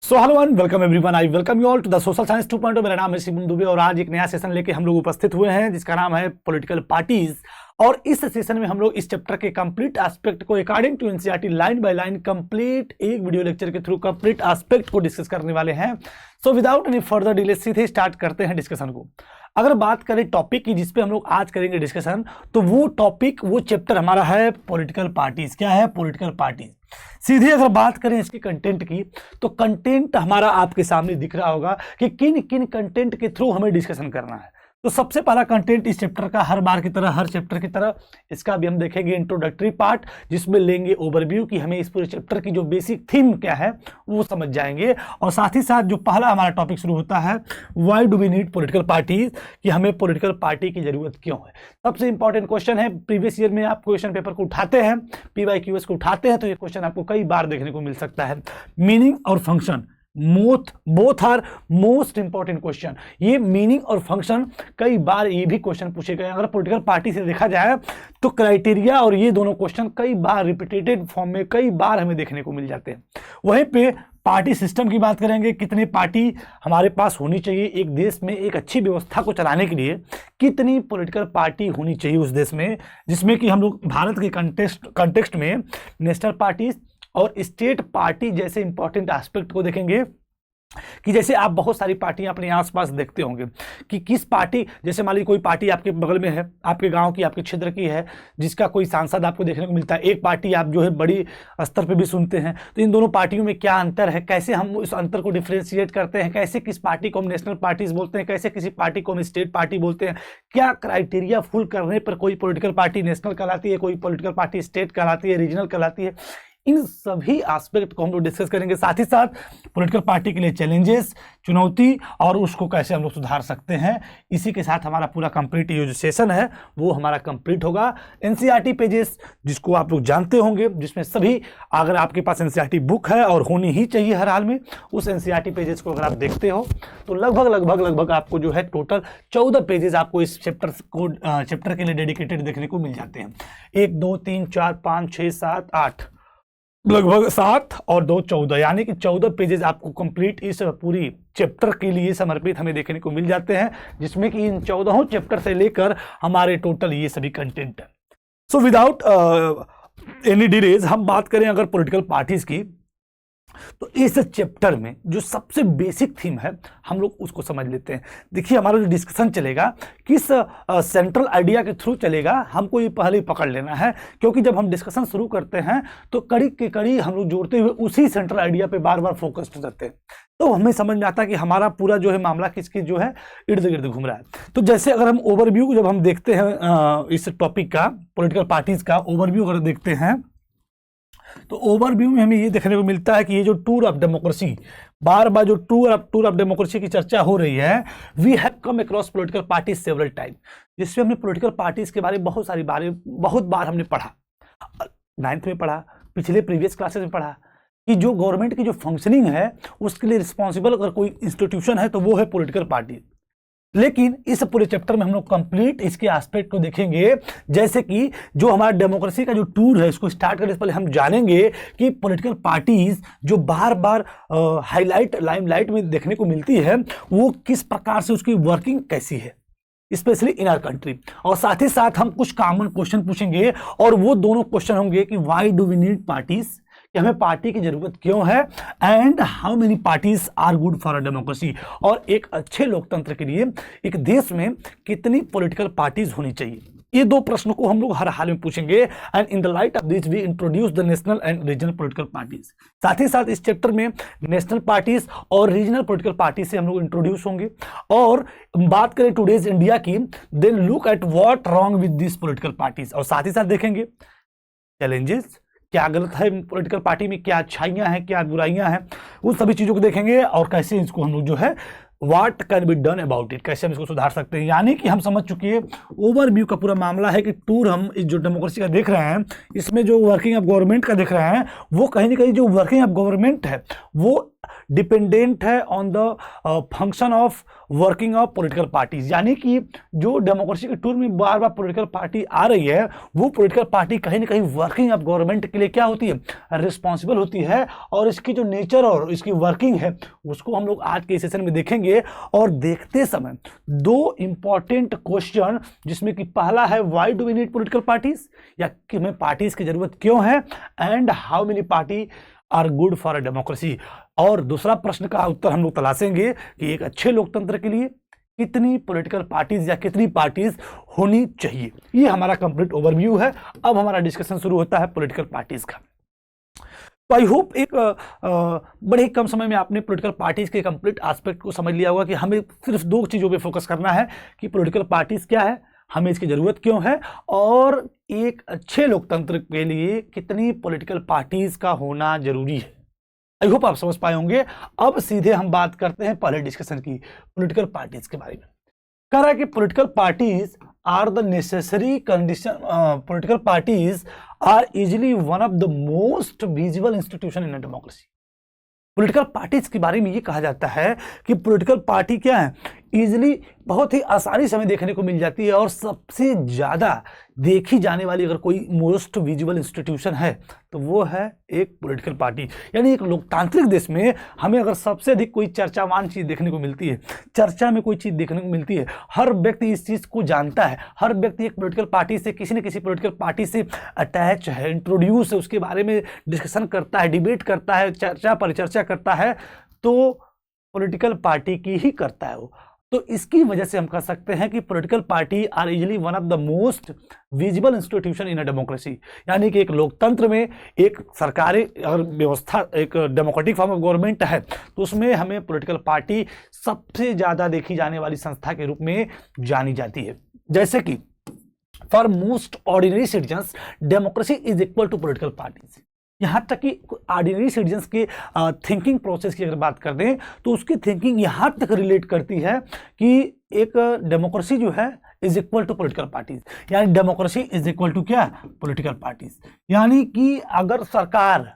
So hello and welcome everyone, I welcome you all to the social science 2.0। मेरा नाम है शिवम दुबे और आज एक नया सेशन लेके हम लोग उपस्थित हुए हैं जिसका नाम है पॉलिटिकल पार्टीज। और इस सेशन में हम लोग इस चैप्टर के कंप्लीट एस्पेक्ट को according to NCERT line by line complete एक वीडियो लेक्चर के थ्रू कंप्लीट एस्पेक्ट को डिस्कस करने वाले हैं। So without any further delay सीधे स्टार्ट करते हैं डिस्कशन को। अगर बात करें टॉपिक की जिसपे हम लोग आज करेंगे डिस्कशन, तो वो टॉपिक वो चैप्टर हमारा है पॉलिटिकल पार्टीज। क्या है? Political parties. सीधे अगर बात करें इसके कंटेंट की, तो कंटेंट हमारा आपके सामने दिख रहा होगा कि किन किन कंटेंट के थ्रू हमें डिस्कशन करना है। तो सबसे पहला कंटेंट इस चैप्टर का हर बार की तरह, हर चैप्टर की तरह इसका भी हम देखेंगे इंट्रोडक्टरी पार्ट, जिसमें लेंगे ओवरव्यू कि हमें इस पूरे चैप्टर की जो बेसिक थीम क्या है वो समझ जाएंगे। और साथ ही साथ जो पहला हमारा टॉपिक शुरू होता है, why do we need political parties, कि हमें पॉलिटिकल पार्टी की जरूरत क्यों है। सबसे इंपॉर्टेंट क्वेश्चन है, प्रीवियस ईयर में आप क्वेश्चन पेपर को उठाते हैं, PYQS को उठाते हैं, तो ये क्वेश्चन आपको कई बार देखने को मिल सकता है। मीनिंग और function both are most important question. ये मीनिंग और फंक्शन कई बार ये भी क्वेश्चन पूछे गए। अगर पॉलिटिकल पार्टी से देखा जाए तो क्राइटेरिया और ये दोनों क्वेश्चन कई बार रिपीटेटेड फॉर्म में कई बार हमें देखने को मिल जाते हैं। वहीं पे पार्टी सिस्टम की बात करेंगे, कितने पार्टी हमारे पास होनी चाहिए एक देश में, एक अच्छी व्यवस्था को चलाने के लिए कितनी पॉलिटिकल पार्टी होनी चाहिए उस देश में, जिसमें कि हम लोग भारत के कंटेक्स्ट में नेशनल पार्टीज और स्टेट पार्टी जैसे इंपॉर्टेंट एस्पेक्ट को देखेंगे। कि जैसे आप बहुत सारी पार्टियां अपने आसपास देखते होंगे कि किस पार्टी, जैसे मान लीजिए कोई पार्टी आपके बगल में है, आपके गांव की, आपके क्षेत्र की है, जिसका कोई सांसद आपको देखने को मिलता है। एक पार्टी आप जो है बड़ी स्तर पे भी सुनते हैं। तो इन दोनों पार्टियों में क्या अंतर है, कैसे हम इस अंतर को डिफ्रेंशिएट करते हैं, कैसे किस पार्टी को हम नेशनल पार्टीज बोलते हैं, कैसे किसी पार्टी को हम स्टेट पार्टी बोलते हैं, क्या क्राइटेरिया फुल करने पर कोई पॉलिटिकल पार्टी नेशनल कहलाती है, कोई पॉलिटिकल पार्टी स्टेट कहलाती है, रीजनल कहलाती है। इन सभी एस्पेक्ट को हम लोग डिस्कस करेंगे। साथ ही साथ पॉलिटिकल पार्टी के लिए चैलेंजेस, चुनौती और उसको कैसे हम लोग सुधार सकते हैं। इसी के साथ हमारा पूरा कंप्लीट ये जो सेशन है वो हमारा कंप्लीट होगा। एनसीईआरटी पेजेस जिसको आप लोग जानते होंगे, जिसमें सभी, अगर आपके पास एनसीईआरटी बुक है और होनी ही चाहिए हर हाल में, उस एनसीईआरटी पेजेस को अगर आप देखते हो तो लगभग आपको जो है टोटल 14 पेजेस आपको इस चैप्टर के लिए डेडिकेटेड देखने को मिल जाते हैं। 1 2 3 4 5 6 7 8, लगभग 7 और 2 14, यानी कि 14 पेजेस आपको कंप्लीट इस पूरी चैप्टर के लिए समर्पित हमें देखने को मिल जाते हैं, जिसमें कि इन 14 चैप्टर से लेकर हमारे टोटल ये सभी कंटेंट है। सो विदाउट एनी डिलेज हम बात करें अगर पॉलिटिकल पार्टीज की, तो इस चैप्टर में जो सबसे बेसिक थीम है हम लोग उसको समझ लेते हैं। देखिए हमारा जो डिस्कशन चलेगा किस सेंट्रल आइडिया के थ्रू चलेगा, हमको ये पहले ही पकड़ लेना है, क्योंकि जब हम डिस्कशन शुरू करते हैं तो कड़ी के कड़ी हम लोग जोड़ते हुए उसी सेंट्रल आइडिया पे बार बार फोकस्ड रहते हैं। तो हमें समझ में आता है कि हमारा पूरा जो है मामला किसकी जो है इर्द गिर्द घूम रहा है। तो जैसे अगर हम ओवरव्यू जब हम देखते हैं इस टॉपिक का, पॉलिटिकल पार्टीज का ओवरव्यू अगर देखते हैं, तो ओवरव्यू में हमें ये देखने को मिलता है कि ये जो टूर ऑफ डेमोक्रेसी, बार बार जो टूर ऑफ डेमोक्रेसी की चर्चा हो रही है, we have come across political parties several time, जिसमें हमने पॉलिटिकल पार्टीज के बारे में बहुत बार हमने पढ़ा। 9th में पढ़ा, पिछले प्रीवियस क्लासेस में पढ़ा कि जो गवर्नमेंट की जो फंक्शनिंग है उसके लिए रिस्पॉन्सिबल अगर कोई इंस्टीट्यूशन है तो वो है पॉलिटिकल पार्टी। लेकिन इस पूरे चैप्टर में हम लोग कंप्लीट इसके एस्पेक्ट को देखेंगे, जैसे कि जो हमारा डेमोक्रेसी का जो टूर है इसको स्टार्ट करने से पहले हम जानेंगे कि पॉलिटिकल पार्टीज जो बार बार लाइमलाइट में देखने को मिलती है वो किस प्रकार से, उसकी वर्किंग कैसी है, स्पेशली इन आवर कंट्री। और साथ ही साथ हम कुछ कॉमन क्वेश्चन पूछेंगे और वो दोनों क्वेश्चन होंगे कि why do we need parties, कि हमें पार्टी की जरूरत क्यों है, and how many parties are good for a democracy, और एक अच्छे लोकतंत्र के लिए एक देश में कितनी पॉलिटिकल पार्टीज होनी चाहिए। ये 2 प्रश्नों को हम लोग हर हाल में पूछेंगे। And in the light of this we introduce the national and regional political parties. साथ ही साथ इस चैप्टर में नेशनल पार्टीज और रीजनल पॉलिटिकल पार्टीज से हम लोग इंट्रोड्यूस होंगे। और बात करें टुडेज इंडिया की, then look at what wrong with this political parties, और साथ ही साथ देखेंगे चैलेंजेस, क्या गलत है पॉलिटिकल पार्टी में, क्या अच्छाइयाँ हैं, क्या बुराइयाँ हैं, उन सभी चीज़ों को देखेंगे और कैसे इसको हम लोग जो है what can be done about it, कैसे हम इसको सुधार सकते हैं। यानी कि हम समझ चुके हैं ओवरव्यू का पूरा मामला है कि टूर हम इस जो डेमोक्रेसी का देख रहे हैं, इसमें जो वर्किंग ऑफ गवर्नमेंट का देख रहे हैं, वो कहीं ना कहीं जो वर्किंग ऑफ गवर्नमेंट है वो डिपेंडेंट है on the function of working of political parties, यानी कि जो डेमोक्रेसी के टूर में बार बार पॉलिटिकल पार्टी आ रही है, वो पॉलिटिकल पार्टी कहीं ना कहीं वर्किंग ऑफ गवर्नमेंट के लिए क्या होती है, रिस्पॉन्सिबल होती है। और इसकी जो नेचर और इसकी वर्किंग है उसको हम लोग आज के सेशन में देखेंगे। और देखते समय दो इंपॉर्टेंट क्वेश्चन, जिसमें कि पहला है why do we need political parties, या कि हमें पार्टीज की जरूरत क्यों है, and how many party are good for a democracy. और दूसरा प्रश्न का उत्तर हम लोग तलाशेंगे कि एक अच्छे लोकतंत्र के लिए कितनी पॉलिटिकल पार्टीज या कितनी पार्टीज होनी चाहिए। ये हमारा कंप्लीट ओवरव्यू है। अब हमारा डिस्कशन शुरू होता है पॉलिटिकल पार्टीज का। तो आई होप एक बड़े ही कम समय में आपने पॉलिटिकल पार्टीज के कंप्लीट एस्पेक्ट को समझ लिया होगा कि हमें सिर्फ दो चीज़ों पे फोकस करना है कि पॉलिटिकल पार्टीज क्या है, हमें इसकी ज़रूरत क्यों है, और एक अच्छे लोकतंत्र के लिए कितनी पॉलिटिकल पार्टीज का होना जरूरी है। आई होप आप समझ पाए होंगे। अब सीधे हम बात करते हैं पहले डिस्कशन की पॉलिटिकल पार्टीज के बारे में। कह रहा है कि political parties are the necessary condition, political parties are easily one of the most visible institution in a democracy. Political parties के बारे में ये कहा जाता है कि पॉलिटिकल पार्टी क्या है, इजिली बहुत ही आसानी से हमें देखने को मिल जाती है, और सबसे ज़्यादा देखी जाने वाली अगर कोई मोस्ट विजिबल इंस्टीट्यूशन है तो वो है एक पॉलिटिकल पार्टी। यानी एक लोकतांत्रिक देश में हमें अगर सबसे अधिक कोई चर्चावान चीज़ देखने को मिलती है, चर्चा में कोई चीज़ देखने को मिलती है, हर व्यक्ति इस चीज़ को जानता है, हर व्यक्ति एक पॉलिटिकल पार्टी से, किसी न किसी पॉलिटिकल पार्टी से अटैच है, इंट्रोड्यूस है, उसके बारे में डिस्कशन करता है, डिबेट करता है, चर्चा परिचर्चा करता है, तो पॉलिटिकल पार्टी की ही करता है वो। तो इसकी वजह से हम कह सकते हैं कि political party are easily one of the most visible institution in a democracy. यानी कि एक लोकतंत्र में एक सरकारी अगर व्यवस्था, एक डेमोक्रेटिक फॉर्म ऑफ गवर्नमेंट है, तो उसमें हमें पॉलिटिकल पार्टी सबसे ज़्यादा देखी जाने वाली संस्था के रूप में जानी जाती है। जैसे कि for most ordinary citizens democracy is equal to political parties. यहाँ तक कि ऑर्डिनरी सिटीजन्स के थिंकिंग प्रोसेस की अगर बात कर दें तो उसकी थिंकिंग यहाँ तक रिलेट करती है कि एक डेमोक्रेसी जो है is equal to political parties, यानी डेमोक्रेसी इज इक्वल टू क्या, पॉलिटिकल पार्टीज। यानी कि अगर सरकार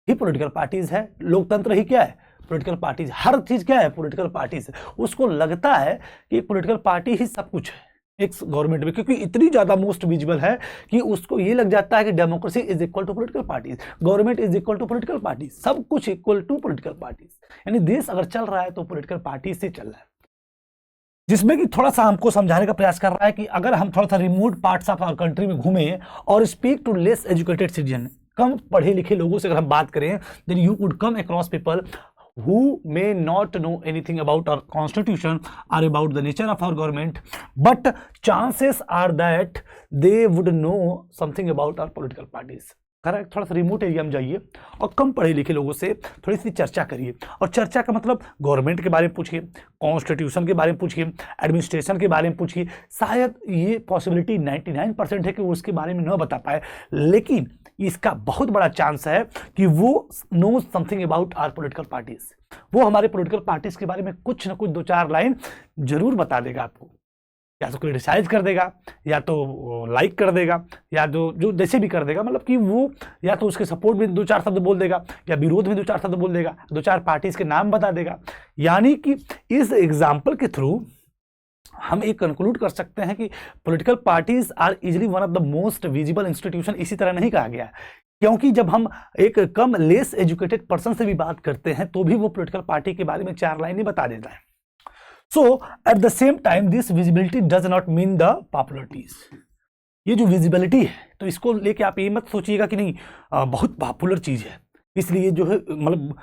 ही पॉलिटिकल पार्टीज है, लोकतंत्र ही क्या है, पॉलिटिकल पार्टीज, हर चीज़ क्या है, पॉलिटिकल पार्टीज है, उसको लगता है कि पॉलिटिकल पार्टी ही सब कुछ है एक गवर्नमेंट में, क्योंकि इतनी ज्यादा मोस्ट विजिबल है कि उसको ये लग जाता है कि democracy is equal to political parties, government is equal to political parties, सब कुछ इक्वल टू पॉलिटिकल पार्टीज। यानी देश अगर चल रहा है तो पॉलिटिकल पार्टी से चल रहा है, जिसमें कि थोड़ा सा हमको समझाने का प्रयास कर रहा है कि अगर हम थोड़ा सा remote parts of our country में घूमें और speak to less educated citizen, कम पढ़े लिखे लोगों से अगर हम बात करें, then you would come across people who may not know anything about our constitution or about the nature of our government, but chances are that they would know something about our political parties. Correct, थोड़ा सा remote area में जाइए और कम पढ़े लिखे लोगों से थोड़ी सी चर्चा करिए। और चर्चा का मतलब गवर्नमेंट के बारे में पूछिए, कॉन्स्टिट्यूशन के बारे में पूछिए, एडमिनिस्ट्रेशन के बारे में पूछिए। शायद ये पॉसिबिलिटी 99% है कि वो उसके बारे में न बता पाए, लेकिन इसका बहुत बड़ा चांस है कि वो know something about our political parties. वो हमारे पॉलिटिकल पार्टीज के बारे में कुछ ना कुछ दो चार लाइन जरूर बता देगा आपको, या तो क्रिटिसाइज कर देगा, या तो लाइक कर देगा, या जो जैसे भी कर देगा, मतलब कि वो या तो उसके सपोर्ट में दो चार शब्द बोल देगा, या विरोध में दो चार शब्द बोल देगा, दो चार पार्टीज के नाम बता देगा। यानी कि इस एग्जाम्पल के थ्रू हम एक कंक्लूड कर सकते हैं कि political parties are easily one of the most visible institution. इसी तरह नहीं कहा गया, क्योंकि जब हम एक कम लेस एजुकेटेड पर्सन से भी बात करते हैं तो भी वो पॉलिटिकल पार्टी के बारे में चार लाइन ही बता देता है। So at the same time this visibility does not mean the popularities. ये जो विजिबिलिटी है तो इसको लेके आप ये मत सोचिएगा कि नहीं बहुत पॉपुलर चीज है इसलिए जो है मतलब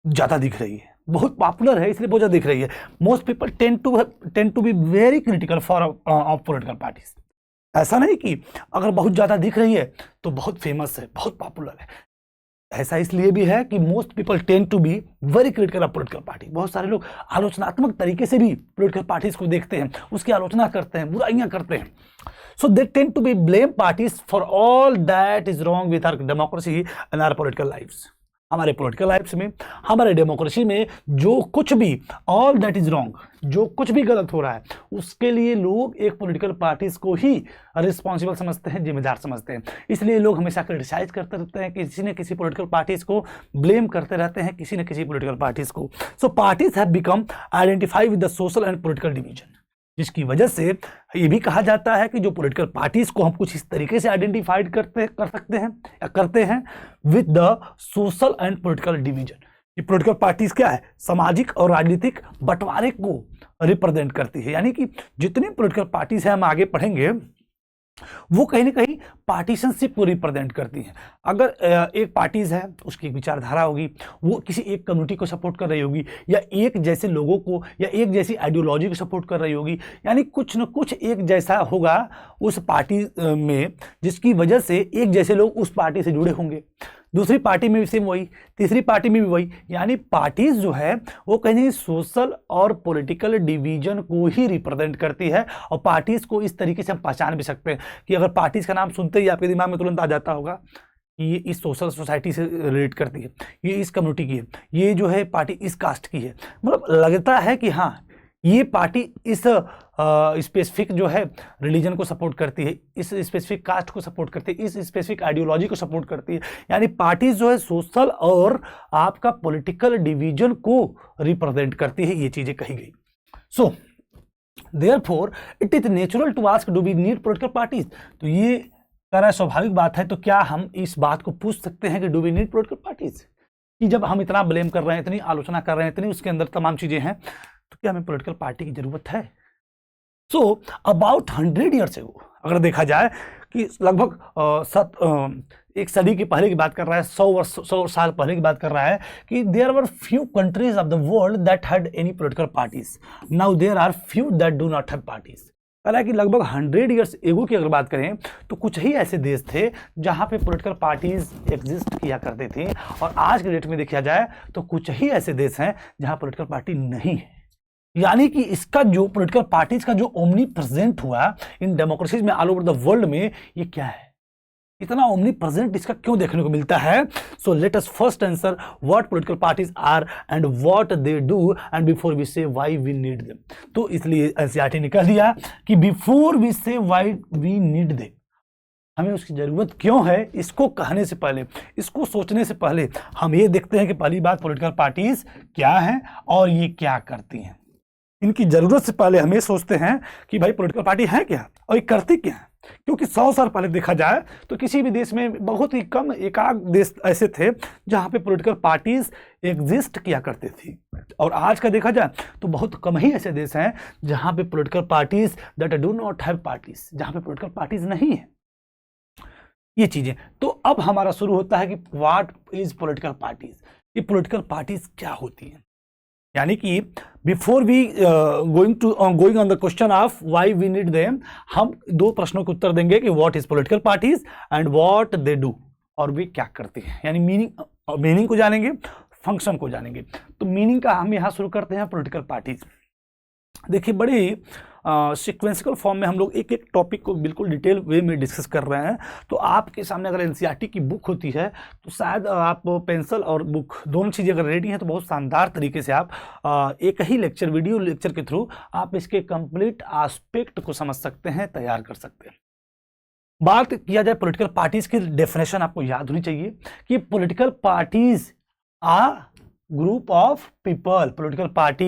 ज्यादा दिख रही है, बहुत पॉपुलर है इसलिए बहुत ज्यादा दिख रही है। Most people tend to be very critical for of political parties. ऐसा नहीं कि अगर बहुत ज्यादा दिख रही है तो बहुत फेमस है, बहुत पॉपुलर है। ऐसा इसलिए भी है कि most people tend to be very critical of political party. बहुत सारे लोग आलोचनात्मक तरीके से भी पॉलिटिकल पार्टीज को देखते हैं, उसकी आलोचना करते हैं, बुराइयां करते हैं। So they tend to be blame parties for all that is wrong with our democracy and our political lifes. हमारे पॉलिटिकल लाइफ्स में, हमारे डेमोक्रेसी में जो कुछ भी ऑल दैट इज रॉन्ग, जो कुछ भी गलत हो रहा है उसके लिए लोग एक पॉलिटिकल पार्टीज को ही रिस्पॉन्सिबल समझते हैं, जिम्मेदार समझते हैं। इसलिए लोग हमेशा क्रिटिसाइज करते रहते हैं, किसी न किसी पॉलिटिकल पार्टीज को ब्लेम करते रहते हैं, किसी न किसी पॉलिटिकल पार्टीज को। सो parties have become identify with the social and political division, जिसकी वजह से ये भी कहा जाता है कि जो पॉलिटिकल पार्टीज को हम कुछ इस तरीके से आइडेंटिफाइड करते हैं with the social and political division. ये पॉलिटिकल पार्टीज क्या है, सामाजिक और राजनीतिक बंटवारे को रिप्रेजेंट करती है। यानी कि जितनी पॉलिटिकल पार्टीज हैं, हम आगे पढ़ेंगे, वो कहीं ना कहीं पार्टीशनशिप को रिप्रेजेंट करती हैं। अगर एक पार्टीज है, उसकी एक विचारधारा होगी, वो किसी एक कम्युनिटी को सपोर्ट कर रही होगी, या एक जैसे लोगों को या एक जैसी आइडियोलॉजी को सपोर्ट कर रही होगी, यानी कुछ न कुछ एक जैसा होगा उस पार्टी में, जिसकी वजह से एक जैसे लोग उस पार्टी से जुड़े होंगे। दूसरी पार्टी में भी सेम वही, तीसरी पार्टी में भी वही। यानी पार्टीज जो है वो कहीं सोशल और पॉलिटिकल डिवीजन को ही रिप्रेजेंट करती है। और पार्टीज को इस तरीके से हम पहचान भी सकते हैं कि अगर पार्टीज का नाम सुनते ही आपके दिमाग में तुरंत आ जाता होगा कि ये इस सोशल सोसाइटी से रिलेट करती है, ये इस कम्युनिटी की है, ये जो है पार्टी इस कास्ट की है। मतलब लगता है कि हाँ, ये पार्टी इस स्पेसिफिक जो है रिलीजन को सपोर्ट करती है, इस स्पेसिफिक कास्ट को सपोर्ट करती है, इस स्पेसिफिक आइडियोलॉजी को सपोर्ट करती है। यानी पार्टीज जो है सोशल और आपका पॉलिटिकल डिवीजन को रिप्रेजेंट करती है, ये चीजें कही गई। So therefore it is natural to ask do we need political parties. तो ये तरह स्वाभाविक बात है, तो क्या हम इस बात को पूछ सकते हैं कि do we need political parties, कि जब हम इतना ब्लेम कर रहे हैं, इतनी आलोचना कर रहे हैं, इतनी उसके अंदर तमाम चीजें हैं, तो क्या हमें पॉलिटिकल पार्टी की जरूरत है? सो अबाउट 100 ईयर्स एगो, अगर देखा जाए कि लगभग एक सदी की पहले की बात कर रहा है, 100 साल पहले की बात कर रहा है, कि there were few countries of the world that had any political parties, now there are few that do not have parties. हालांकि लगभग 100 ईयर्स एगो की अगर बात करें तो कुछ ही ऐसे देश थे जहां पे पॉलिटिकल पार्टीज एग्जिस्ट किया करते थे, और आज के डेट में देखा जाए तो कुछ ही ऐसे देश हैं जहां पॉलिटिकल पार्टी नहीं है। यानी कि इसका जो पॉलिटिकल पार्टीज का जो ओमनी प्रेजेंट हुआ इन डेमोक्रेसीज में ऑल ओवर द वर्ल्ड में, ये क्या है, इतना ओमनी प्रेजेंट इसका क्यों देखने को मिलता है? So let us first answer what political parties are and what they do and before we say why we need them. तो इसलिए एनसीईआरटी ने कह दिया कि before we say why we need them, हमें उसकी जरूरत क्यों है, इसको कहने से पहले, इसको सोचने से पहले हम ये देखते हैं कि पहली बात पॉलिटिकल पार्टीज क्या है और ये क्या करती हैं। इनकी जरूरत से पहले हम ये सोचते हैं कि भाई पॉलिटिकल पार्टी है क्या और ये करती क्या है। क्योंकि 100 साल पहले देखा जाए तो किसी भी देश में बहुत ही कम एकाध देश ऐसे थे जहां पे पॉलिटिकल पार्टीज एग्जिस्ट किया करते थी, और आज का देखा जाए तो बहुत कम ही ऐसे देश हैं जहां पे political parties that do not have parties, जहां पे पॉलिटिकल पार्टीज नहीं है। ये चीजें तो अब हमारा शुरू होता है कि व्हाट इज पॉलिटिकल पार्टीज, ये पॉलिटिकल पार्टीज क्या होती हैं। यानी कि before we going on the question of why we need them, हम दो प्रश्नों के उत्तर देंगे कि what is political parties and what they do, और वे क्या करते हैं। यानी मीनिंग को जानेंगे, फंक्शन को जानेंगे। तो मीनिंग का हम यहाँ शुरू करते हैं पॉलिटिकल पार्टीज। देखिए बड़ी सिक्वेंशियल फॉर्म में हम लोग एक एक टॉपिक को बिल्कुल डिटेल वे में डिस्कस कर रहे हैं। तो आपके सामने अगर एनसीईआरटी की बुक होती है तो शायद आप पेंसिल और बुक दोनों चीज़ें अगर रेडी हैं तो बहुत शानदार तरीके से आप एक ही लेक्चर, वीडियो लेक्चर के थ्रू आप इसके कंप्लीट एस्पेक्ट को समझ सकते हैं, तैयार कर सकते हैं। बात किया जाए पॉलिटिकल पार्टीज की डेफिनेशन आपको याद होनी चाहिए कि political parties are group of people. Political party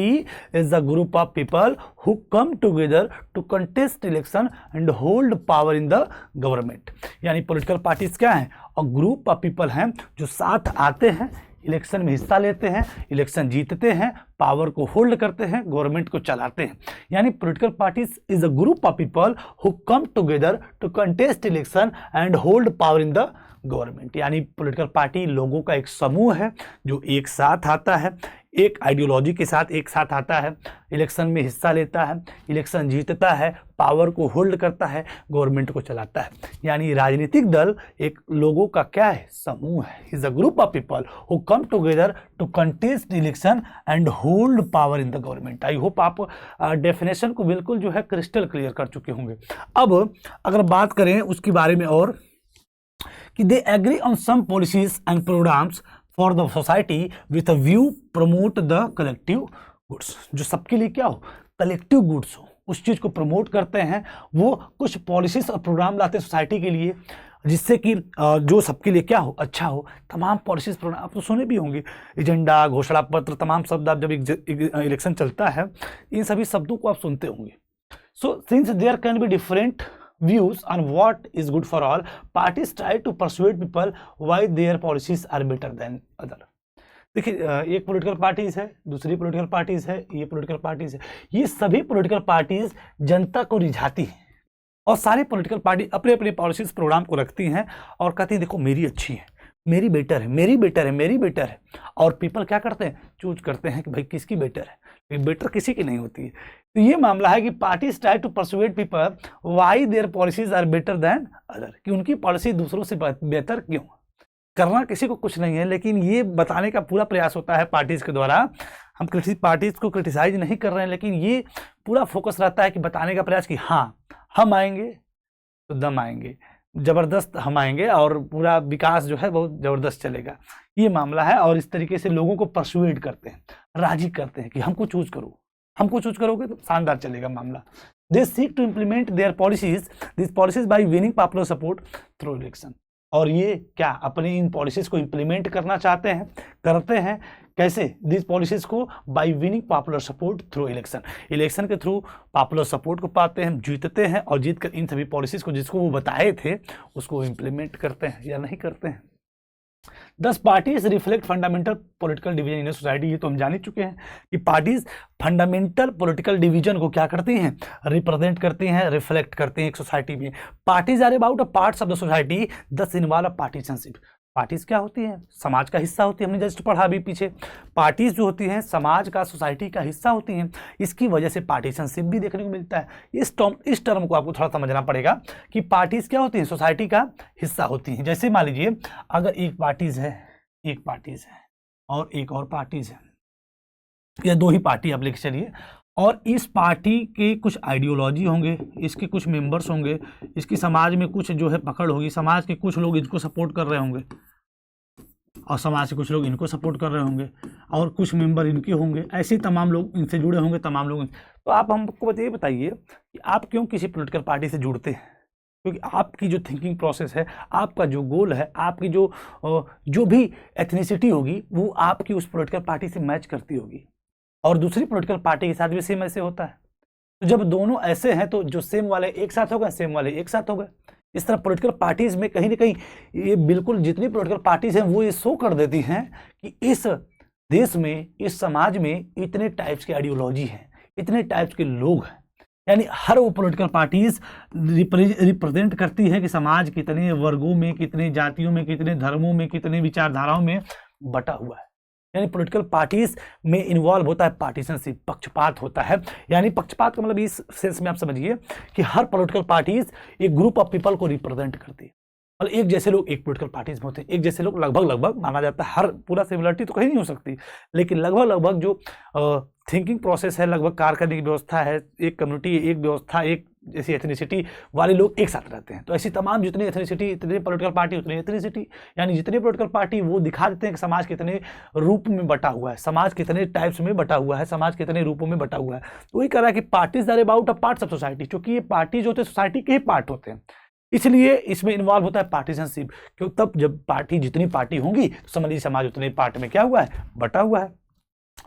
is a group of people who come together to contest election and hold power in the government. यानी political parties क्या हैं? और group of people हैं जो साथ आते हैं, इलेक्शन में हिस्सा लेते हैं, इलेक्शन जीतते हैं, पावर को होल्ड करते हैं, गवर्नमेंट को चलाते हैं। यानी political parties is a group of people who come together to contest election and hold power in the government. यानी पॉलिटिकल पार्टी लोगों का एक समूह है जो एक साथ आता है, एक आइडियोलॉजी के साथ एक साथ आता है, इलेक्शन में हिस्सा लेता है, इलेक्शन जीतता है, पावर को होल्ड करता है, गवर्नमेंट को चलाता है। यानी राजनीतिक दल एक लोगों का क्या है, समूह है। Is a group of people who come together to contest election and hold power in the government. I hope आप डेफिनेशन को बिल्कुल जो है क्रिस्टल क्लियर कर चुके होंगे। अब अगर बात करें उसके बारे में और कि they agree on some policies and programs for the society with a view promote the collective goods, जो सबके लिए क्या हो, कलेक्टिव गुड्स हो, उस चीज को प्रमोट करते हैं। वो कुछ पॉलिसीज और प्रोग्राम लाते हैं सोसाइटी के लिए, जिससे कि जो सबके लिए क्या हो, अच्छा हो। तमाम पॉलिसीज प्रोग्राम आप तो सुने भी होंगे, एजेंडा, घोषणा पत्र, तमाम शब्द आप जब इलेक्शन चलता है इन सभी शब्दों को आप सुनते होंगे। So since there can be different views on what is good for all, parties try to persuade people why their policies are better than other। देखिए, एक पॉलिटिकल पार्टीज है, दूसरी पॉलिटिकल पार्टीज है, ये पॉलिटिकल पार्टीज है, ये सभी political parties जनता को रिझाती हैं और सारी पॉलिटिकल पार्टी अपने अपने पॉलिसीज प्रोग्राम को रखती हैं और कहती हैं देखो मेरी अच्छी है, मेरी बेटर है, मेरी बेटर है, मेरी बेटर है। और पीपल क्या करते हैं, चूज करते हैं कि भाई किसकी बेटर है, बेटर किसी की नहीं होती है। तो ये मामला है कि parties try to persuade people why their policies are better than other, कि उनकी पॉलिसी दूसरों से बेहतर क्यों। करना किसी को कुछ नहीं है, लेकिन ये बताने का पूरा प्रयास होता है पार्टीज के द्वारा। हम किसी पार्टीज को क्रिटिसाइज नहीं कर रहे हैं, लेकिन ये पूरा फोकस रहता है कि बताने का प्रयास कि हाँ हम आएंगे तो दम आएंगे, जबरदस्त हम आएंगे और पूरा विकास जो है बहुत जबरदस्त चलेगा, ये मामला है। और इस तरीके से लोगों को परसुएड करते हैं, राजी करते हैं कि हमको चूज करो, हमको चूज करोगे तो शानदार चलेगा मामला। They seek to implement their policies, this policies by winning popular support through election. और ये क्या अपनी इन पॉलिसीज को इम्प्लीमेंट करना चाहते हैं, करते हैं कैसे, दिस पॉलिसीज को bye winning popular support through election, election के थ्रू पॉपुलर सपोर्ट को पाते हैं, जीतते हैं और जीतकर इन सभी पॉलिसीज को जिसको वो बताए थे उसको इम्प्लीमेंट करते हैं या नहीं करते हैं। 10 parties reflect fundamental political division in society, ये तो हम जान ही चुके हैं कि पार्टीज फंडामेंटल पॉलिटिकल डिवीजन को क्या करती हैं, रिप्रेजेंट करती हैं, रिफ्लेक्ट करती हैं एक सोसाइटी में। Parties are about a parts of the society thus involve a partisanship. Parties क्या होती हैं, समाज का हिस्सा होती है, हमने जस्ट पढ़ा अभी पीछे। पार्टीज जो होती हैं समाज का, सोसाइटी का हिस्सा होती हैं, इसकी वजह से पार्टीशनशिप भी देखने को मिलता है। इस टर्म को आपको थोड़ा समझना पड़ेगा कि पार्टीज क्या होती हैं, सोसाइटी का हिस्सा होती हैं। जैसे मान लीजिए अगर एक पार्टीज है और एक और पार्टीज है, या दो ही पार्टी आप लेके चलिए, और इस पार्टी के कुछ आइडियोलॉजी होंगे, इसके कुछ मेंबर्स होंगे, इसकी समाज में कुछ जो है पकड़ होगी, समाज के कुछ लोग इनको सपोर्ट कर रहे होंगे और समाज के कुछ लोग इनको सपोर्ट कर रहे होंगे और कुछ मेंबर इनके होंगे, ऐसे तमाम लोग इनसे जुड़े होंगे, तमाम लोग। तो आप हमको बताइए कि आप क्यों किसी पॉलिटिकल पार्टी से जुड़ते हैं, क्योंकि आपकी जो थिंकिंग प्रोसेस है, आपका जो गोल है, आपकी जो भी एथनिसिटी होगी वो आपकी उस पॉलिटिकल पार्टी से मैच करती होगी और दूसरी पॉलिटिकल पार्टी के साथ भी सेम ऐसे होता है। तो जब दोनों ऐसे हैं तो जो सेम वाले एक साथ हो गए, सेम वाले एक साथ हो गए। इस तरह पॉलिटिकल पार्टीज में कहीं ना कहीं ये बिल्कुल जितनी पॉलिटिकल पार्टीज हैं वो ये शो कर देती हैं कि इस देश में, इस समाज में इतने टाइप्स की आइडियोलॉजी है, इतने टाइप्स के लोग हैं। यानी हर वो पॉलिटिकल पार्टीज रिप्रेजेंट करती है कि समाज कितने वर्गों में, कितने जातियों में, कितने धर्मों में, कितने विचारधाराओं में बटा हुआ है। यानी पॉलिटिकल पार्टीज में इन्वॉल्व होता है पार्टीशनशिप, पक्षपात होता है। यानी पक्षपात का मतलब इस सेंस में आप समझिए कि हर पॉलिटिकल पार्टीज एक ग्रुप ऑफ पीपल को रिप्रेजेंट करती है। मतलब एक जैसे लोग एक पॉलिटिकल पार्टीज में होते हैं, एक जैसे लोग लगभग माना जाता है। हर पूरा सिमिलरिटी तो कहीं नहीं हो सकती, लेकिन लगभग जो थिंकिंग प्रोसेस है, लगभग कार्य करने की व्यवस्था है, एक कम्युनिटी, एक व्यवस्था, एक जैसी एथनिसिटी वाले लोग एक साथ रहते हैं। तो ऐसी तमाम जितनी एथनिसिटी, इतनी पॉलिटिकल पार्टी उतनी एथनिसिटी, यानी जितने पॉलिटिकल पार्टी वो दिखा देते हैं कि समाज कितने रूप में बटा हुआ है, समाज कितने टाइप्स में बटा हुआ है, समाज कितने रूपों में बटा हुआ है। तो वही कह रहा है कि parties are about a parts of society, क्योंकि ये पार्टीज होते हैं सोसाइटी के ही पार्ट होते हैं, इसलिए इसमें इन्वॉल्व होता है पार्टीशनशिप। क्यों, तब जब पार्टी जितनी पार्टी होंगी तो समझिए समाज उतने पार्ट में क्या हुआ है, बटा हुआ है।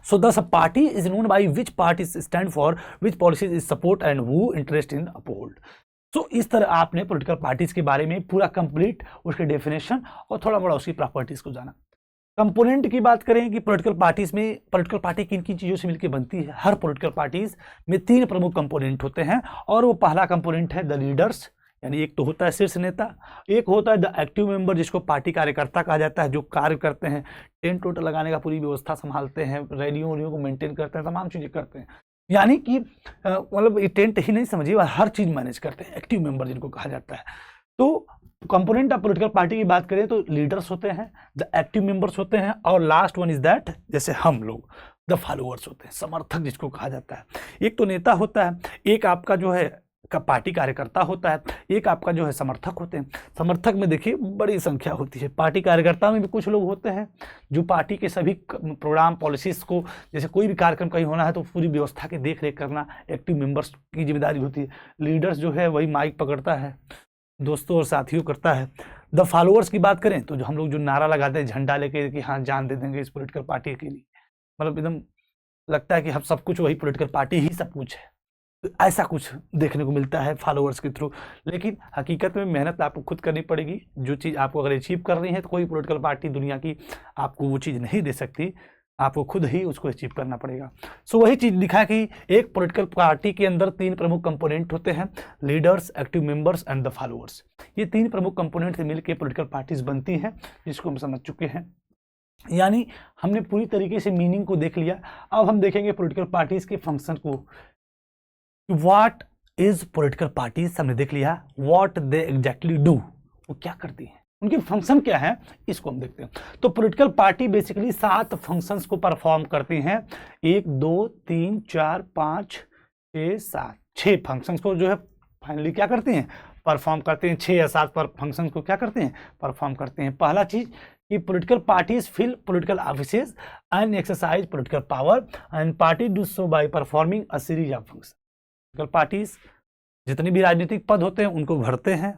So thus a party is known by which parties stand for, which policies is support and who interest in uphold. So इस तरह आपने पॉलिटिकल पार्टीज के बारे में पूरा कंप्लीट उसके डेफिनेशन और थोड़ा बड़ा उसकी प्रॉपर्टीज को जाना। कंपोनेंट की बात करें कि पॉलिटिकल पार्टीज में, पॉलिटिकल पार्टी किन किन चीज़ों से मिलकर बनती है। हर पॉलिटिकल पार्टीज में 3 प्रमुख कंपोनेंट होते हैं और वो पहला कंपोनेंट है द लीडर्स, यानी एक तो होता है शीर्ष नेता, एक होता है द एक्टिव मेंबर जिसको पार्टी कार्यकर्ता कहा जाता है, जो कार्य करते हैं, टेंट टोट लगाने का पूरी व्यवस्था संभालते हैं, रैलियों को मेंटेन करते हैं, तमाम चीज़ें करते हैं। यानी कि मतलब ये टेंट ही नहीं समझिए, हर चीज़ मैनेज करते हैं, एक्टिव मेंबर जिनको कहा जाता है। तो कंपोनेंट ऑफ पॉलिटिकल पार्टी की बात करें तो लीडर्स होते हैं, द एक्टिव मेंबर्स होते हैं और लास्ट वन इज दैट, जैसे हम लोग द फॉलोअर्स होते हैं, समर्थक जिसको कहा जाता है। एक तो नेता होता है, एक आपका जो है का पार्टी कार्यकर्ता होता है, एक आपका जो है समर्थक होते हैं। समर्थक में देखिए बड़ी संख्या होती है। पार्टी कार्यकर्ता में भी कुछ लोग होते हैं जो पार्टी के सभी प्रोग्राम पॉलिसीज को, जैसे कोई भी कार्यक्रम कहीं होना है तो पूरी व्यवस्था की देख रेख करना एक्टिव मेंबर्स की जिम्मेदारी होती है। लीडर्स जो है वही माइक पकड़ता है, दोस्तों और साथियों करता है। द फॉलोअर्स की बात करें तो जो हम लोग जो नारा लगाते हैं झंडा लेके कि हाँ जान दे देंगे इस पॉलिटिकल पार्टी के लिए, मतलब एकदम लगता है कि हम सब कुछ, वही पॉलिटिकल पार्टी ही सब कुछ है, तो ऐसा कुछ देखने को मिलता है फॉलोअर्स के थ्रू। लेकिन हकीकत में मेहनत आपको खुद करनी पड़ेगी। जो चीज़ आपको अगर अचीव कर रही है तो कोई पॉलिटिकल पार्टी दुनिया की आपको वो चीज़ नहीं दे सकती, आपको खुद ही उसको अचीव करना पड़ेगा। सो वही चीज़ लिखा है कि एक पॉलिटिकल पार्टी के अंदर 3 प्रमुख कंपोनेंट होते हैं, leaders, active members and the followers. ये 3 प्रमुख कंपोनेंट से मिलकर पॉलिटिकल पार्टीज बनती हैं, जिसको हम समझ चुके हैं। यानी हमने पूरी तरीके से मीनिंग को देख लिया। अब हम देखेंगे पॉलिटिकल पार्टीज के फंक्शन को। व्हाट इज पॉलिटिकल पार्टीज हमने देख लिया, व्हाट दे एग्जैक्टली डू, वो क्या करती हैं, उनके फंक्शन क्या है, इसको हम देखते हैं। तो पॉलिटिकल पार्टी बेसिकली 7 फंक्शंस को परफॉर्म करती हैं। 1 2 3 4 5 6 7 6 फंक्शंस को जो है फाइनली क्या करते हैं, परफॉर्म करते हैं। 6 या 7 पर फंक्शंस को क्या करते हैं, परफॉर्म करते हैं। पहला चीज कि political parties fill political offices and exercise political power and party do so by performing a series of function. Political parties जितने भी राजनीतिक पद होते हैं उनको भरते हैं,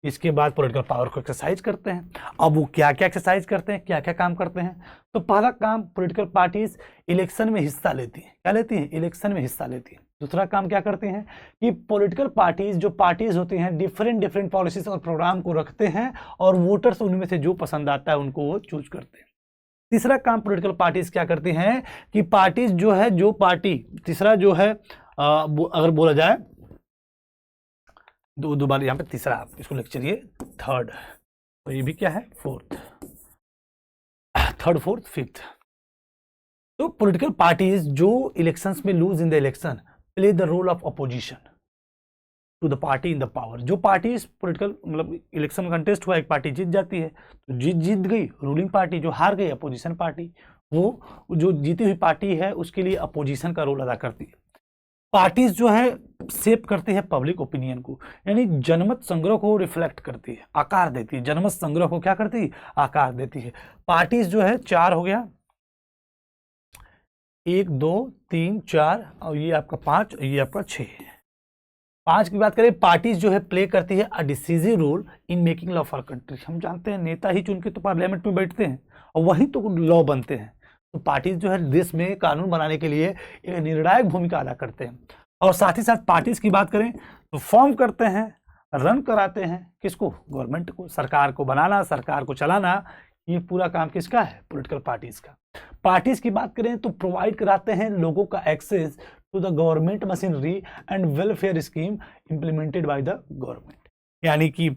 इसके बाद पॉलिटिकल पावर को एक्सरसाइज करते हैं। अब वो क्या क्या एक्सरसाइज करते हैं, क्या क्या काम करते हैं, तो पहला काम पॉलिटिकल पार्टीज इलेक्शन में हिस्सा लेती हैं। क्या लेती हैं, इलेक्शन में हिस्सा लेती हैं। दूसरा काम क्या करते हैं कि पॉलिटिकल पार्टीज जो पार्टीज होती हैं डिफरेंट पॉलिसीज और प्रोग्राम को रखते हैं और वोटर्स उनमें से जो पसंद आता है उनको वो चूज करते हैं। तीसरा काम पॉलिटिकल पार्टीज क्या करती हैं कि पार्टीज जो है, जो पार्टी, तीसरा जो है अगर बोला जाए दो बार यहाँ पे तीसरा, आप इसको लिख चलिए थर्ड, तो ये भी क्या है फोर्थ, थर्ड फोर्थ फिफ्थ। तो पॉलिटिकल पार्टीज जो इलेक्शंस में lose in the election play the role of opposition to the party in the power. जो पार्टीज पॉलिटिकल मतलब इलेक्शन कंटेस्ट हुआ, एक पार्टी जीत जाती है तो जीत गई रूलिंग पार्टी, जो हार गई अपोजिशन पार्टी, वो जो जीती हुई पार्टी है उसके लिए अपोजिशन का रोल अदा करती है। पार्टीज जो है शेप करती है पब्लिक ओपिनियन को, यानी जनमत संग्रह को रिफ्लेक्ट करती है, आकार देती है। जनमत संग्रह को क्या करती है, आकार देती है। पार्टीज जो है 4 हो गया, 1 2 3 4 और ये आपका 5, ये आपका 6। 5 की बात करें, पार्टीज जो है प्ले करती है a decisive role in making law for country. हम जानते हैं नेता ही चुन के तो पार्लियामेंट में बैठते हैं और वही तो लॉ बनते हैं। तो पार्टीज जो है देश में कानून बनाने के लिए एक निर्णायक भूमिका अदा करते हैं। और साथ ही साथ पार्टीज की बात करें तो फॉर्म करते हैं, रन कराते हैं किसको, गवर्नमेंट को, सरकार को बनाना, सरकार को चलाना, ये पूरा काम किसका है, पॉलिटिकल पार्टीज का। पार्टीज की बात करें तो प्रोवाइड कराते हैं लोगों का access to the government machinery and welfare scheme implemented by the government. यानी कि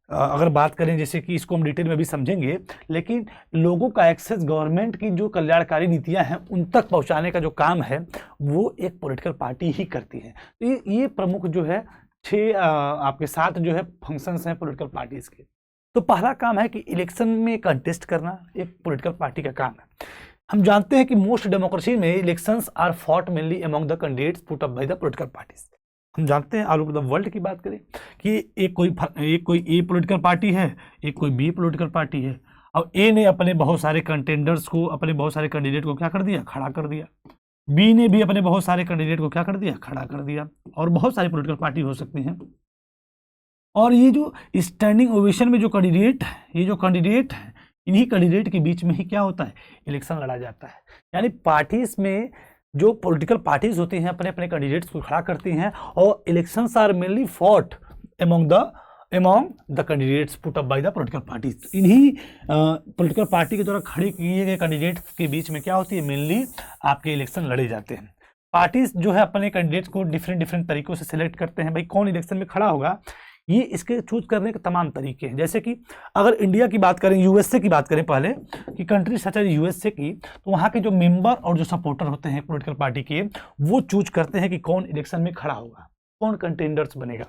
अगर बात करें, जैसे कि इसको हम डिटेल में भी समझेंगे, लेकिन लोगों का एक्सेस गवर्नमेंट की जो कल्याणकारी नीतियां हैं उन तक पहुंचाने का जो काम है वो एक पॉलिटिकल पार्टी ही करती है। तो ये प्रमुख जो है 6 आपके 7 जो है फंक्शंस हैं पॉलिटिकल पार्टीज के। तो पहला काम है कि इलेक्शन में कंटेस्ट करना एक पॉलिटिकल पार्टी का काम है। हम जानते हैं कि मोस्ट डेमोक्रेसी में elections are fought mainly among the candidates put up by the political parties. हम जानते हैं ऑल ओवर द वर्ल्ड की बात करें कि एक कोई ए पॉलिटिकल पार्टी है, एक कोई बी पॉलिटिकल पार्टी है। अब ए ने अपने बहुत सारे कंटेंडर्स को, अपने बहुत सारे कैंडिडेट को क्या कर दिया, खड़ा कर दिया। बी ने भी अपने बहुत सारे कैंडिडेट को क्या कर दिया, खड़ा कर दिया। और बहुत सारी पॉलिटिकल पार्टी हो सकती हैं। और ये जो स्टैंडिंग ओवेशन में जो कैंडिडेट है, ये जो कैंडिडेट है, इन्हीं कैंडिडेट के बीच में ही क्या होता है, इलेक्शन लड़ा जाता है। यानी पार्टीज में जो पॉलिटिकल पार्टीज होती हैं अपने अपने कैंडिडेट्स को खड़ा करती हैं और elections are mainly fought among the candidates put up by the political parties. इन्हीं पॉलिटिकल पार्टी के द्वारा खड़े किए गए कैंडिडेट्स के बीच में क्या होती है, मेनली आपके इलेक्शन लड़े जाते हैं। पार्टीज जो है अपने कैंडिडेट्स को डिफरेंट तरीकों से सिलेक्ट करते हैं, भाई कौन इलेक्शन में खड़ा होगा। ये इसके चूज करने के तमाम तरीके हैं। जैसे कि अगर इंडिया की बात करें, यूएसए की बात करें पहले कि कंट्री सच एज यूएसए की, तो वहाँ के जो मेंबर और जो सपोर्टर होते हैं पॉलिटिकल पार्टी के, वो चूज करते हैं कि कौन इलेक्शन में खड़ा होगा, कौन कंटेंडर्स बनेगा।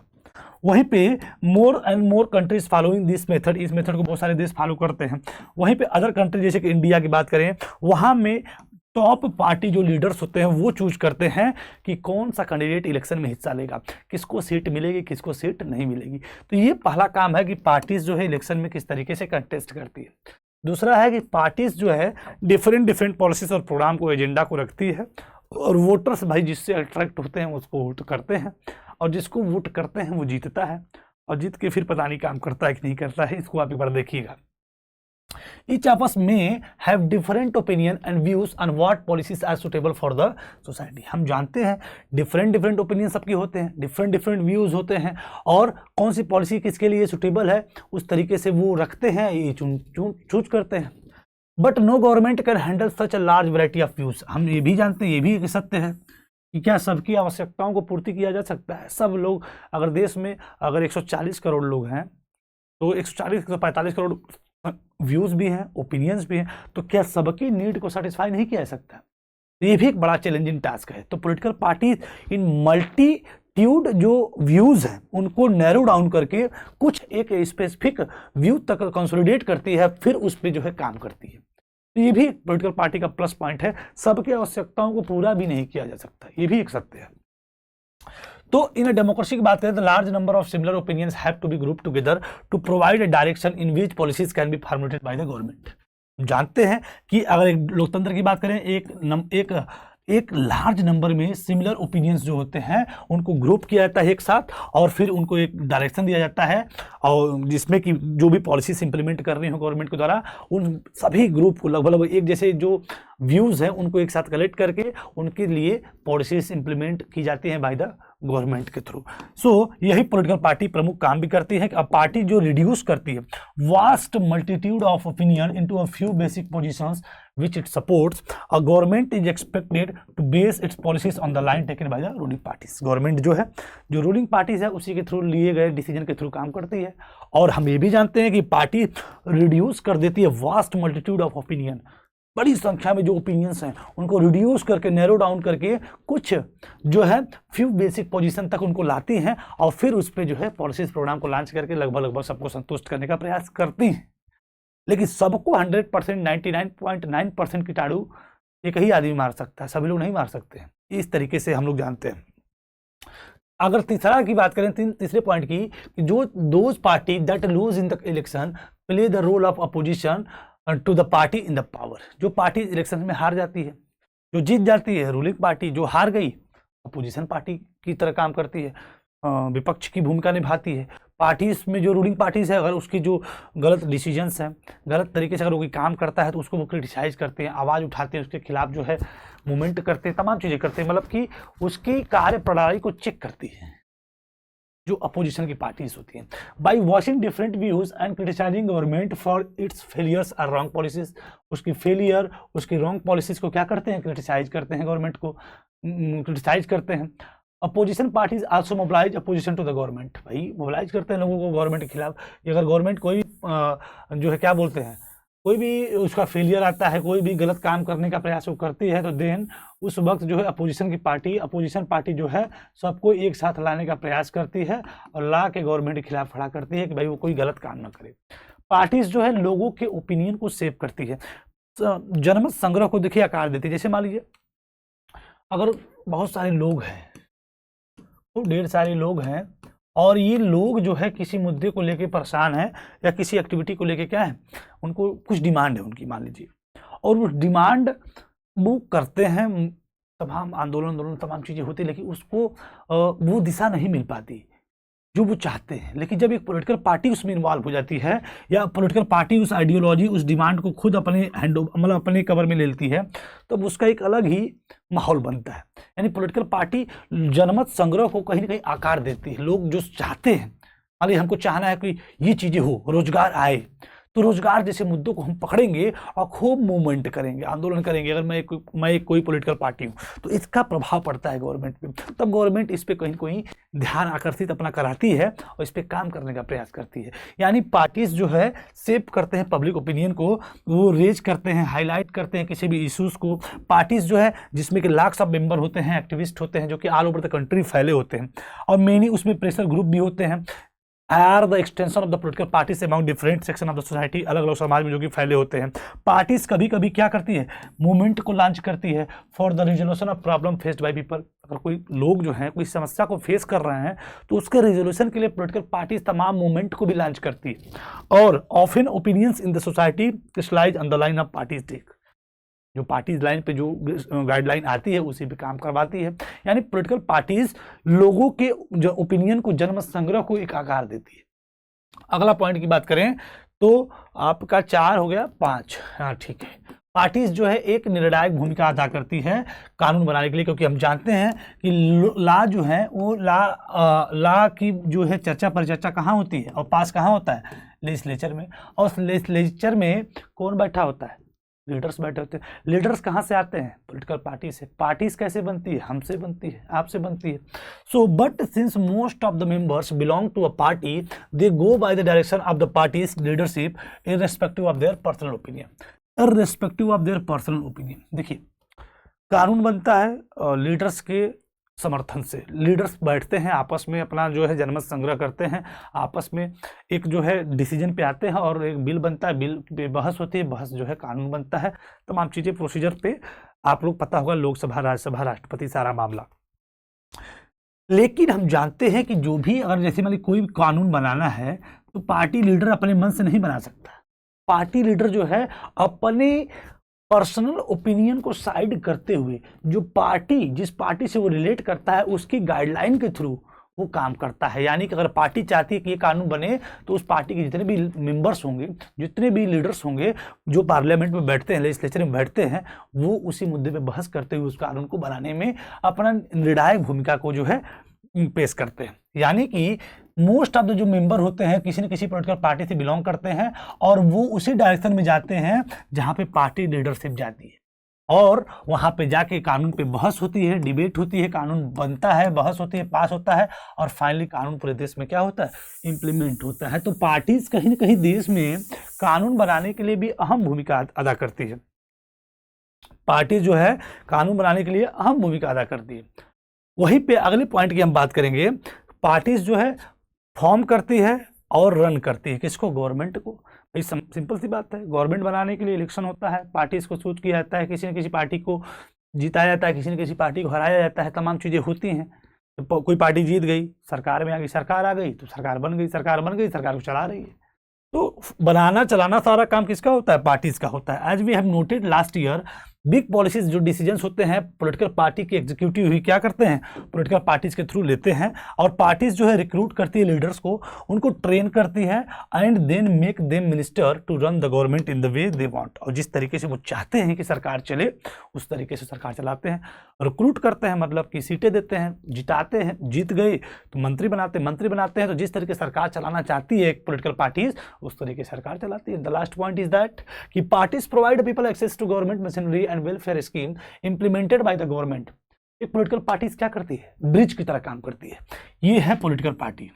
वहीं पे more and more countries following this method, इस मेथड को बहुत सारे देश फॉलो करते हैं। वहीं पे अदर कंट्री जैसे कि इंडिया की बात करें, वहाँ में टॉप पार्टी जो लीडर्स होते हैं वो चूज करते हैं कि कौन सा कैंडिडेट इलेक्शन में हिस्सा लेगा, किसको सीट मिलेगी, किसको सीट नहीं मिलेगी। तो ये पहला काम है कि पार्टीज जो है इलेक्शन में किस तरीके से कंटेस्ट करती है। दूसरा है कि पार्टीज जो है डिफरेंट पॉलिसीज और प्रोग्राम को, एजेंडा को रखती है, और वोटर्स भाई जिससे अट्रैक्ट होते हैं उसको वोट करते हैं, और जिसको वोट करते हैं वो जीतता है, और जीत के फिर पता नहीं काम करता है कि नहीं करता है, इसको आप एक बार देखिएगा। Each of us may have different opinion and views on what policies are suitable for the society। हम जानते हैं डिफरेंट ओपिनियन सबके होते हैं, डिफरेंट व्यूज होते हैं, और कौन सी पॉलिसी किसके लिए सुटेबल है उस तरीके से वो रखते हैं, ये चूज करते हैं। But no government can handle such a large variety of views. हम ये भी जानते हैं, ये भी एक सत्य है कि क्या सबकी आवश्यकताओं को पूर्ति किया जा सकता है। सब लोग, अगर देश में अगर 140 करोड़ लोग हैं तो 145 करोड़ व्यूज भी हैं, ओपिनियंस भी हैं, तो क्या सबकी नीड को सेटिस्फाई नहीं किया जा सकता? ये भी एक बड़ा चैलेंजिंग टास्क है। तो पॉलिटिकल पार्टी इन मल्टीट्यूड जो व्यूज हैं उनको नैरो डाउन करके कुछ एक स्पेसिफिक व्यू तक कंसोलिडेट करती है, फिर उस पर जो है काम करती है। तो ये भी पॉलिटिकल पार्टी का प्लस पॉइंट है। सबकी आवश्यकताओं को पूरा भी नहीं किया जा सकता, ये भी एक सत्य है। तो इन डेमोक्रेसी की बात करें तो large number of similar opinions have to be group together to provide a direction in which policies can be formulated by the government. जानते हैं कि अगर एक लोकतंत्र की बात करें, एक लार्ज नंबर में सिमिलर ओपिनियंस जो होते हैं उनको ग्रुप किया जाता है एक साथ, और फिर उनको एक डायरेक्शन दिया जाता है, और जिसमें कि जो भी पॉलिसीज इंप्लीमेंट कर रही हो गवर्नमेंट के द्वारा, उन सभी ग्रुप को लगभग एक जैसे जो व्यूज़ हैं उनको एक साथ कलेक्ट करके उनके लिए पॉलिसीज इंप्लीमेंट की जाती हैं बाय द गवर्नमेंट के थ्रू। सो यही पॉलिटिकल पार्टी प्रमुख काम भी करती है कि अब पार्टी जो रिड्यूस करती है vast multitude of opinion into a few basic positions which it supports, a government is expected to base its policies on the line taken by the ruling parties। Government जो है, जो ruling parties है उसी के through लिए गए decision के through काम करती है। और हम ये भी जानते हैं कि पार्टी रिड्यूस कर देती है वास्ट मल्टीट्यूड ऑफ ओपिनियन, बड़ी संख्या में जो ओपिनियंस हैं उनको रिड्यूस करके नैरो डाउन करके कुछ जो है फ्यू बेसिक पोजीशन तक उनको लाती हैं, और फिर उस पर जो है पॉलिसीज प्रोग्राम को लॉन्च करके लगभग सबको संतुष्ट करने का प्रयास करती हैं। लेकिन सबको 100% 99.9% कीटाणु एक ही आदमी मार सकता है, सभी लोग नहीं मार सकते हैं। इस तरीके से हम लोग जानते हैं। अगर तीसरा की बात करें, तीसरे पॉइंट की, कि जो those party that lose in the election play the role of opposition to the party in the power. जो पार्टी इलेक्शन में हार जाती है, जो जीत जाती है रूलिंग पार्टी, जो हार गई अपोजिशन पार्टी की तरह काम करती है, विपक्ष की भूमिका निभाती है। पार्टीज में जो रूलिंग पार्टीज है, अगर उसकी जो गलत डिसीजंस हैं, गलत तरीके से अगर कोई काम करता है तो उसको वो क्रिटिसाइज करते हैं, आवाज़ उठाते हैं, उसके खिलाफ जो है मूवमेंट करते हैं, तमाम चीज़ें करते हैं, मतलब कि उसकी कार्य प्रणाली को चेक करती है जो अपोजिशन की पार्टीज होती हैं। By watching different views and criticising government for its failures और रॉन्ग पॉलिसीज। उसकी फेलियर, उसकी रॉन्ग पॉलिसीज को क्या करते हैं, क्रिटिसाइज करते हैं, गवर्नमेंट को क्रिटिसाइज करते हैं। Opposition parties also mobilise opposition to the government. भाई मोबिलाइज करते हैं लोगों को गवर्नमेंट के खिलाफ। अगर गवर्नमेंट कोई जो है क्या बोलते हैं, कोई भी उसका फेलियर आता है, कोई भी गलत काम करने का प्रयास वो करती है, तो देन उस वक्त जो है अपोजिशन पार्टी जो है सबको एक साथ लाने का प्रयास करती है और ला के गवर्नमेंट के खिलाफ खड़ा करती है कि भाई वो कोई गलत काम ना करे। पार्टीज जो है लोगों के ओपिनियन को सेव करती है, जनमत संग्रह को देखिए आकार देती है। जैसे मान लीजिए अगर बहुत सारे लोग हैं, तो ढेर सारे लोग हैं, और ये लोग जो है किसी मुद्दे को लेके परेशान है या किसी एक्टिविटी को लेके क्या है, उनको कुछ डिमांड है उनकी, मान लीजिए, और वो डिमांड वो करते हैं, तमाम आंदोलन तमाम चीज़ें होती है, लेकिन उसको वो दिशा नहीं मिल पाती जो वो चाहते हैं। लेकिन जब एक पॉलिटिकल पार्टी उसमें इन्वॉल्व हो जाती है, या पॉलिटिकल पार्टी उस आइडियोलॉजी, उस डिमांड को खुद अपने मतलब अपने कवर में ले लेती है, तो उसका एक अलग ही माहौल बनता है। यानी पॉलिटिकल पार्टी जनमत संग्रह को कहीं ना कहीं आकार देती है। लोग जो चाहते हैं, मान लीजिए हमको चाहना है कि ये चीज़ें हो, रोजगार आए, तो रोजगार जैसे मुद्दों को हम पकड़ेंगे और खूब मूवमेंट करेंगे, आंदोलन करेंगे। अगर मैं कोई पॉलिटिकल पार्टी हूँ तो इसका प्रभाव पड़ता है गवर्नमेंट पे, तब गवर्नमेंट इस पे कहीं ना कहीं ध्यान आकर्षित अपना कराती है और इस पे काम करने का प्रयास करती है। यानी पार्टीज जो है सेव करते हैं पब्लिक ओपिनियन को, वो रेज करते हैं, हाईलाइट करते हैं किसी भी इशूज़ को। पार्टीज जो है जिसमें कि लाख्स ऑफ मेंबर होते हैं, एक्टिविस्ट होते हैं, जो कि ऑल ओवर द कंट्री फैले होते हैं, और मेनी उसमें प्रेशर ग्रुप भी होते हैं। Are the extension of the political parties among different section of the society, अलग अलग समाज में जो कि फैले होते हैं। पार्टीज कभी कभी क्या करती है, मूवमेंट को लॉन्च करती है for the resolution of problem faced by people. अगर कोई लोग जो हैं कोई समस्या को फेस कर रहे हैं तो उसके रिजोल्यूशन के लिए पोलिटिकल पार्टीज तमाम मूवमेंट को भी लॉन्च करती है। और often opinions in the society crystallise on the line of parties take, जो पार्टीज लाइन पे जो गाइडलाइन आती है उसी पे काम करवाती है। यानी पॉलिटिकल पार्टीज लोगों के जो ओपिनियन को, जनमत संग्रह को एक आकार देती है। अगला पॉइंट की बात करें तो आपका 4 हो गया 5, हाँ ठीक है। पार्टीज जो है एक निर्णायक भूमिका अदा करती है कानून बनाने के लिए, क्योंकि हम जानते हैं कि लॉ जो है वो लॉ की जो है चर्चा परिचर्चा कहाँ होती है और पास कहाँ होता है, लेजिस्लेचर में। और लेजिस्लेचर में कौन बैठा होता है, लीडर्स बैठे होते हैं। लीडर्स कहाँ से आते हैं, पॉलिटिकल पार्टी से। पार्टीज कैसे बनती है, हमसे बनती है, आपसे बनती है। So but since most of the members belong to a party, they go by the direction of the parties leadership irrespective of their personal opinion, irrespective of their personal opinion. देखिए, कानून बनता है लीडर्स के समर्थन से। Leaders बैठते हैं आपस में, अपना जो है जनमत संग्रह करते हैं, आपस में एक जो है डिसीजन पे आते हैं और एक बिल बनता है, बिल पे बहस होती है, बहस जो है कानून बनता है। तमाम चीज़ें प्रोसीजर पे आप लोग पता होगा, लोकसभा, राज्यसभा, राष्ट्रपति, सारा मामला। लेकिन हम जानते हैं कि जो भी अगर जैसे मान कोई कानून बनाना है तो पार्टी लीडर अपने मन से नहीं बना सकता। पार्टी लीडर जो है अपने पर्सनल ओपिनियन को साइड करते हुए जो पार्टी, जिस पार्टी से वो रिलेट करता है, उसकी गाइडलाइन के थ्रू वो काम करता है। यानी कि अगर पार्टी चाहती है कि ये कानून बने तो उस पार्टी के जितने भी मेंबर्स होंगे, जितने भी लीडर्स होंगे जो पार्लियामेंट में बैठते हैं, लेजिस्लेचर में बैठते हैं, वो उसी मुद्दे पे बहस करते हुए उस कानून को बनाने में अपना निर्णायक भूमिका को जो है पेश करते हैं। यानी कि मोस्ट ऑफ द जो मेंबर होते हैं किसी न किसी पॉलिटिकल पार्टी से बिलोंग करते हैं और वो उसी डायरेक्शन में जाते हैं जहाँ पे पार्टी लीडरशिप जाती है, और वहाँ पे जाके कानून पे बहस होती है, डिबेट होती है, कानून बनता है, बहस होती है, पास होता है, और फाइनली कानून पूरे देश में क्या होता है, इम्प्लीमेंट होता है। तो पार्टीज कहीं न कहीं देश में कानून बनाने के लिए भी अहम भूमिका अदा करती है। पार्टी जो है कानून बनाने के लिए अहम भूमिका अदा करती है। वहीं पे अगले पॉइंट की हम बात करेंगे। पार्टीज जो है फॉर्म करती है और रन करती है, किसको, गवर्नमेंट को। भाई सिंपल सी बात है, गवर्नमेंट बनाने के लिए इलेक्शन होता है, पार्टीज को चूज किया जाता है, किसी न किसी पार्टी को जिताया जाता है, किसी न किसी पार्टी को हराया जाता है, तमाम चीज़ें होती हैं। तो कोई पार्टी जीत गई, सरकार में आ गई, सरकार आ गई तो सरकार बन गई, सरकार बन गई, सरकार को चला रही है। तो बनाना चलाना सारा काम किसका होता है, पार्टीज का होता है। As we have noted last year, big policies जो डिसीजंस होते हैं पॉलिटिकल पार्टी की एग्जीक्यूटिव ही क्या करते हैं, पॉलिटिकल पार्टीज के थ्रू लेते हैं, और पार्टीज जो है रिक्रूट करती है लीडर्स को, उनको ट्रेन करती है, and then make them minister to run the government in the way they want. और जिस तरीके से वो चाहते हैं कि सरकार चले उस तरीके से सरकार चलाते हैं। रिक्रूट करते हैं मतलब कि सीटें देते हैं, जिताते हैं, जीत गए तो मंत्री बनाते हैं। तो जिस तरीके से सरकार चलाना चाहती है एक पॉलिटिकल पार्टीज, उस तरीके से सरकार चलाती है। The last point is that कि parties provide people access to government machinery and welfare scheme implemented by the government. एक पॉलिटिकल पार्टीज क्या करती है, ब्रिज की तरह काम करती है। ये है पॉलिटिकल पार्टी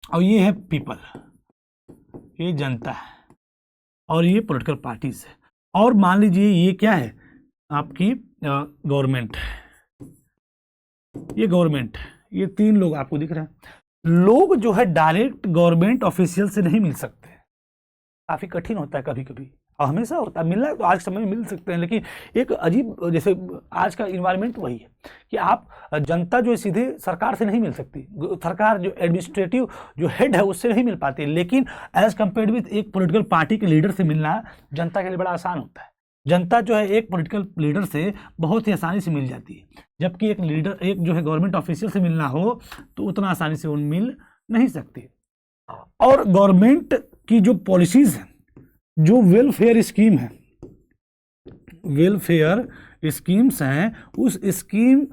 और ये है पीपल, ये जनता है, और ये पॉलिटिकल पार्टीज है। और मान लीजिए ये क्या है, आपकी गवर्नमेंट, ये गवर्नमेंट, ये 3 लोग आपको दिख रहे हैं। लोग जो है डायरेक्ट गवर्नमेंट ऑफिशियल से नहीं मिल सकते, काफी कठिन होता है कभी कभी, और हमेशा होता है। मिलना तो आज के समय में मिल सकते हैं, लेकिन एक अजीब, जैसे आज का इन्वायरमेंट वही है कि आप जनता जो सीधे सरकार से नहीं मिल सकती, सरकार जो एडमिनिस्ट्रेटिव जो हेड है उससे नहीं मिल पाती, लेकिन एज कम्पेयर्ड विथ एक पॉलिटिकल पार्टी के लीडर से मिलना जनता के लिए बड़ा आसान होता है। जनता जो है एक पॉलिटिकल लीडर से बहुत ही आसानी से मिल जाती है, जबकि एक लीडर, एक जो है गवर्नमेंट ऑफिशियल से मिलना हो तो उतना आसानी से वो मिल नहीं सकती। और गवर्नमेंट की जो पॉलिसीज है, जो वेलफेयर स्कीम है, वेलफेयर स्कीम्स हैं, उस स्कीम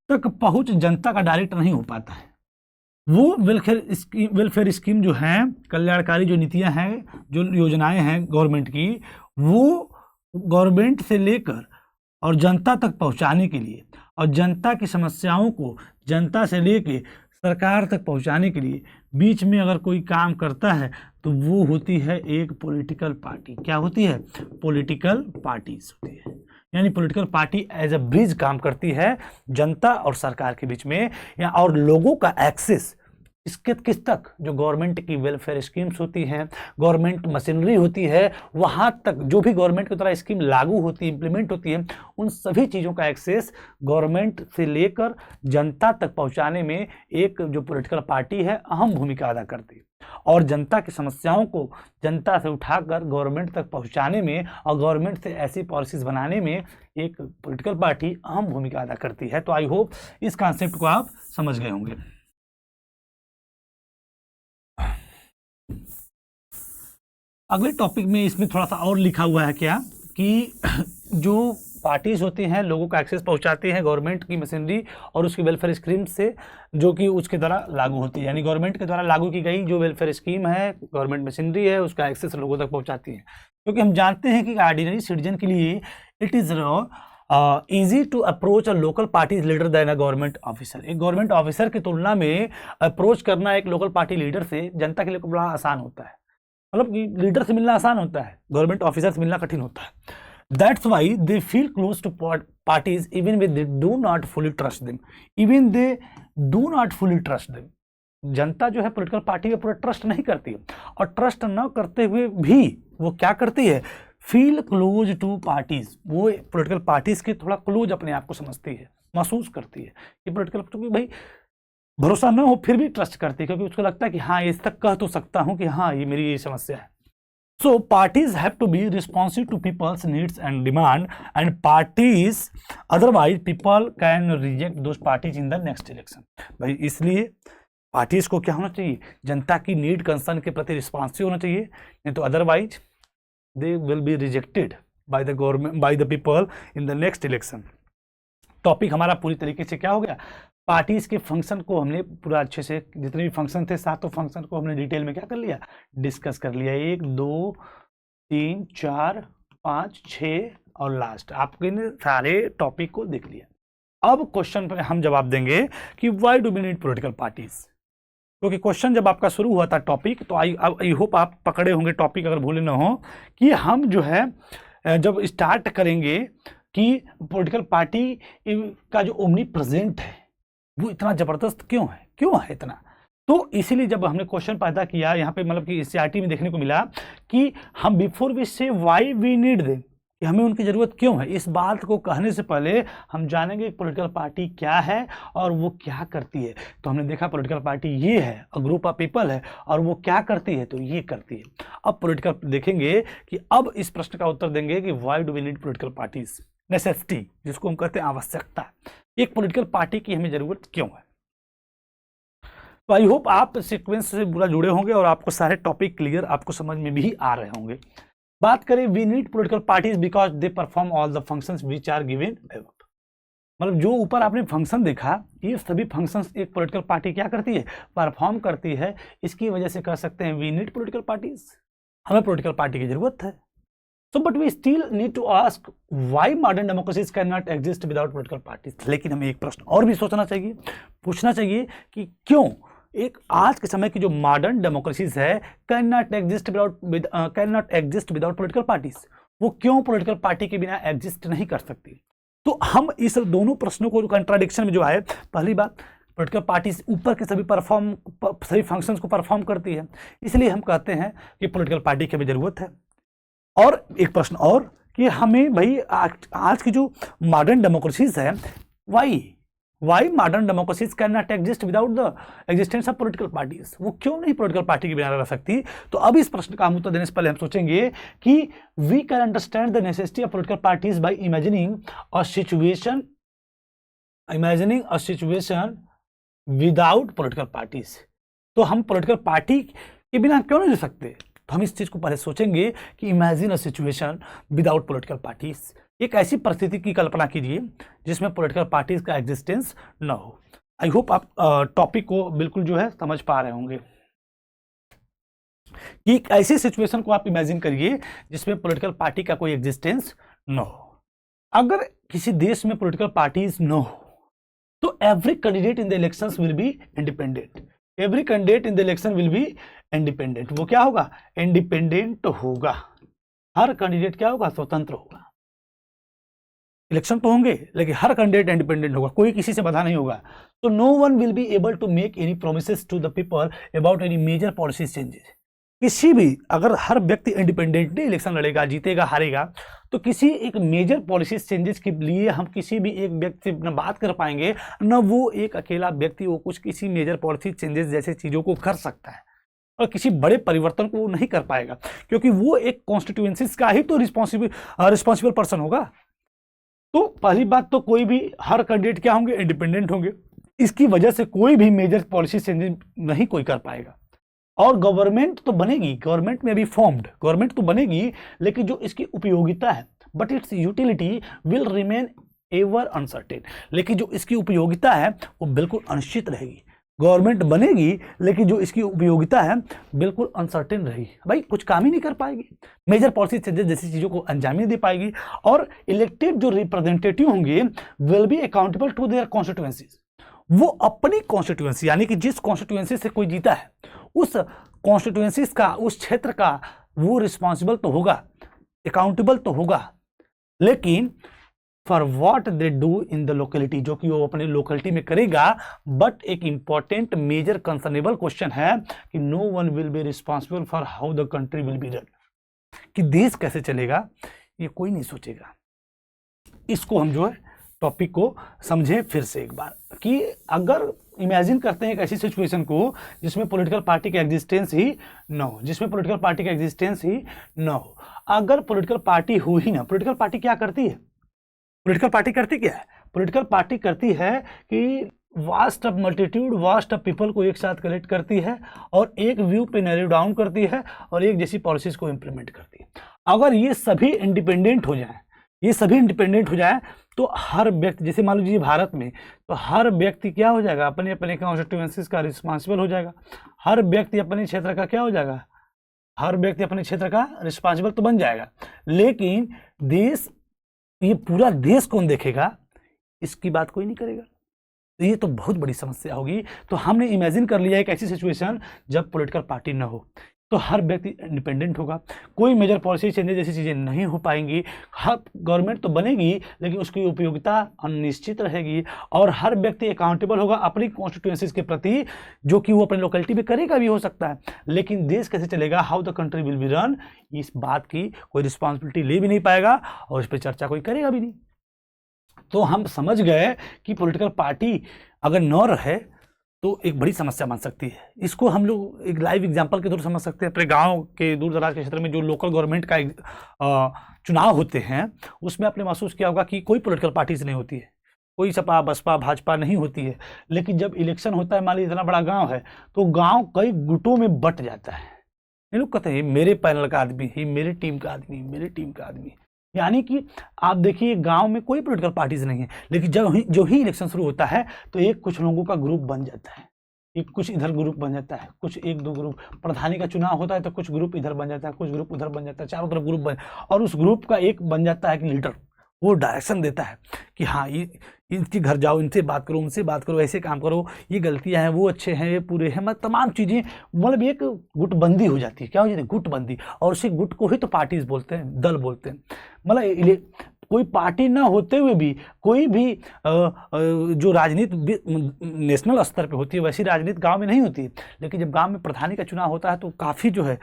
तक पहुंच जनता का डायरेक्ट नहीं हो पाता है। वो वेलफेयर स्कीम जो है, कल्याणकारी जो नीतियां हैं, जो योजनाएं हैं गवर्नमेंट की, वो गवर्नमेंट से लेकर और जनता तक पहुंचाने के लिए, और जनता की समस्याओं को जनता से लेके सरकार तक पहुंचाने के लिए बीच में अगर कोई काम करता है तो वो होती है एक पॉलिटिकल पार्टी। क्या होती है, पॉलिटिकल पार्टीज होती है। यानी political party as a bridge काम करती है जनता और सरकार के बीच में, या और लोगों का एक्सेस इसके किस तक, जो गवर्नमेंट की वेलफेयर स्कीम्स होती हैं, गवर्नमेंट मशीनरी होती है, वहां तक जो भी गवर्नमेंट की तरह स्कीम लागू होती है, इंप्लीमेंट होती है, उन सभी चीज़ों का एक्सेस गवर्नमेंट से लेकर जनता तक पहुंचाने में एक जो पॉलिटिकल पार्टी है अहम भूमिका अदा करती है। और जनता की समस्याओं को जनता से उठाकर गवर्नमेंट तक पहुंचाने में और गवर्नमेंट से ऐसी पॉलिसीज बनाने में एक पॉलिटिकल पार्टी अहम भूमिका अदा करती है। तो आई होप इस कॉन्सेप्ट को आप समझ गए होंगे। अगले टॉपिक में इसमें थोड़ा सा और लिखा हुआ है क्या कि जो पार्टीज होती हैं लोगों का एक्सेस पहुंचाती हैं गवर्नमेंट की मशीनरी और उसकी वेलफेयर स्कीम से, जो कि उसके द्वारा लागू होती है, यानी गवर्नमेंट के द्वारा लागू की गई जो वेलफेयर स्कीम है, गवर्नमेंट मशीनरी है, उसका एक्सेस लोगों तक पहुंचाती है। क्योंकि हम जानते हैं कि ऑर्डिनरी सिटीजन के लिए it is easy to approach a local party leader than a government officer. एक गवर्नमेंट ऑफिसर की तुलना में अप्रोच करना एक लोकल पार्टी लीडर से जनता के लिए बड़ा आसान होता है। मतलब कि लीडर से मिलना आसान होता है, गवर्नमेंट ऑफिसर से मिलना कठिन होता है। That's why they feel close to parties even when they do not fully trust them. Even they do not fully trust them. जनता जो है पॉलिटिकल पार्टी पे पूरा ट्रस्ट नहीं करती है, और ट्रस्ट न करते हुए भी वो क्या करती है, फील क्लोज टू पार्टीज। वो पॉलिटिकल पार्टीज के थोड़ा क्लोज अपने आप को समझती है, महसूस करती है कि पॉलिटिकल, क्योंकि भाई भरोसा न हो फिर भी ट्रस्ट करती है, क्योंकि उसको लगता है कि हाँ इस तक कह तो सकता हूँ कि हाँ ये मेरी ये समस्या है। So parties have to be responsive to people's needs and demand, and parties, otherwise people can reject those parties in the next election. भाई इसलिए पार्टीज को क्या होना चाहिए, जनता की नीड कंसर्न के प्रति रिस्पॉन्सिव होना चाहिए, नहीं तो otherwise they will be rejected by the government, by the people in the next election. Topic हमारा पूरी तरीके से क्या हो गया, पार्टीज के फंक्शन को हमने पूरा अच्छे से, जितने भी फंक्शन थे सातों फंक्शन को हमने डिटेल में क्या कर लिया, डिस्कस कर लिया। 1 2 3 4 5 6 और लास्ट आपके ने सारे टॉपिक को देख लिया। अब क्वेश्चन पर हम जवाब देंगे कि why do we need political parties. क्योंकि क्वेश्चन जब आपका शुरू हुआ था टॉपिक, तो आई होप आप पकड़े होंगे टॉपिक, अगर भूले ना हो, कि हम जो है जब स्टार्ट करेंगे कि पॉलिटिकल पार्टी का जो ओमनी प्रेजेंट है वो इतना जबरदस्त क्यों है इतना। तो इसीलिए जब हमने क्वेश्चन पैदा किया यहाँ पे, मतलब कि एनसीईआरटी में देखने को मिला कि हम before we say why we need them, कि हमें उनकी जरूरत क्यों है, इस बात को कहने से पहले हम जानेंगे पॉलिटिकल पार्टी क्या है और वो क्या करती है। तो हमने देखा पॉलिटिकल पार्टी ये है, अ ग्रुप ऑफ पीपल है, और वो क्या करती है, तो ये करती है। अब पॉलिटिकल देखेंगे कि अब इस प्रश्न का उत्तर देंगे कि why do we need political parties, necessity जिसको हम कहते हैं आवश्यकता, एक पॉलिटिकल पार्टी की हमें जरूरत क्यों है। तो आई होप आप सीक्वेंस से पूरा जुड़े होंगे और आपको सारे टॉपिक क्लियर आपको समझ में भी आ रहे होंगे। बात करें, we need political parties because they perform all the functions which are given above. मतलब जो ऊपर आपने फंक्शन देखा, ये सभी फंक्शंस एक पॉलिटिकल पार्टी क्या करती है, परफॉर्म करती है। इसकी वजह से कह सकते हैं वी नीड पॉलिटिकल पार्टीज, हमें पॉलिटिकल पार्टी की जरूरत है। So, but we still need to ask why modern democracies cannot exist without political parties। लेकिन हमें एक प्रश्न और भी सोचना चाहिए, पूछना चाहिए कि क्यों एक आज के समय की जो मॉडर्न डेमोक्रेसीज है cannot exist without political parties, वो क्यों पॉलिटिकल पार्टी के बिना एग्जिस्ट नहीं कर सकती। तो हम इस दोनों प्रश्नों को कंट्राडिक्शन में जो आए, पहली बात पॉलिटिकल पार्टीज ऊपर के सभी फंक्शंस को परफॉर्म करती है, इसलिए हम कहते हैं कि पॉलिटिकल पार्टी की भी जरूरत है। और एक प्रश्न और कि हमें भाई आज की जो मॉडर्न डेमोक्रेसीज है, why modern democracies can not exist without the existence of political parties, वो क्यों नहीं पॉलिटिकल पार्टी के बिना रह सकती। तो अब इस प्रश्न का हम उत्तर देने से पहले हम सोचेंगे कि we can understand the necessity of political parties by imagining a situation without political parties. तो हम पॉलिटिकल पार्टी के बिना क्यों नहीं रह सकते, तो हम इस चीज को पहले सोचेंगे कि imagine a situation without political parties. एक ऐसी परिस्थिति की कल्पना कीजिए जिसमें पॉलिटिकल पार्टीज का एग्जिस्टेंस न हो। आई होप आप टॉपिक को बिल्कुल जो है समझ पा रहे होंगे कि एक ऐसी सिचुएशन को आप इमेजिन करिए जिसमें पॉलिटिकल पार्टी का कोई एग्जिस्टेंस न हो। अगर किसी देश में पॉलिटिकल पार्टीज न हो तो every candidate in the elections will be independent. Every candidate in the election will be independent. वो क्या होगा, इंडिपेंडेंट होगा। हर कैंडिडेट क्या होगा, स्वतंत्र होगा। इलेक्शन तो होंगे लेकिन हर कैंडिडेट इंडिपेंडेंट होगा, कोई किसी से बंधा नहीं होगा। तो no one will be able to make any promises to the people about any major policy changes. किसी भी, अगर हर व्यक्ति इंडिपेंडेंटली इलेक्शन लड़ेगा, जीतेगा, हारेगा, तो किसी एक मेजर पॉलिसी चेंजेस के लिए हम किसी भी एक व्यक्ति से न बात कर पाएंगे, न वो एक अकेला व्यक्ति वो कुछ किसी मेजर पॉलिसी चेंजेस जैसे चीज़ों को कर सकता है, और किसी बड़े परिवर्तन को वो नहीं कर पाएगा, क्योंकि वो एक कॉन्स्टिट्यूएंसीज का ही तो रिस्पॉन्सिबल पर्सन होगा। तो पहली बात तो कोई भी, हर कैंडिडेट क्या होंगे, इंडिपेंडेंट होंगे। इसकी वजह से कोई भी मेजर पॉलिसी चेंजेस नहीं कोई कर पाएगा। और गवर्नमेंट तो बनेगी, गवर्नमेंट में भी फॉर्म्ड गवर्नमेंट तो बनेगी, लेकिन जो इसकी उपयोगिता है, but it's utility will remain ever uncertain. लेकिन जो इसकी उपयोगिता है वो बिल्कुल अनिश्चित रहेगी। गवर्नमेंट बनेगी लेकिन जो इसकी उपयोगिता है बिल्कुल अनसर्टेन रहेगी। भाई कुछ काम ही नहीं कर पाएगी, मेजर पॉलिसी चेंजेस जैसी चीज़ों को अंजाम नहीं दे पाएगी। और इलेक्टेड जो रिप्रेजेंटेटिव होंगे will be accountable to their constituencies. वो अपनी कॉन्स्टिट्यूएंसी, यानी कि जिस कॉन्स्टिट्यूएंसी से कोई जीता है उस कॉन्स्टिट्यूएंसीज का, उस क्षेत्र का वो रिस्पॉन्सिबल तो होगा, अकाउंटेबल तो होगा, लेकिन for what they do in the locality, जो कि वो अपने लोकेलिटी में करेगा। बट एक इंपॉर्टेंट मेजर कंसर्नेबल क्वेश्चन है कि no one will be responsible for how the country will be run, कि देश कैसे चलेगा ये कोई नहीं सोचेगा। इसको हम जो है टॉपिक को समझें फिर से एक बार, कि अगर इमेजिन करते हैं एक ऐसी सिचुएशन को जिसमें पॉलिटिकल पार्टी का एग्जिस्टेंस ही न हो, जिसमें पॉलिटिकल पार्टी का एग्जिस्टेंस ही न हो। अगर पॉलिटिकल पार्टी हो ही ना, पॉलिटिकल पार्टी क्या करती है, पॉलिटिकल पार्टी करती क्या है, पॉलिटिकल पार्टी करती है कि vast of multitude, vast of people को एक साथ कलेक्ट करती है और एक व्यू पे नैरो डाउन करती है और एक जैसी पॉलिसीज को इम्प्लीमेंट करती है। अगर ये सभी इंडिपेंडेंट हो जाए, ये सभी इंडिपेंडेंट हो जाए, तो हर व्यक्ति, जैसे मान लीजिए भारत में, तो हर व्यक्ति क्या हो जाएगा, अपने अपने कॉन्स्टिट्यूएंसीज का रिस्पॉन्सिबल हो जाएगा। हर व्यक्ति अपने क्षेत्र का क्या हो जाएगा, हर व्यक्ति अपने क्षेत्र का रिस्पॉन्सिबल तो बन जाएगा। लेकिन देश, ये पूरा देश कौन देखेगा, इसकी बात कोई नहीं करेगा। तो ये तो बहुत बड़ी समस्या होगी। तो हमने इमेजिन कर लिया एक ऐसी सिचुएशन जब पॉलिटिकल पार्टी न हो, तो हर व्यक्ति इंडिपेंडेंट होगा, कोई मेजर पॉलिसी चेंजेस जैसी चीज़ें नहीं हो पाएंगी। हर गवर्नमेंट तो बनेगी लेकिन उसकी उपयोगिता अनिश्चित रहेगी, और हर व्यक्ति अकाउंटेबल होगा अपनी कॉन्स्टिट्यूएंसीज के प्रति, जो कि वो अपनी लोकेलिटी में करेगा भी हो सकता है। लेकिन देश कैसे चलेगा, how the country will be run, इस बात की कोई रिस्पॉन्सिबिलिटी ले भी नहीं पाएगा और इस पर चर्चा कोई करेगा भी नहीं। तो हम समझ गए कि पॉलिटिकल पार्टी अगर न रहे तो एक बड़ी समस्या बन सकती है। इसको हम लोग एक लाइव एग्जांपल के थ्रू समझ सकते हैं। अपने गांव के दूर दराज के क्षेत्र में जो लोकल गवर्नमेंट का चुनाव होते हैं, उसमें आपने महसूस किया होगा कि कोई पॉलिटिकल पार्टीज नहीं होती है, कोई सपा बसपा भाजपा नहीं होती है। लेकिन जब इलेक्शन होता है, मान लीजिए इतना बड़ा गाँव है, तो गाँव कई गुटों में बट जाता है। ये लोग कहते हैं मेरे पैनल का आदमी, ये मेरे टीम का आदमी, मेरे टीम का आदमी। यानी कि आप देखिए गांव में कोई पॉलिटिकल पार्टीज नहीं है, लेकिन जो ही इलेक्शन शुरू होता है तो एक कुछ लोगों का ग्रुप बन जाता है, एक कुछ इधर ग्रुप बन जाता है, कुछ एक दो ग्रुप। प्रधानी का चुनाव होता है तो कुछ ग्रुप इधर बन जाता है, कुछ ग्रुप उधर बन जाता है, चारों तरफ ग्रुप बन, और उस ग्रुप का एक बन जाता है कि लीडर, वो डायरेक्शन देता है कि हाँ ये इनके घर जाओ, इनसे बात करो, उनसे बात करो, ऐसे काम करो, ये गलतियां हैं, वो अच्छे हैं, ये पूरे हैं, मतलब तमाम चीज़ें, मतलब एक गुटबंदी हो जाती है। क्या हो जाती है, गुटबंदी। और उसी गुट को ही तो पार्टीज बोलते हैं, दल बोलते हैं। मतलब कोई पार्टी ना होते हुए भी कोई भी जो राजनीति नेशनल स्तर पे होती है, वैसी राजनीति गांव में नहीं होती है। लेकिन जब गांव में प्रधानी का चुनाव होता है तो काफ़ी जो है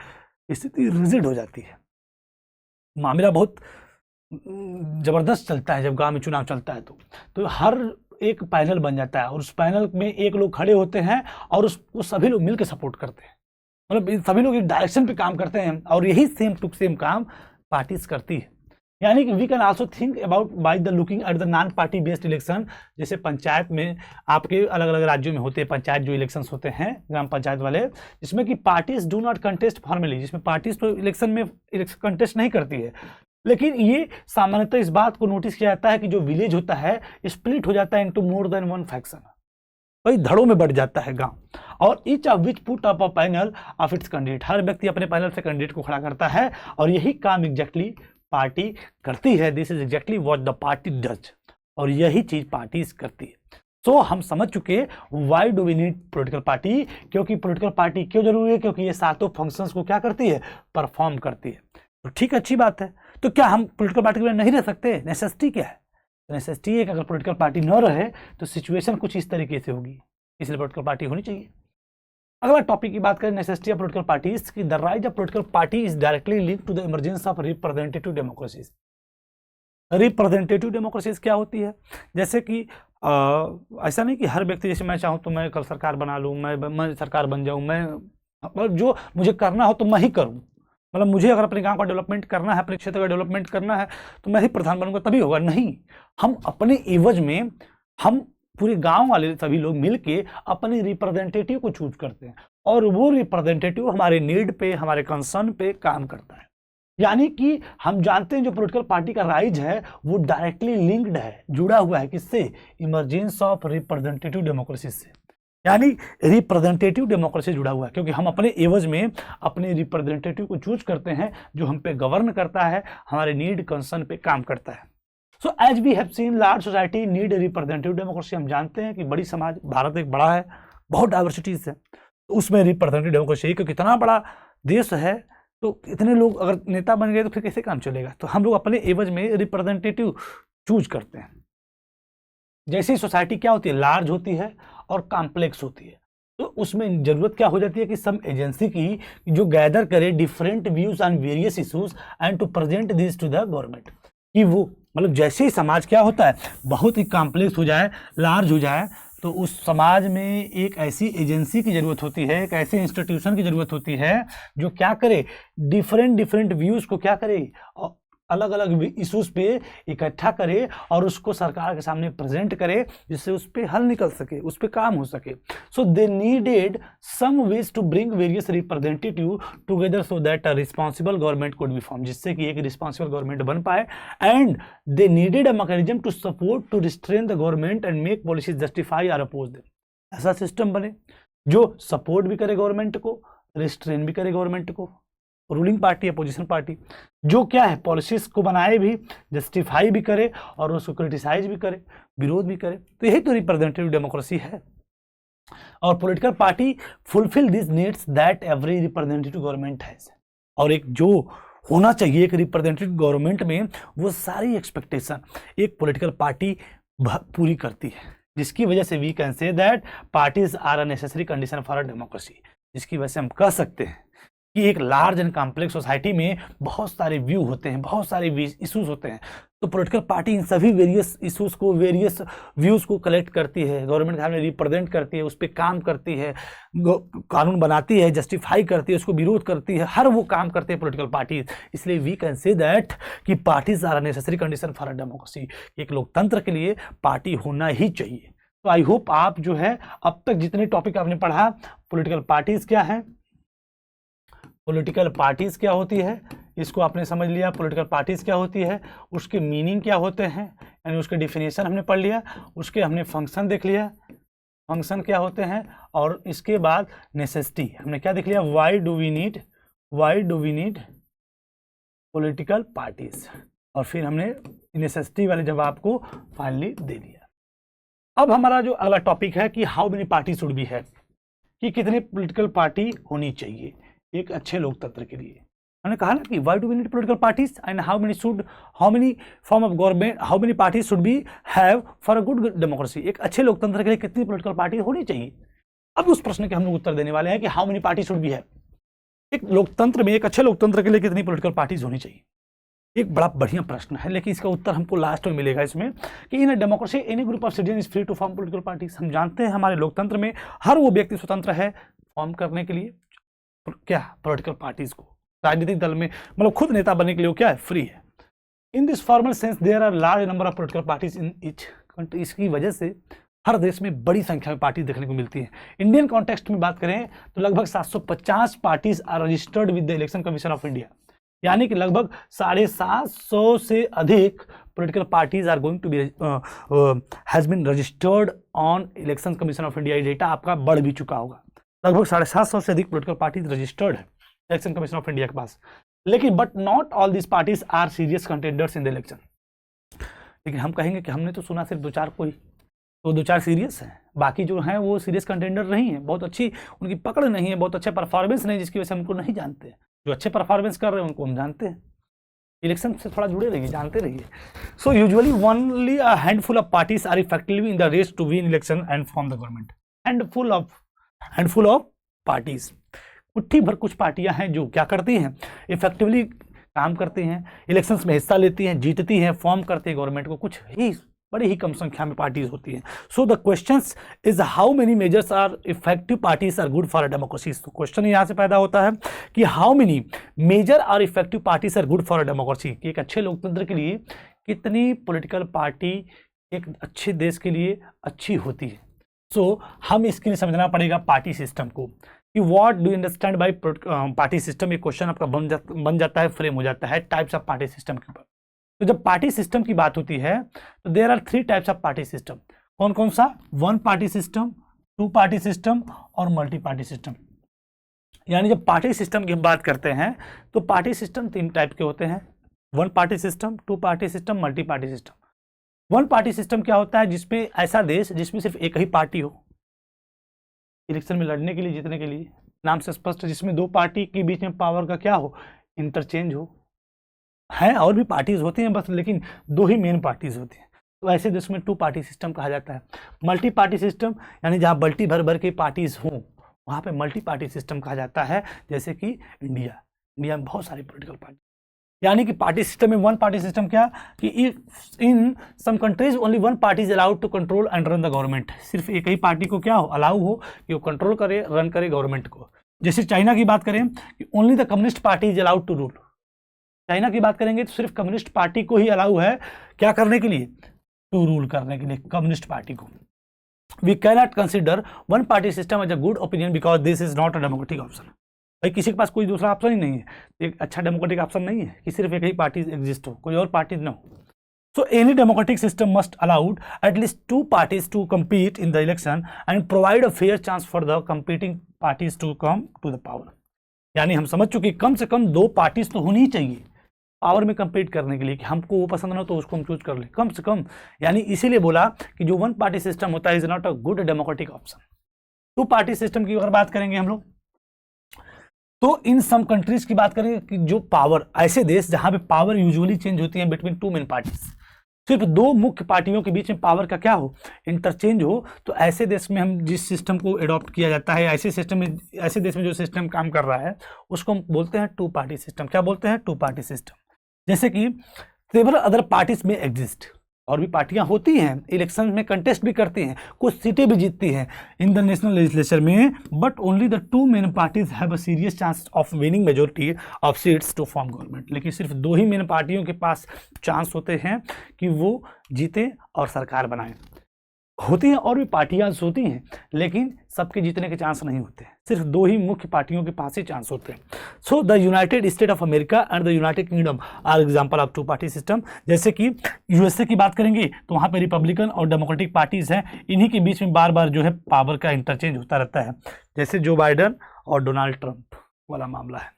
स्थिति रिजिड हो जाती है, मामला बहुत जबरदस्त चलता है। जब गांव में चुनाव चलता है तो हर एक पैनल बन जाता है और उस पैनल में एक लोग खड़े होते हैं और उसको सभी लोग मिलकर सपोर्ट करते हैं, मतलब सभी लोग एक डायरेक्शन पे काम करते हैं, और यही सेम टू सेम काम पार्टीज करती है। यानी कि we can also think about by the looking at the non party based election. जैसे पंचायत में आपके अलग अलग राज्यों में होते हैं पंचायत जो इलेक्शंस होते हैं, ग्राम पंचायत वाले, जिसमें कि parties do not contest formally, जिसमें पार्टीज तो इलेक्शन में कंटेस्ट नहीं करती है। लेकिन ये सामान्यतः इस बात को नोटिस किया जाता है कि जो विलेज होता है स्प्लिट हो जाता है into more than one faction, कई धड़ों में बढ़ जाता है गांव, और each of which put up a panel of its candidate. हर व्यक्ति अपने पैनल से कैंडिडेट को खड़ा करता है और यही काम एग्जैक्टली पार्टी करती है। This is exactly what the party does, और यही चीज पार्टीज करती है। सो हम समझ चुके why do we need political party, क्योंकि पॉलिटिकल पार्टी क्यों जरूरी है, क्योंकि ये सातों फंक्शंस को क्या करती है, परफॉर्म करती है। तो ठीक, अच्छी बात है। तो क्या हम पॉलिटिकल पार्टी के बिना नहीं रह सकते, नेसेसिटी क्या है? नेसेसिटी है कि अगर पॉलिटिकल पार्टी न रहे तो सिचुएशन कुछ इस तरीके से होगी, इसलिए पॉलिटिकल पार्टी होनी चाहिए। अगला टॉपिक की बात करें नेसेसिटी ऑफ पॉलिटिकल पार्टीज की, the rise of political party is directly linked to the emergence of representative democracies. Representative democracies क्या होती है? जैसे कि ऐसा नहीं कि हर व्यक्ति जैसे मैं चाहूँ तो मैं कल सरकार बना लूँ, मैं सरकार बन जाऊँ, मैं मतलब जो मुझे करना हो तो मैं ही करूँ, मतलब मुझे अगर अपने गांव का डेवलपमेंट करना है, अपने क्षेत्र का डेवलपमेंट करना है तो मैं ही प्रधान बनूंगा तभी होगा। नहीं, हम अपने एवज में हम पूरे गांव वाले सभी लोग मिलके अपने रिप्रेजेंटेटिव को चूज करते हैं और वो रिप्रेजेंटेटिव हमारे नीड पे, हमारे कंसर्न पे काम करता है। यानी कि हम जानते हैं जो पॉलिटिकल पार्टी का राइज है वो डायरेक्टली लिंक्ड है, जुड़ा हुआ है किससे? इमर्जेंस ऑफ रिप्रेजेंटेटिव डेमोक्रेसी से। यानी रिप्रेजेंटेटिव डेमोक्रेसी जुड़ा हुआ है क्योंकि हम अपने एवज में अपने रिप्रेजेंटेटिव को चूज करते हैं जो हम पे गवर्न करता है, हमारे नीड कंसर्न पे काम करता है। So as we have seen large society need representative democracy. हम जानते हैं कि बड़ी समाज, भारत एक बड़ा है, बहुत डाइवर्सिटीज है, तो उसमें रिप्रेजेंटेटिव डेमोक्रेसी, क्योंकि इतना बड़ा देश है तो इतने लोग अगर नेता बन गए तो फिर कैसे काम चलेगा? तो हम लोग अपने एवज में रिप्रेजेंटेटिव चूज करते हैं। जैसी सोसाइटी क्या होती है? लार्ज होती है और कॉम्प्लेक्स होती है, तो उसमें जरूरत क्या हो जाती है कि सम एजेंसी की जो गैदर करे different views on various issues and to present this to the government. कि वो मतलब जैसे ही समाज क्या होता है बहुत ही कॉम्प्लेक्स हो जाए, लार्ज हो जाए, तो उस समाज में एक ऐसी एजेंसी की जरूरत होती है, एक ऐसे इंस्टीट्यूशन की जरूरत होती है जो क्या करे, डिफरेंट व्यूज को क्या करे, अलग अलग इश्यूज पे इकट्ठा करे और उसको सरकार के सामने प्रेजेंट करे जिससे उस पे हल निकल सके, उस पे काम हो सके। So they needed some ways to bring various representative together so that a responsible government could be form, जिससे कि एक रिस्पॉन्सिबल गवर्नमेंट बन पाए। And they needed a mechanism to support to restrain the government and make policies justify और oppose them. ऐसा system बने जो support भी करे गवर्नमेंट को, रिस्ट्रेन भी करे गवर्नमेंट को, रूलिंग पार्टी, अपोजिशन पार्टी, जो क्या है पॉलिसीज को बनाए भी, जस्टिफाई भी करे और उसको क्रिटिसाइज भी करे, विरोध भी करे। तो यही तो रिप्रेजेंटेटिव डेमोक्रेसी है। और political party fulfil this needs that every representative government has. और एक जो होना चाहिए एक रिप्रेजेंटेटिव गवर्नमेंट में, वो सारी एक्सपेक्टेशन एक पॉलिटिकल पार्टी पूरी करती है, जिसकी वजह से we can say that parties are a necessary condition for a democracy. जिसकी वजह से हम कह सकते हैं कि एक लार्ज एंड कॉम्प्लेक्स सोसाइटी में बहुत सारे व्यू होते हैं, बहुत सारे इश्यूज होते हैं, तो पॉलिटिकल पार्टी इन सभी वेरियस इश्यूज को, वेरियस व्यूज को कलेक्ट करती है, गवर्नमेंट के सामने रिप्रेजेंट करती है, उस पर काम करती है, कानून बनाती है, जस्टिफाई करती है, उसको विरोध करती है, हर वो काम करते हैं पॉलिटिकल पार्टीज। इसलिए वी कैन से दैट कि parties are necessary condition for a democracy. एक लोकतंत्र के लिए पार्टी होना ही चाहिए। तो आई होप आप जो है अब तक जितने टॉपिक आपने पढ़ा, पॉलिटिकल पार्टीज क्या है, पॉलिटिकल पार्टीज क्या होती है, इसको आपने समझ लिया। पॉलिटिकल पार्टीज क्या होती है, उसके मीनिंग क्या होते हैं, यानी उसके डिफिनेशन हमने पढ़ लिया, उसके हमने फंक्शन देख लिया, फंक्शन क्या होते हैं, और इसके बाद नेसेसिटी हमने क्या देख लिया, why do we need political parties, और फिर हमने नेसेसिटी वाले जवाब को फाइनली दे दिया। अब हमारा जो अगला टॉपिक है कि how many party should be है, कि कितने पॉलिटिकल पार्टी होनी चाहिए एक अच्छे लोकतंत्र के लिए। हमने कहा ना कि why do we need political parties and how many form of government, how many parties should be have for a good democracy. एक अच्छे लोकतंत्र के लिए कितनी पॉलिटिकल पार्टी होनी चाहिए। अब उस प्रश्न के हम लोग उत्तर देने वाले हैं कि how many party should be है, एक लोकतंत्र में, एक अच्छे लोकतंत्र के लिए कितनी पॉलिटिकल पार्टीज होनी चाहिए। एक बड़ा बढ़िया प्रश्न है, लेकिन इसका उत्तर हमको लास्ट में मिलेगा इसमें कि in democracy any group of citizen is free to form political parties. हम जानते हैं हमारे लोकतंत्र में हर वो व्यक्ति स्वतंत्र है फॉर्म करने के लिए क्या, पॉलिटिकल पार्टीज को, राजनीतिक दल में, मतलब खुद नेता बनने के लिए क्या है, फ्री है। In this formal sense there are large number of political parties in each country. इसकी वजह से हर देश में बड़ी संख्या में पार्टी देखने को मिलती है। इंडियन कॉन्टेक्स्ट में बात करें तो लगभग 750 parties are registered with the election commission of India, यानी कि लगभग 750 से अधिक political parties are going to be has been registered on election commission of India. ये डेटा आपका बढ़ भी चुका होगा, लगभग 750 से अधिक पॉलिटिकल पार्टीज रजिस्टर्ड है इलेक्शन कमीशन ऑफ इंडिया के पास। लेकिन but not all this parties are serious contenders in the election. लेकिन हम कहेंगे कि हमने तो सुना सिर्फ 2-4 कोई, तो 2-4 सीरियस हैं, बाकी जो हैं वो सीरियस कंटेंडर नहीं है, बहुत अच्छी उनकी पकड़ नहीं है, बहुत अच्छे परफॉर्मेंस नहीं, जिसकी वजह से हम उनको नहीं जानते। जो अच्छे परफॉर्मेंस कर रहे हैं उनको हम जानते हैं। इलेक्शन से थोड़ा जुड़े रहिए, जानते रहिए। So usually only a handful of parties are effectively in the race to win election and form the government. Handful of parties, मुट्ठी भर कुछ पार्टियां हैं जो क्या करती हैं, इफेक्टिवली काम करती हैं, इलेक्शंस में हिस्सा लेती हैं, जीतती हैं, फॉर्म करती है गवर्नमेंट को। कुछ ही बड़ी ही कम संख्या में पार्टीज होती हैं। So the question is how many majors are effective parties are good for a democracy. तो क्वेश्चन यहाँ से पैदा होता है कि how many major are effective parties are good for a democracy. एक अच्छे लोकतंत्र के लिए कितनी पॉलिटिकल पार्टी एक अच्छे देश के लिए अच्छी होती है। सो हम इसके लिए समझना पड़ेगा पार्टी सिस्टम को कि what do understand by party system. ये क्वेश्चन आपका बन जाता है, फ्रेम हो जाता है टाइप्स ऑफ पार्टी सिस्टम के ऊपर। तो जब पार्टी सिस्टम की बात होती है तो there are 3 types of party system. कौन कौन सा? 1 पार्टी सिस्टम, 2 पार्टी सिस्टम और मल्टी पार्टी सिस्टम। यानी जब पार्टी सिस्टम की हम बात करते हैं तो पार्टी सिस्टम 3 टाइप के होते हैं, 1 party system, 2 party system, multi party system. 1 party system क्या होता है? जिसमें ऐसा देश जिसमें सिर्फ एक ही पार्टी हो इलेक्शन में लड़ने के लिए, जीतने के लिए, नाम से स्पष्ट, जिसमें 2 पार्टी के बीच में पावर का क्या हो, इंटरचेंज हो। है और भी पार्टीज होती हैं बस, लेकिन 2 ही मेन पार्टीज होती हैं। तो ऐसे देश में 2 पार्टी सिस्टम कहा जाता है। मल्टी पार्टी सिस्टम यानी जहाँ बल्टी भर भर के पार्टीज हों वहाँ पे मल्टी पार्टी सिस्टम कहा जाता है। जैसे कि इंडिया में बहुत सारी पॉलिटिकल पार्टी, यानी कि पार्टी सिस्टम में 1 पार्टी सिस्टम क्या कि in some countries only 1 party is allowed to control and run the government. सिर्फ एक ही पार्टी को क्या हो, अलाउ हो कि वो कंट्रोल करे, रन करे गवर्नमेंट को। जैसे चाइना की बात करें कि only the communist party is allowed to rule. China की बात करेंगे तो सिर्फ कम्युनिस्ट पार्टी को ही अलाउ है क्या करने के लिए, टू रूल करने के लिए, कम्युनिस्ट पार्टी को। We can not consider 1 party system as a good opinion because this is not a democratic option. भाई किसी के पास कोई दूसरा ऑप्शन ही नहीं है, एक अच्छा डेमोक्रेटिक ऑप्शन नहीं है कि सिर्फ एक ही पार्टी एग्जिस्ट हो, कोई और पार्टी ना हो। So any democratic system must allowed at least 2 parties to compete in the election and provide a fair chance for the competing parties to come to the power। यानी हम समझ चुके कम से कम 2 पार्टीज तो होनी ही चाहिए पावर में कंपीट करने के लिए, कि हमको वो पसंद ना तो उसको हम चूज कर ले कम से कम। यानी इसीलिए बोला कि जो 1 पार्टी सिस्टम होता है is not a good democratic option. 2 party system की अगर बात करेंगे हम लोग तो इन सम कंट्रीज की बात करेंगे कि जो पावर, ऐसे देश जहां पे पावर यूजुअली चेंज होती है बिटवीन 2 मेन पार्टीज, सिर्फ 2 मुख्य पार्टियों के बीच में पावर का क्या हो, इंटरचेंज हो। तो ऐसे देश में हम जिस सिस्टम को एडॉप्ट किया जाता है, ऐसे सिस्टम में, ऐसे देश में जो सिस्टम काम कर रहा है उसको हम बोलते हैं 2 पार्टी सिस्टम। क्या बोलते हैं? 2 पार्टी सिस्टम। जैसे कि सेवरल अदर पार्टीज में एग्जिस्ट, और भी पार्टियां होती हैं, इलेक्शन में कंटेस्ट भी करती हैं, कुछ सीटें भी जीतती हैं इन द नेशनल लेजिस्लेचर में, but only the 2 main parties have a serious chance of winning majority of seats to form government. लेकिन सिर्फ 2 ही मेन पार्टियों के पास चांस होते हैं कि वो जीते और सरकार बनाए। होती हैं और भी पार्टियां होती हैं, लेकिन सबके जीतने के चांस नहीं होते, सिर्फ 2 ही मुख्य पार्टियों के पास ही चांस होते हैं। So the United State of America and the United Kingdom are example of 2 party system. जैसे कि यूएसए की बात करेंगे तो वहाँ पे रिपब्लिकन और डेमोक्रेटिक पार्टीज हैं, इन्हीं के बीच में बार बार जो है पावर का इंटरचेंज होता रहता है। जैसे जो बाइडन और डोनाल्ड ट्रंप वाला मामला है।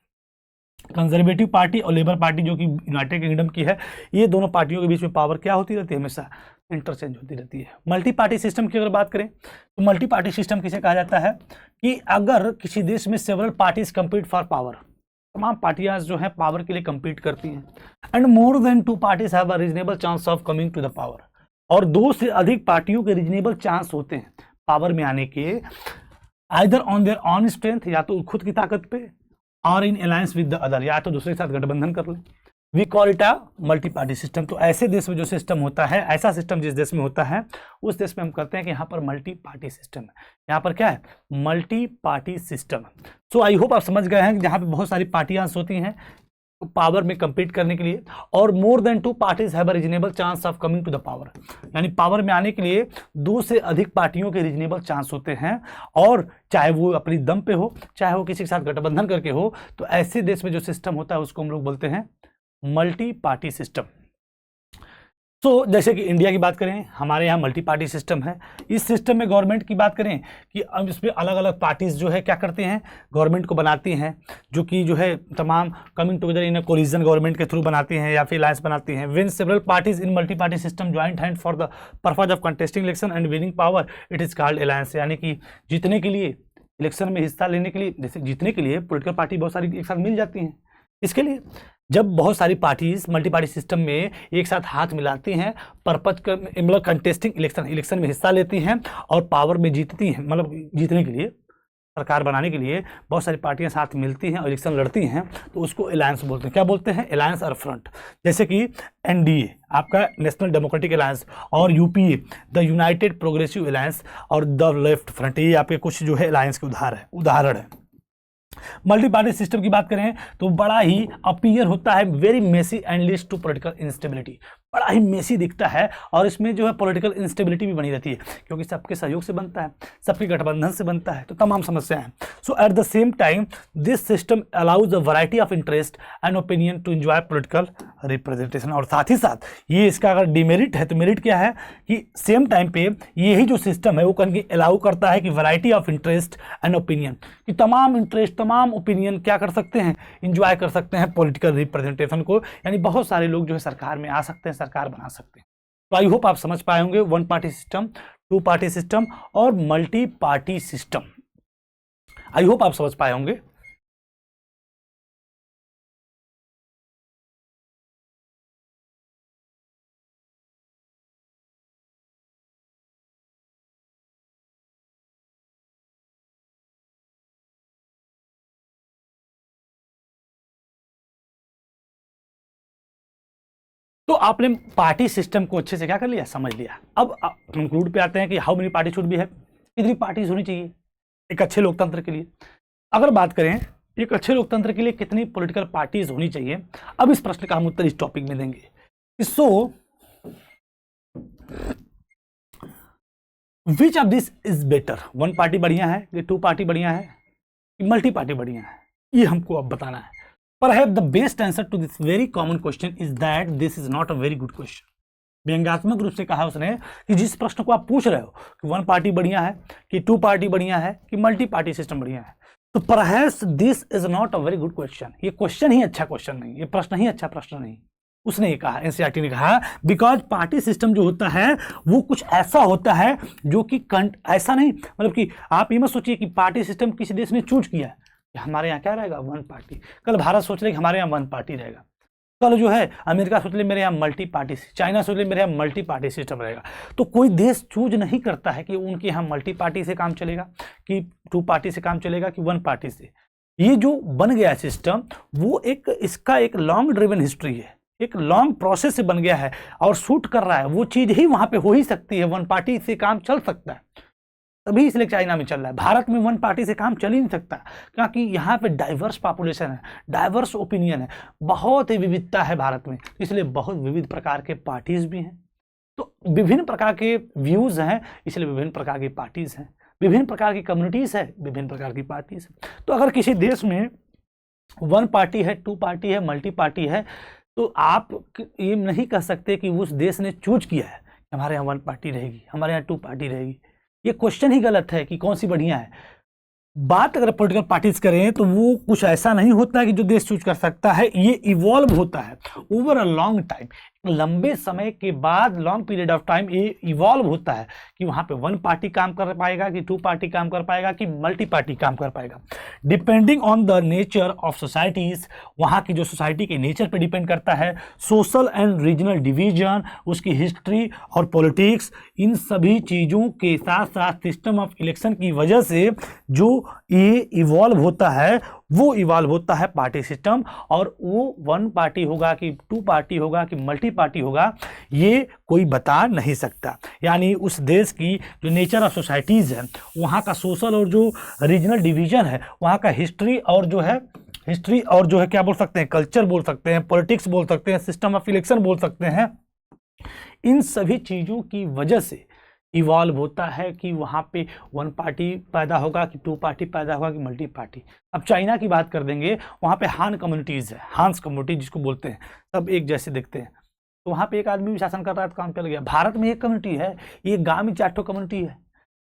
कंजर्वेटिव पार्टी और लेबर पार्टी जो कि यूनाइटेड किंगडम की है, ये दोनों पार्टियों के बीच में पावर क्या होती रहती है, हमेशा इंटरचेंज होती रहती है। मल्टी पार्टी सिस्टम की अगर बात करें तो मल्टी पार्टी सिस्टम किसे कहा जाता है कि अगर किसी देश में several parties compete for power, तमाम पार्टियां जो है पावर के लिए कंपीट करती हैं, and more than 2 parties have a reasonable chance of coming to the power, और 2 से अधिक पार्टियों के रीजनेबल चांस होते हैं पावर में आने के, either on their on strength, या तो खुद की ताकत पे, और in alliance with the other, या तो दूसरे के साथ गठबंधन कर ले। We call it a multi party system. तो ऐसे देश में जो सिस्टम होता है, ऐसा सिस्टम जिस देश में होता है उस देश में हम कहते हैं कि यहाँ पर मल्टी पार्टी सिस्टम है। यहाँ पर क्या है? Multi party system. सो आई होप आप समझ गए हैं कि जहाँ पे बहुत सारी पार्टियां होती हैं पावर में compete करने के लिए, और more than 2 parties have a reasonable chance of coming to the power, यानी पावर में आने के लिए 2 से अधिक पार्टियों के रीजनेबल चांस होते हैं, और चाहे वो अपनी दम पे हो, चाहे वो किसी के साथ गठबंधन करके हो। तो ऐसे देश में जो सिस्टम होता है उसको हम लोग बोलते हैं मल्टी पार्टी सिस्टम। तो जैसे कि इंडिया की बात करें, हमारे यहाँ मल्टी पार्टी सिस्टम है। इस सिस्टम में गवर्नमेंट की बात करें कि अब इसमें अलग अलग पार्टीज जो है क्या करते हैं, गवर्नमेंट को बनाती हैं, जो कि जो है तमाम coming together in collision government के थ्रू बनाती हैं या फिर अलायंस बनाती हैं। When several parties in multi party system joint hand for the purpose of contesting election and winning power, it is called alliance. यानी कि जीतने के लिए, इलेक्शन में हिस्सा लेने के लिए, जैसे जीतने के लिए पॉलिटिकल पार्टी बहुत सारी एक साथ मिल जाती हैं, इसके लिए जब बहुत सारी पार्टीज मल्टी पार्टी सिस्टम में एक साथ हाथ मिलाती हैं, पर्पज मतलब कंटेस्टिंग इलेक्शन में हिस्सा लेती हैं और पावर में जीतती हैं, मतलब जीतने के लिए, सरकार बनाने के लिए बहुत सारी पार्टियां साथ मिलती हैं और इलेक्शन लड़ती हैं, तो उसको अलायंस बोलते हैं। क्या बोलते हैं? अलायंस और फ्रंट। जैसे कि एनडीए आपका नेशनल डेमोक्रेटिक अलायंस और UPA the United progressive alliance और द लेफ्ट फ्रंट, ये आपके कुछ जो है अलायंस के उदाहरण है। मल्टी पार्टी सिस्टम की बात करें तो बड़ा ही अपीयर होता है, very messy and leads to political instability, बड़ा ही मेसी दिखता है और इसमें जो है पॉलिटिकल इंस्टेबिलिटी भी बनी रहती है, क्योंकि सबके सहयोग से बनता है, सबके गठबंधन से बनता है, तो तमाम समस्याएं हैं। So at the same time this system allows a variety of interest and opinion to enjoy political representation. और साथ ही साथ ये इसका अगर डिमेरिट है तो मेरिट क्या है कि सेम टाइम पे यही जो सिस्टम है वो कहीं अलाउ करता है कि variety of interest and opinion, कि तमाम इंटरेस्ट तमाम ओपिनियन क्या कर सकते हैं, इंजॉय कर सकते हैं पॉलिटिकल रिप्रेजेंटेशन को, यानी बहुत सारे लोग जो है सरकार में आ सकते हैं, सरकार बना सकते हैं। तो आई होप आप समझ पाए होंगे one party system, two party system और multi party system. I hope आप समझ पाए होंगे। तो आपने पार्टी सिस्टम को अच्छे से क्या कर लिया, समझ लिया। अब कंक्लूड पे आते हैं कि how many party should be है, कितनी पार्टीज होनी चाहिए एक अच्छे लोकतंत्र के लिए। अगर बात करें एक अच्छे लोकतंत्र के लिए कितनी पॉलिटिकल पार्टीज होनी चाहिए, अब इस प्रश्न का हम उत्तर इस टॉपिक में देंगे। So which of this is better, one party बढ़िया है कि टू पार्टी बढ़िया है कि मल्टी पार्टी बढ़िया है, ये हमको अब बताना है। Perhaps the best answer to this very common question is that this is not a very good question. व्यंग्यात्मक रूप से कहा उसने कि जिस प्रश्न को आप पूछ रहे हो कि वन पार्टी बढ़िया है कि टू पार्टी बढ़िया है कि मल्टी पार्टी सिस्टम बढ़िया है, तो perhaps this is not a very good question, ये क्वेश्चन ही अच्छा क्वेश्चन नहीं, ये प्रश्न ही अच्छा प्रश्न नहीं। उसने ये कहा, एनसीईआरटी ने कहा, बिकॉज पार्टी सिस्टम जो होता है वो कुछ ऐसा होता है जो कि ऐसा नहीं, मतलब कि आप ये मत सोचिए कि पार्टी सिस्टम किसी देश ने चूज किया है, हमारे यहाँ क्या रहेगा, वन पार्टी। कल भारत सोच ले कि हमारे यहाँ वन पार्टी रहेगा, कल जो है अमेरिका सोच ले मेरे यहाँ मल्टी पार्टी, चाइना सोच ले मेरे यहाँ मल्टी पार्टी सिस्टम रहेगा। तो कोई देश चूज नहीं करता है कि उनके यहाँ मल्टी पार्टी से काम चलेगा कि टू पार्टी से काम चलेगा कि वन पार्टी से। ये जो बन गया सिस्टम वो इसका एक लॉन्ग ड्रिवन हिस्ट्री है, एक लॉन्ग प्रोसेस से बन गया है और सूट कर रहा है, वो चीज ही वहां पे हो ही सकती है, वन पार्टी से काम चल सकता है, तभी इसलिए चाइना में चल रहा है। भारत में वन पार्टी से काम चल ही नहीं सकता, क्योंकि यहाँ पे डाइवर्स पॉपुलेशन है, डाइवर्स ओपिनियन है, बहुत ही विविधता है भारत में, इसलिए बहुत विविध प्रकार के पार्टीज भी हैं, तो विभिन्न प्रकार के व्यूज हैं, इसलिए विभिन्न प्रकार की पार्टीज हैं, विभिन्न प्रकार की कम्युनिटीज है, विभिन्न प्रकार की पार्टीज है। तो अगर किसी देश में वन पार्टी है, टू पार्टी है, मल्टी पार्टी है, तो आप ये नहीं कह सकते कि उस देश ने चूज किया है हमारे यहाँ वन पार्टी रहेगी, हमारे यहाँ टू पार्टी रहेगी। ये क्वेश्चन ही गलत है कि कौन सी बढ़िया है। बात अगर पॉलिटिकल पार्टीज करें तो वो कुछ ऐसा नहीं होता है कि जो देश चूज कर सकता है, ये इवॉल्व होता है ओवर अ लॉन्ग टाइम, लंबे समय के बाद, लॉन्ग पीरियड ऑफ टाइम ये इवॉल्व होता है कि वहां पे वन पार्टी काम कर पाएगा कि टू पार्टी काम कर पाएगा कि मल्टी पार्टी काम कर पाएगा, depending on the nature of societies, वहां की जो सोसाइटी के नेचर पे डिपेंड करता है, सोशल एंड रीजनल डिवीजन, उसकी हिस्ट्री और पॉलिटिक्स, इन सभी चीजों के साथ साथ सिस्टम ऑफ इलेक्शन की वजह से जो ये इवॉल्व होता है, वो इवॉल्व होता है पार्टी सिस्टम। और वो वन पार्टी होगा कि टू पार्टी होगा कि मल्टी पार्टी होगा, ये कोई बता नहीं सकता। यानी उस देश की जो नेचर ऑफ सोसाइटीज़ है, वहाँ का सोशल और जो रीजनल डिवीजन है, वहाँ का हिस्ट्री और जो है क्या बोल सकते हैं, कल्चर बोल सकते हैं, पॉलिटिक्स बोल सकते हैं, सिस्टम ऑफ इलेक्शन बोल सकते हैं, इन सभी चीज़ों की वजह से इवॉल्व होता है कि वहाँ पे वन पार्टी पैदा होगा कि टू पार्टी पैदा होगा कि मल्टी पार्टी। अब चाइना की बात कर देंगे, वहाँ पे हान कम्युनिटीज़ है, हान्स कम्युनिटी जिसको बोलते हैं, सब एक जैसे दिखते हैं, तो वहाँ पे एक आदमी भी शासन कर रहा है तो काम चल गया। भारत में एक कम्युनिटी है, ये गाँव में 4 कम्युनिटी है,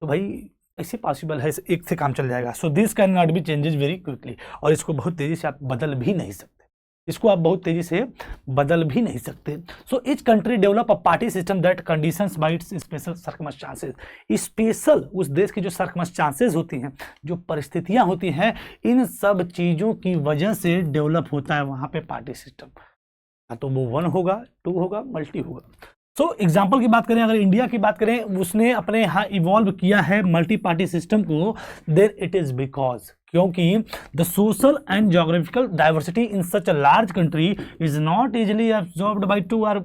तो भाई ऐसे पॉसिबल है एक से काम चल जाएगा। So this can not be changes very quickly, और इसको बहुत तेज़ी से आप बदल भी नहीं सकते। इसको आप बहुत तेजी से बदल भी नहीं सकते। So each country develop a party system that conditions bye it's special circumstances. Special उस देश की जो सर्कमस्टांसेस होती हैं, जो परिस्थितियां होती हैं, इन सब चीजों की वजह से डेवलप होता है वहां पे पार्टी सिस्टम। तो वो 1 होगा, 2 होगा, मल्टी होगा। सो एग्जाम्पल की बात करें, अगर इंडिया की बात करें, उसने अपने यहाँ इवॉल्व किया है मल्टी पार्टी सिस्टम को, देन इट इज बिकॉज, क्योंकि the social and geographical diversity in such a large country is not easily absorbed bye 2 और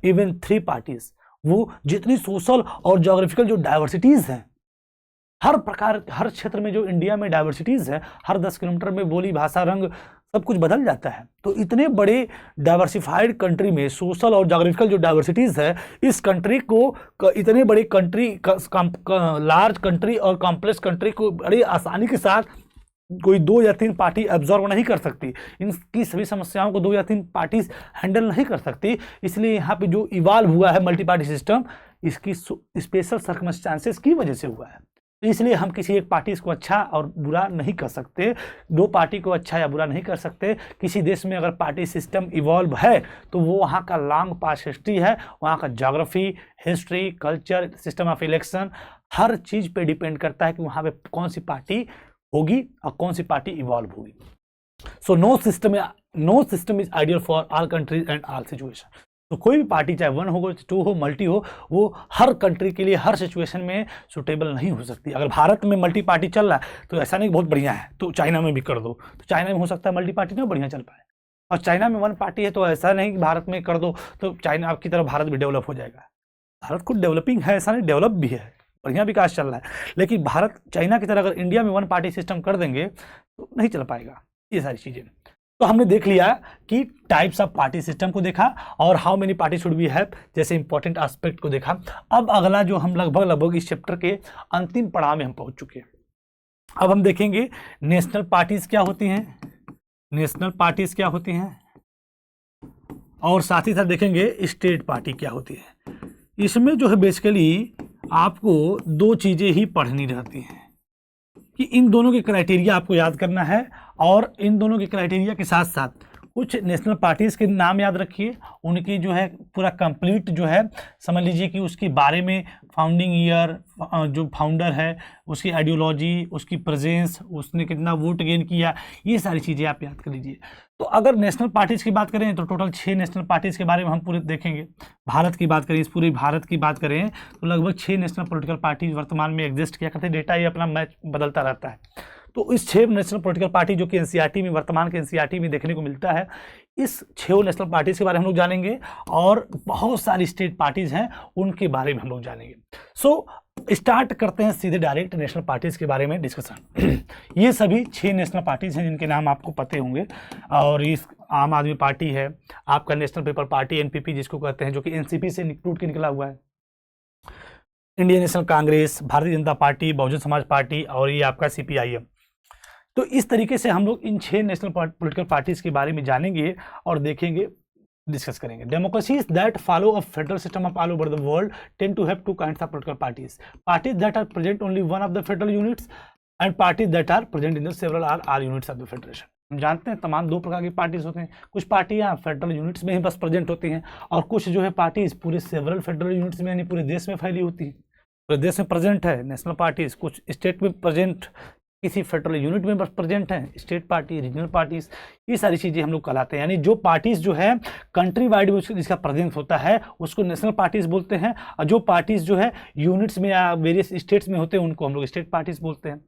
इवन 3 पार्टीज। वो जितनी सोशल और ज्योग्राफिकल जो डाइवर्सिटीज हैं, हर प्रकार, हर क्षेत्र में जो इंडिया में डाइवर्सिटीज है, हर 10 किलोमीटर में बोली, भाषा, रंग सब कुछ बदल जाता है। तो इतने बड़े डाइवर्सिफाइड कंट्री में सोशल और ज्योग्राफिकल जो डाइवर्सिटीज है, इस कंट्री को, इतने बड़े कंट्री, लार्ज कंट्री और कॉम्प्लेक्स कंट्री को बड़ी आसानी के साथ कोई 2 या 3 पार्टी एब्जॉर्व नहीं कर सकती। इनकी सभी समस्याओं को 2 या 3 पार्टीज हैंडल नहीं कर सकती। इसलिए यहाँ पे जो इवाल्व हुआ है मल्टी पार्टी सिस्टम, इसकी स्पेशल सर्कमस्टांसेस की वजह से हुआ है। इसलिए हम किसी एक पार्टी को अच्छा और बुरा नहीं कर सकते, 2 पार्टी को अच्छा या बुरा नहीं कर सकते। किसी देश में अगर पार्टी सिस्टम इवॉल्व है तो वो वहाँ का लॉन्ग पास्ट हिस्ट्री है, वहाँ का geography, history, culture, system of election, हर चीज़ पे डिपेंड करता है कि वहाँ पे कौन सी पार्टी होगी और कौन सी पार्टी इवॉल्व होगी। So no system is ideal for all countries and all situation. तो कोई भी पार्टी, चाहे 1 हो, 2 हो, मल्टी हो, वो हर कंट्री के लिए, हर सिचुएशन में सुटेबल नहीं हो सकती। अगर भारत में मल्टी पार्टी चल रहा है तो ऐसा नहीं बहुत बढ़िया है, तो चाइना में भी कर दो, तो चाइना में हो सकता है मल्टी पार्टी ना बढ़िया चल पाए। और चाइना में 1 पार्टी है तो ऐसा नहीं कि भारत में कर दो तो चाइना आपकी तरफ भारत भी डेवलप हो जाएगा। भारत खुद डेवलपिंग है, ऐसा नहीं, डेवलप भी है, बढ़िया विकास चल रहा है। लेकिन भारत चाइना की तरह अगर इंडिया में 1 पार्टी सिस्टम कर देंगे तो नहीं चल पाएगा ये सारी चीज़ें। तो हमने देख लिया कि टाइप्स ऑफ पार्टी सिस्टम को देखा और how many party should be have जैसे इंपॉर्टेंट एस्पेक्ट को देखा। अब अगला जो हम लगभग इस चैप्टर के अंतिम पड़ाव में हम पहुंच चुके हैं। अब हम देखेंगे नेशनल पार्टीज क्या होती हैं, नेशनल पार्टीज क्या होती हैं, और साथ ही साथ देखेंगे स्टेट पार्टी क्या होती है। इसमें जो है बेसिकली आपको 2 चीजें ही पढ़नी रहती हैं कि इन दोनों के क्राइटेरिया आपको याद करना है, और इन दोनों के क्राइटेरिया के साथ साथ कुछ नेशनल पार्टीज़ के नाम याद रखिए, उनकी जो है पूरा कंप्लीट जो है समझ लीजिए कि उसके बारे में, फाउंडिंग ईयर, जो फाउंडर है उसकी आइडियोलॉजी, उसकी प्रेजेंस, उसने कितना वोट गेन किया, ये सारी चीज़ें आप याद कर लीजिए। तो अगर नेशनल पार्टीज़ की बात करें तो टोटल 6 नेशनल पार्टीज़ के बारे में हम पूरे देखेंगे। भारत की बात करें, इस पूरे भारत की बात करें तो लगभग 6 नेशनल पॉलिटिकल पार्टीज वर्तमान में एग्जिस्ट किया करते हैं। डेटा ये अपना मैच बदलता रहता है। तो इस 6 नेशनल पॉलिटिकल पार्टी जो कि एनसीईआरटी में, वर्तमान के एनसीईआरटी में देखने को मिलता है, इस 6 नेशनल पार्टीज के बारे में हम लोग जानेंगे, और बहुत सारी स्टेट पार्टीज हैं उनके बारे में हम लोग जानेंगे। सो स्टार्ट करते हैं सीधे डायरेक्ट नेशनल पार्टीज के बारे में डिस्कशन। ये सभी 6 नेशनल पार्टीज हैं जिनके नाम आपको पते होंगे, और इस आम आदमी पार्टी है, आपका नेशनल पीपल पार्टी एनपीपी जिसको कहते हैं, जो कि एनसीपी से टूट के निकला हुआ है, Indian national Congress, Bharatiya Janata party, Bahujan Samaj party, और ये आपका सीपीआईएम। तो इस तरीके से हम लोग इन 6 नेशनल पॉलिटिकल पार्टीज के बारे में जानेंगे और देखेंगे, डिस्कस करेंगे। Democracies that follow a federal system of all over the world tend to have 2 kinds of political parties, parties that are present only one of the federal units and parties that are present in the several are units of the federation. हम जानते हैं तमाम 2 प्रकार की parties होते हैं, कुछ पार्टियां फेडरल यूनिट्स में ही बस प्रेजेंट होती हैं, और कुछ जो है पार्टीज पूरे सेवरल फेडरल यूनिट्स में, यानी पूरे देश में फैली होती है, पूरे देश में प्रेजेंट है नेशनल पार्टीज, कुछ स्टेट में प्रेजेंट, किसी फेडरल यूनिट में प्रेजेंट है, स्टेट पार्टी, रीजनल पार्टीज, ये सारी चीज़ें हम लोग कहलाते हैं। यानी जो पार्टीज जो है कंट्री वाइड जिसका प्रेजेंस होता है उसको नेशनल पार्टीज बोलते हैं, और जो पार्टीज जो है यूनिट्स में या वेरियस स्टेट्स में होते हैं उनको हम लोग स्टेट पार्टीज बोलते हैं।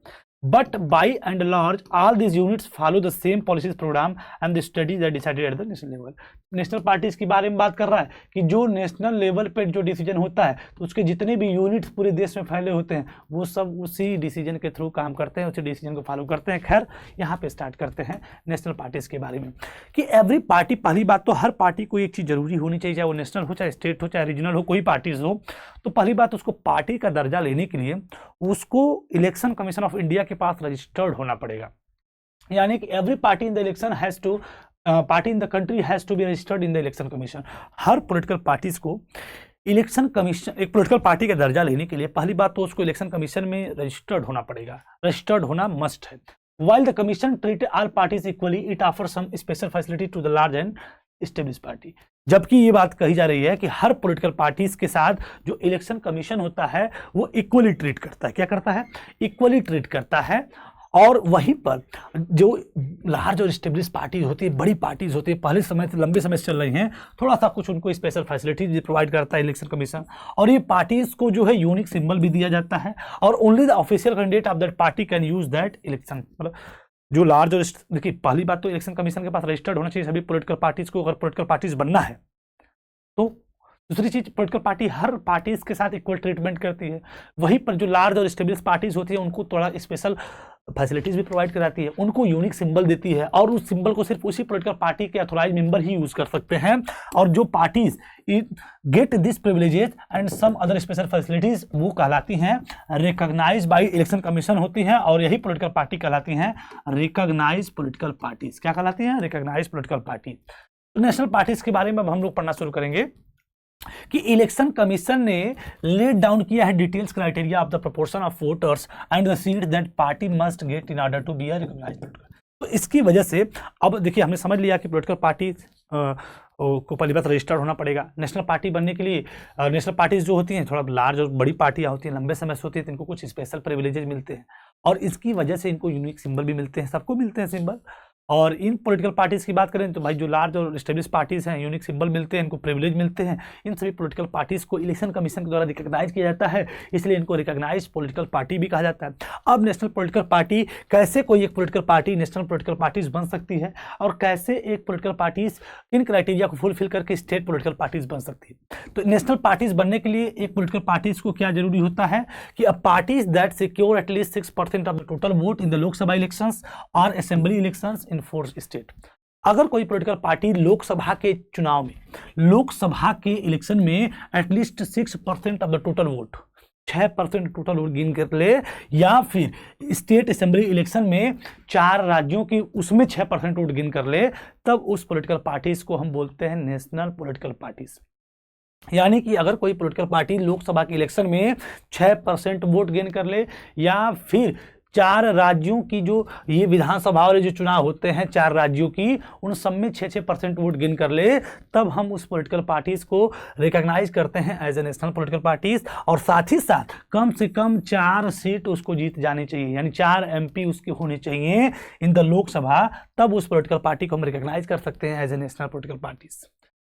But by and large, all these units follow the same policies program and the studies that decided at the national level. National parties के बारे में बात कर रहा है कि जो नेशनल लेवल पे जो डिसीजन होता है तो उसके जितने भी यूनिट्स पूरे देश में फैले होते हैं वो सब उसी डिसीजन के थ्रू काम करते हैं, उसी डिसीजन को फॉलो करते हैं। खैर यहाँ पे स्टार्ट करते हैं नेशनल पार्टीज के बारे में कि एवरी पार्टी, पहली बात तो हर पार्टी को एक चीज़ जरूरी होनी चाहिए, चाहे वो नेशनल हो, चाहे स्टेट हो, चाहे रीजनल हो, कोई पार्टीज हो, तो पहली बात उसको पार्टी का दर्जा लेने के लिए उसको इलेक्शन कमीशन ऑफ इंडिया के पास रजिस्टर्ड होना पड़ेगा। यानी कि every party in the election has to, party in the country has to be registered in the election commission. हर पॉलिटिकल पार्टीज को इलेक्शन कमीशन, एक पॉलिटिकल पार्टी का दर्जा लेने के लिए पहली बात तो उसको इलेक्शन कमीशन में रजिस्टर्ड होना पड़ेगा, रजिस्टर्ड होना मस्ट है। While the commission treat all parties equally, it offers some special facility to the large and established party. जबकि ये बात कही जा रही है कि हर पॉलिटिकल पार्टीज के साथ जो इलेक्शन कमीशन होता है वो इक्वली ट्रीट करता है। क्या करता है? इक्वली ट्रीट करता है। और वहीं पर जो लार्ज और स्टेब्लिश पार्टी होती है, बड़ी पार्टीज होती है, पहले समय से लंबे समय से चल रही हैं, थोड़ा सा कुछ उनको स्पेशल फैसिलिटीज प्रोवाइड करता है इलेक्शन कमीशन। और ये पार्टीज को जो है यूनिक सिंबल भी दिया जाता है और only the official candidate of that party can use that election. मतलब जो लार्ज और देखिए, पहली बात तो इलेक्शन कमीशन के पास रजिस्टर्ड होना चाहिए सभी पॉलिटिकल पार्टीज को, अगर पॉलिटिकल पार्टीज बनना है तो। दूसरी चीज, पॉलिटिकल पार्टी हर पार्टीज के साथ इक्वल ट्रीटमेंट करती है। वहीं पर जो लार्ज और स्टेब्लिश पार्टीज होती है उनको थोड़ा स्पेशल फैसिलिटीज भी प्रोवाइड कराती है, उनको यूनिक सिंबल देती है और उस सिंबल को सिर्फ उसी पॉलिटिकल पार्टी के अथोराइज मेंबर ही यूज कर सकते हैं। और जो parties get this privileges and some other special facilities वो कहलाती हैं रिकॉग्नाइज बाय इलेक्शन कमीशन होती हैं, और यही पॉलिटिकल पार्टी कहलाती हैं रिकॉग्नाइज पॉलिटिकल पार्टीज। क्या कहलाती हैं? Recognise political party. National parties के बारे में अब हम लोग पढ़ना शुरू करेंगे कि इलेक्शन कमीशन ने लेट डाउन किया है details criteria of the proportion of voters and the seat that party must get in order to be a recognised. तो इसकी वजह से अब देखिए, हमने समझ लिया कि पॉलिटिकल पार्टी को पहली बात रजिस्टर्ड होना पड़ेगा। नेशनल पार्टी बनने के लिए नेशनल पार्टीज जो होती हैं थोड़ा लार्ज और बड़ी पार्टियां होती हैं, लंबे समय से होती है, तो इनको कुछ स्पेशल प्रिविलेजेस मिलते हैं और इसकी वजह से इनको यूनिक सिंबल भी मिलते हैं, सबको मिलते हैं सिंबल। और इन पॉलिटिकल पार्टीज की बात करें तो भाई जो लार्ज और एस्टेब्लिश पार्टीज हैं, यूनिक सिंबल मिलते हैं, इनको प्रिविलेज मिलते हैं। इन सभी पॉलिटिकल पार्टीज को इलेक्शन कमीशन के द्वारा रिकॉग्नाइज किया जाता है, इसलिए इनको रिकॉग्नाइज पॉलिटिकल पार्टी भी कहा जाता है। अब नेशनल पॉलिटिकल पार्टी, कैसे कोई एक political party national political parties बन सकती है और कैसे एक पॉलिटिकल पार्टीज इन क्राइटेरिया को फुलफिल करके स्टेट पॉलिटिकल पार्टीज बन सकती है। तो नेशनल पार्टीज बनने के लिए एक पॉलिटिकल पार्टीज को क्या जरूरी होता है कि a parties that secure at least 6% of the total vote in the Lok Sabha elections और असेंबली इलेक्शंस इन 4 स्टेट। अगर कोई पॉलिटिकल पार्टी लोकसभा के चुनाव में, लोकसभा के इलेक्शन में at least 6% of the total vote, 6% total vote गिन कर ले, या फिर स्टेट असेंबली इलेक्शन में 4 राज्यों की उसमें 6% वोट गिन कर ले, तब उस पॉलिटिकल पार्टीज को हम बोलते हैं नेशनल पॉलिटिकल पार्टीज। यानी कि अगर कोई पॉलिटिकल पार्टी लोकसभा के इलेक्शन में 6% वोट गेन कर ले, या फिर 4 राज्यों की जो ये विधानसभा वाले जो चुनाव होते हैं 4 राज्यों की, उन सब में 6% वोट गेन कर ले, तब हम उस पॉलिटिकल पार्टीज को रिकॉग्नाइज करते हैं as a national political parties. और साथ ही साथ कम से कम 4 सीट उसको जीत जानी चाहिए, यानी 4 MP उसके होने चाहिए इन द लोकसभा, तब उस पॉलिटिकल पार्टी को हम रिकॉग्नाइज कर सकते हैं as a national political parties.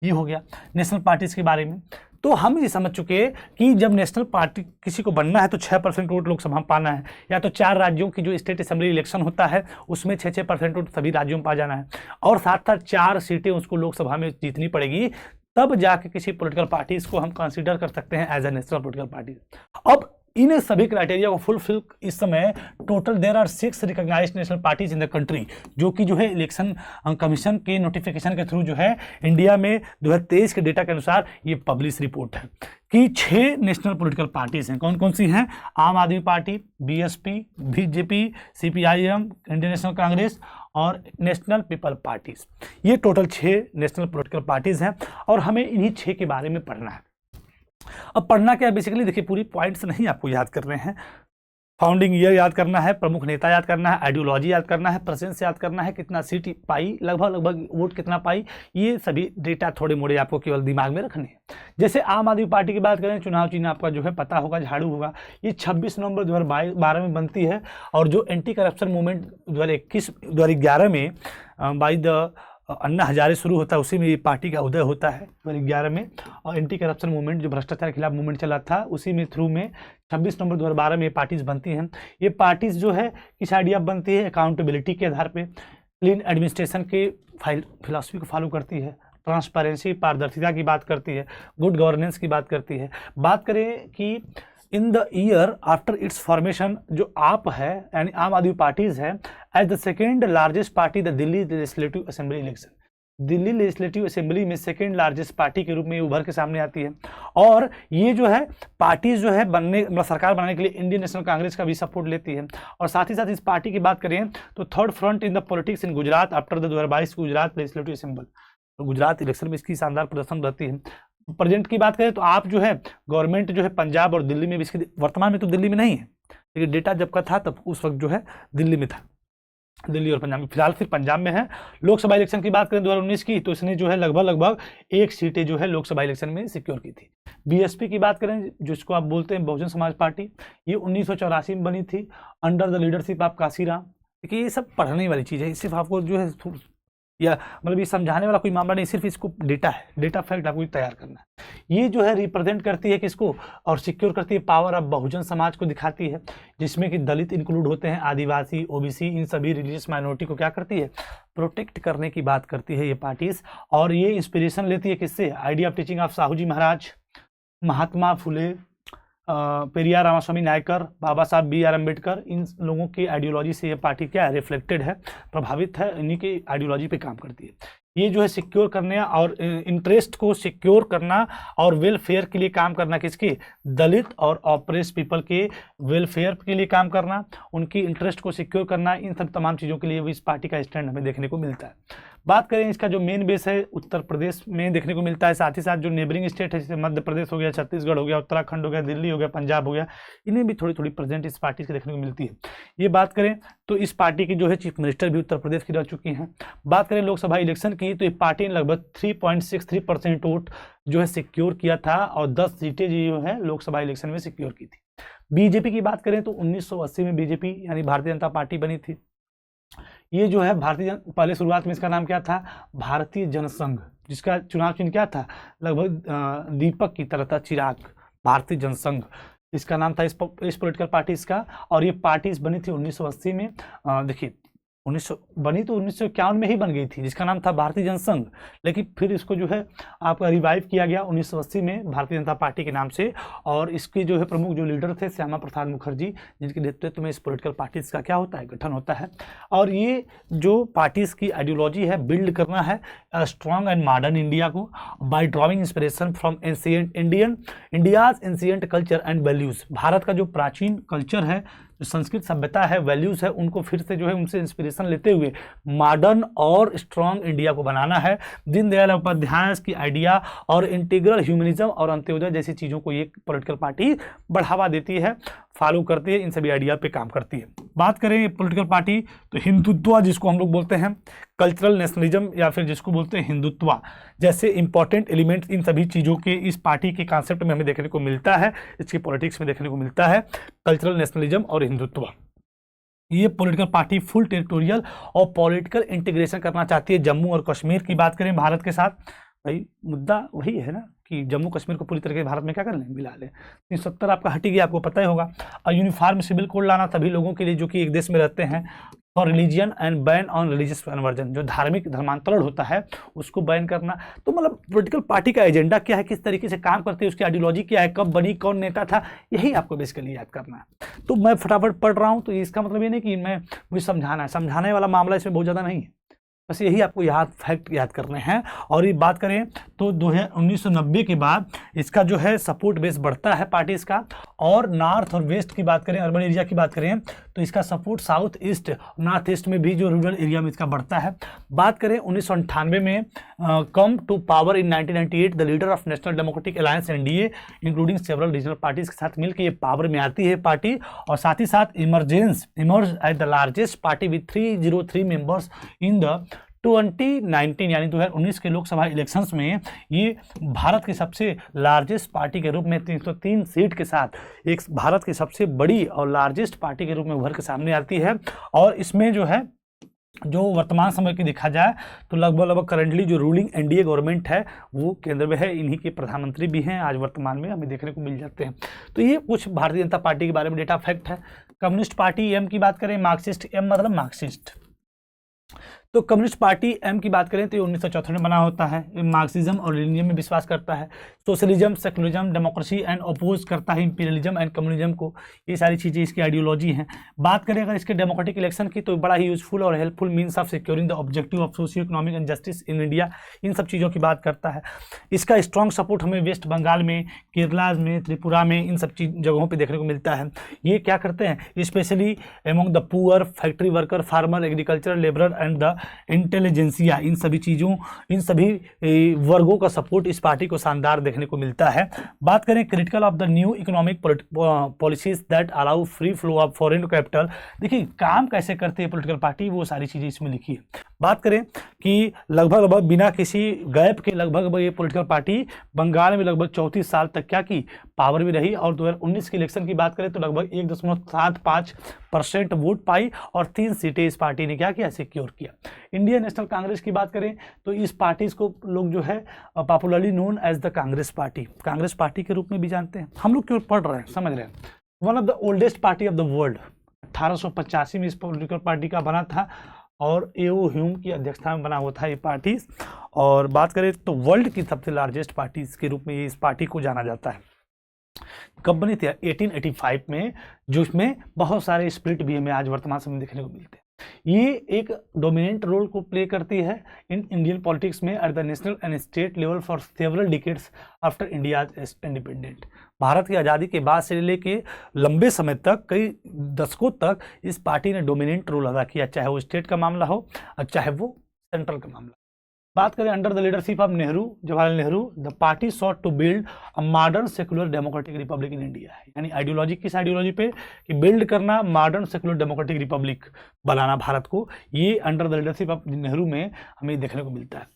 ये हो गया नेशनल पार्टीज के बारे में। तो हम ये समझ चुके कि जब नेशनल पार्टी किसी को बनना है तो 6% वोट लोकसभा में पाना है, या तो 4 राज्यों की जो स्टेट असेंबली इलेक्शन होता है उसमें 6% वोट सभी राज्यों में पा जाना है, और साथ साथ 4 सीटें उसको लोकसभा में जीतनी पड़ेगी, तब जाके किसी पॉलिटिकल पार्टीज को हम कंसीडर कर सकते हैं as a national political party. अब इन सभी क्राइटेरिया को फुलफिल इस समय total there are 6 recognised national parties in the country, जो कि जो है इलेक्शन कमीशन के नोटिफिकेशन के थ्रू जो है इंडिया में 2023 के डेटा के अनुसार ये पब्लिश रिपोर्ट है कि 6 नेशनल पॉलिटिकल पार्टीज हैं। कौन कौन सी हैं? आम आदमी party, BSP, BJP, CPIM, Indian national Congress और नेशनल पीपल पार्टीज। ये टोटल 6 नेशनल पॉलिटिकल पार्टीज हैं और हमें इन्हीं 6 के बारे में पढ़ना है। अब पढ़ना क्या है बेसिकली, देखिए पूरी पॉइंट्स नहीं आपको याद कर रहे हैं। फाउंडिंग ईयर याद करना है, प्रमुख नेता याद करना है, आइडियोलॉजी याद करना है, प्रेजेंस याद करना है, कितना सीट पाई, लगभग वोट कितना पाई, ये सभी डेटा थोड़े मोड़े आपको केवल दिमाग में रखने हैं। जैसे आम आदमी पार्टी की बात करें, चुनाव चिन्ह आपका जो है पता होगा, झाड़ू होगा। ये 26 नवंबर 2012 में बनती है, और जो एंटी करप्शन मूवमेंट 2011 में बाई द अन्ना हजारे शुरू होता है, उसी में ये पार्टी का उदय होता है 2011 में। और एंटी करप्शन मूवमेंट जो भ्रष्टाचार के खिलाफ मूवमेंट चला था, उसी में थ्रू में 26 नवंबर 2012 में ये पार्टीज बनती हैं। ये पार्टीज जो है किस आइडिया बनती है? अकाउंटेबिलिटी के आधार पे, क्लीन एडमिनिस्ट्रेशन के फिलॉसफी को फॉलो करती है, ट्रांसपेरेंसी पारदर्शिता की बात करती है, गुड गवर्नेंस की बात करती है। बात करें कि in the year after its formation, जो आप है यानी आम आदमी पार्टीज है, as the second largest party the Delhi legislative assembly election, Delhi legislative assembly में सेकेंड लार्जेस्ट पार्टी के रूप में उभर के सामने आती है। और ये जो है पार्टी जो है बनने, मतलब सरकार बनाने के लिए इंडियन नेशनल कांग्रेस का भी सपोर्ट लेती है। और साथ ही साथ इस पार्टी की बात करें तो third front in the politics in Gujarat after the 2022 Gujarat legislative assembly, तो गुजरात इलेक्शन में इसकी शानदार प्रदर्शन रहती है। प्रेजेंट की बात करें तो आप जो है गवर्नमेंट जो है पंजाब और दिल्ली में भी इसकी, वर्तमान में तो दिल्ली में नहीं है, लेकिन डेटा जब का था तब उस वक्त जो है दिल्ली में था। दिल्ली और पंजाब में, फिलहाल सिर्फ पंजाब में है। लोकसभा इलेक्शन की बात करें 2019 की, तो इसने जो है लगभग 1 सीटें जो है लोकसभा इलेक्शन में सिक्योर की थी। बीएसपी की बात करें, जिसको आप बोलते हैं बहुजन समाज पार्टी, ये 1984 में बनी थी under the leadership of Kashiram. देखिए ये सब पढ़ने वाली चीज़ है, सिर्फ आपको जो है या मतलब ये समझाने वाला कोई मामला नहीं, सिर्फ इसको डेटा है, डेटा फैक्ट आपको तैयार करना है। ये जो है रिप्रेजेंट करती है किसको और सिक्योर करती है पावर ऑफ बहुजन समाज को दिखाती है, जिसमें कि दलित इंक्लूड होते हैं, आदिवासी, ओबीसी, इन सभी रिलीजियस माइनॉरिटी को क्या करती है, प्रोटेक्ट करने की बात करती है ये पार्टीज। और ये इंस्पिरेशन लेती है किससे, idea of teaching of Sahu ji Maharaj, Mahatma Phule, Periyar Ramaswamy Naicker, Baba Saheb बी.आर. अम्बेडकर, इन लोगों की आइडियोलॉजी से ये पार्टी क्या है, रिफ्लेक्टेड है, प्रभावित है, इन्हीं की आइडियोलॉजी पे काम करती है। ये जो है सिक्योर करने और इंटरेस्ट को सिक्योर करना और वेलफेयर के लिए काम करना, किसकी, दलित और ऑप्रेस पीपल के वेलफेयर के लिए काम करना, उनकी इंटरेस्ट को सिक्योर करना, इन सब तमाम चीज़ों के लिए भी इस पार्टी का स्टैंड हमें देखने को मिलता है। बात करें इसका जो मेन बेस है उत्तर प्रदेश में देखने को मिलता है, साथ ही साथ जो नेबरिंग स्टेट है जैसे मध्य प्रदेश हो गया, छत्तीसगढ़ हो गया, उत्तराखंड हो गया, दिल्ली हो गया, पंजाब हो गया, इन्हें भी थोड़ी थोड़ी प्रेजेंट इस पार्टी की देखने को मिलती है। ये बात करें तो इस पार्टी की जो है चीफ मिनिस्टर भी उत्तर प्रदेश की रह चुकी हैं। बात करें लोकसभा इलेक्शन की, तो ये पार्टी ने लगभग 3.63% वोट जो है सिक्योर किया था और 10 सीटें जो है लोकसभा इलेक्शन में सिक्योर की थी। बीजेपी की बात करें तो 1980 में बीजेपी यानी भारतीय जनता पार्टी बनी थी। ये जो है पहले शुरुआत में इसका नाम क्या था, भारतीय जनसंघ, जिसका चुनाव चिन्ह क्या था, लगभग दीपक की तरह था, चिराग, भारतीय जनसंघ इसका नाम था इस पॉलिटिकल पार्टी का। और ये पार्टी बनी थी 1980 में। देखिए 1900 बनी तो 1951 में ही बन गई थी, जिसका नाम था भारतीय जनसंघ, लेकिन फिर इसको जो है आपका रिवाइव किया गया 1980 में भारतीय जनता पार्टी के नाम से। और इसके जो है प्रमुख जो लीडर थे श्यामा प्रसाद मुखर्जी, जिनके नेतृत्व में इस पॉलिटिकल पार्टीज का क्या होता है, गठन होता है। और ये जो पार्टीज की आइडियोलॉजी है, बिल्ड करना है स्ट्रॉन्ग एंड मॉडर्न इंडिया को bye drawing inspiration from ancient India's ancient culture and values. Bharat का जो प्राचीन कल्चर है, जो संस्कृत सभ्यता है, वैल्यूज है, उनको फिर से जो है उनसे इंस्पिरेशन लेते हुए मॉडर्न और स्ट्रॉन्ग इंडिया को बनाना है। दीनदयाल उपाध्याय की आइडिया और इंटीग्रल ह्यूमनिज्म और अंत्योदय जैसी चीज़ों को ये पॉलिटिकल पार्टी बढ़ावा देती है, फॉलो करती है, इन सभी आइडिया पे काम करती है। बात करें पॉलिटिकल पार्टी तो हिंदुत्व, जिसको हम लोग बोलते हैं कल्चरल नेशनलिज्म या फिर जिसको बोलते हैं हिंदुत्व, जैसे इंपॉर्टेंट एलिमेंट्स इन सभी चीज़ों के इस पार्टी के कॉन्सेप्ट में हमें देखने को मिलता है, इसकी पॉलिटिक्स में देखने को मिलता है कल्चरल नेशनलिज्म और हिंदुत्व। ये पॉलिटिकल पार्टी फुल टेरिटोरियल और पॉलिटिकल इंटीग्रेशन करना चाहती है। जम्मू और कश्मीर की बात करें भारत के साथ, भाई मुद्दा वही है ना कि जम्मू कश्मीर को पूरी तरीके भारत में क्या कर लें, मिला लें। 370 आपका हटी गया, आपको पता ही होगा। और यूनिफॉर्म सिविल कोड लाना सभी लोगों के लिए जो कि एक देश में रहते हैं, for religion and ban on religious conversion, जो धार्मिक धर्मांतरण होता है उसको बैन करना। तो मतलब पॉलिटिकल पार्टी का एजेंडा क्या है, किस तरीके से काम करती है, उसकी आइडियोलॉजी क्या है, कब बनी, कौन नेता था, यही आपको बेसिकली याद करना है। तो मैं फटाफट पढ़ रहा हूँ, तो इसका मतलब ये नहीं कि मुझे समझाना है, समझाने वाला मामला इसमें बहुत ज़्यादा नहीं है, बस यही आपको फैक्ट याद करने हैं। और ये बात करें तो 1990 के बाद इसका जो है सपोर्ट बेस बढ़ता है पार्टीज का। और नॉर्थ और वेस्ट की बात करें, अर्बन एरिया की बात करें तो इसका support south east, north east में भी जो रूरल एरिया में इसका बढ़ता है। बात करें 1998 में come to power in 1998 the leader of national democratic alliance NDA including several regional parties के साथ मिलकर ये पावर में आती है पार्टी। और साथ ही साथ emerge at the largest party with 303 members in the 2019 यानी 2019 के लोकसभा इलेक्शंस में ये भारत की सबसे लार्जेस्ट पार्टी के रूप में 303 सीट के साथ एक भारत की सबसे बड़ी और लार्जेस्ट पार्टी के रूप में उभर के सामने आती है। और इसमें जो है जो वर्तमान समय की देखा जाए तो लगभग करंटली जो रूलिंग एनडीए गवर्नमेंट है वो केंद्र में है, इन्हीं के प्रधानमंत्री भी हैं आज वर्तमान में हमें देखने को मिल जाते हैं। तो ये कुछ भारतीय जनता पार्टी के बारे में डेटा फैक्ट है। कम्युनिस्ट पार्टी एम की बात करें, मार्क्सिस्ट, एम मतलब मार्क्सिस्ट, तो कम्युनिस्ट पार्टी एम की बात करें तो ये 1964 में बना होता है। ये मार्क्सिज्म और लेनिनिज्म में विश्वास करता है, socialism, secularism, democracy and oppose करता है इंपीरियलिज्म एंड कम्युनिज्म को। ये सारी चीज़ें इसकी आइडियोलॉजी हैं। बात करें अगर इसके डेमोक्रेटिक इलेक्शन की तो बड़ा ही यूजफुल और helpful means of securing the objective of socio economic and justice in India, इन सब चीज़ों की बात करता है। इसका स्ट्रॉन्ग सपोर्ट हमें वेस्ट बंगाल में, केरला में, त्रिपुरा में, इन सब जगहों पर देखने को मिलता है। ये क्या करते हैं, specially among the poor, factory worker, farmer, agriculture labourer and the intelligentsia, इन सभी चीज़ों, इन सभी वर्गों का सपोर्ट इस पार्टी को शानदार देखने को मिलता है। बात करें critical of the new economic policies that allow free flow of foreign capital, देखिए काम कैसे करती है पॉलिटिकल पार्टी, वो सारी चीज़ें इसमें लिखी है। बात करें कि लगभग बिना किसी गैप के लगभग ये पॉलिटिकल पार्टी बंगाल में लगभग 34 साल तक क्या की पावर में रही, और 2019 के इलेक्शन की बात करें तो लगभग 1.75% वोट पाई और 3 सीटें इस पार्टी ने क्या किया, सिक्योर किया। इंडियन नेशनल कांग्रेस की बात करें तो इस पार्टी को लोग जो है popularly known as the Congress party के रूप में भी जानते हैं। हम लोग क्यों पढ़ रहे हैं, समझ रहे हैं। One of the oldest party of the world, 1885 में इस पॉलिटिकल पार्टी का बना था और एओ ह्यूम की अध्यक्षता में बना हुआ था ये पार्टी। और बात करें तो वर्ल्ड की सबसे लार्जेस्ट पार्टी के रूप में इस पार्टी को जाना जाता है। कब बनी थी? 1885 में, जो इसमें बहुत सारे स्प्लिट भी हमें आज वर्तमान समय में देखने को मिलते हैं। ये एक डोमिनेंट रोल को प्ले करती है इन इंडियन पॉलिटिक्स में at the national and state level for several decades after India independent. Bharat की आज़ादी के बाद से लेके लंबे समय तक, कई दशकों तक इस पार्टी ने डोमिनेंट रोल अदा किया, चाहे वो स्टेट का मामला हो और चाहे वो सेंट्रल का मामला। बात करें under the leadership of Nehru, Jawaharlal Nehru, the party sought to build a modern secular democratic republic in India. यानी आइडियोलॉजी, किस आइडियोलॉजी पे कि बिल्ड करना मॉडर्न सेकुलर डेमोक्रेटिक रिपब्लिक बनाना भारत को, ये under the leadership of Nehru में हमें देखने को मिलता है,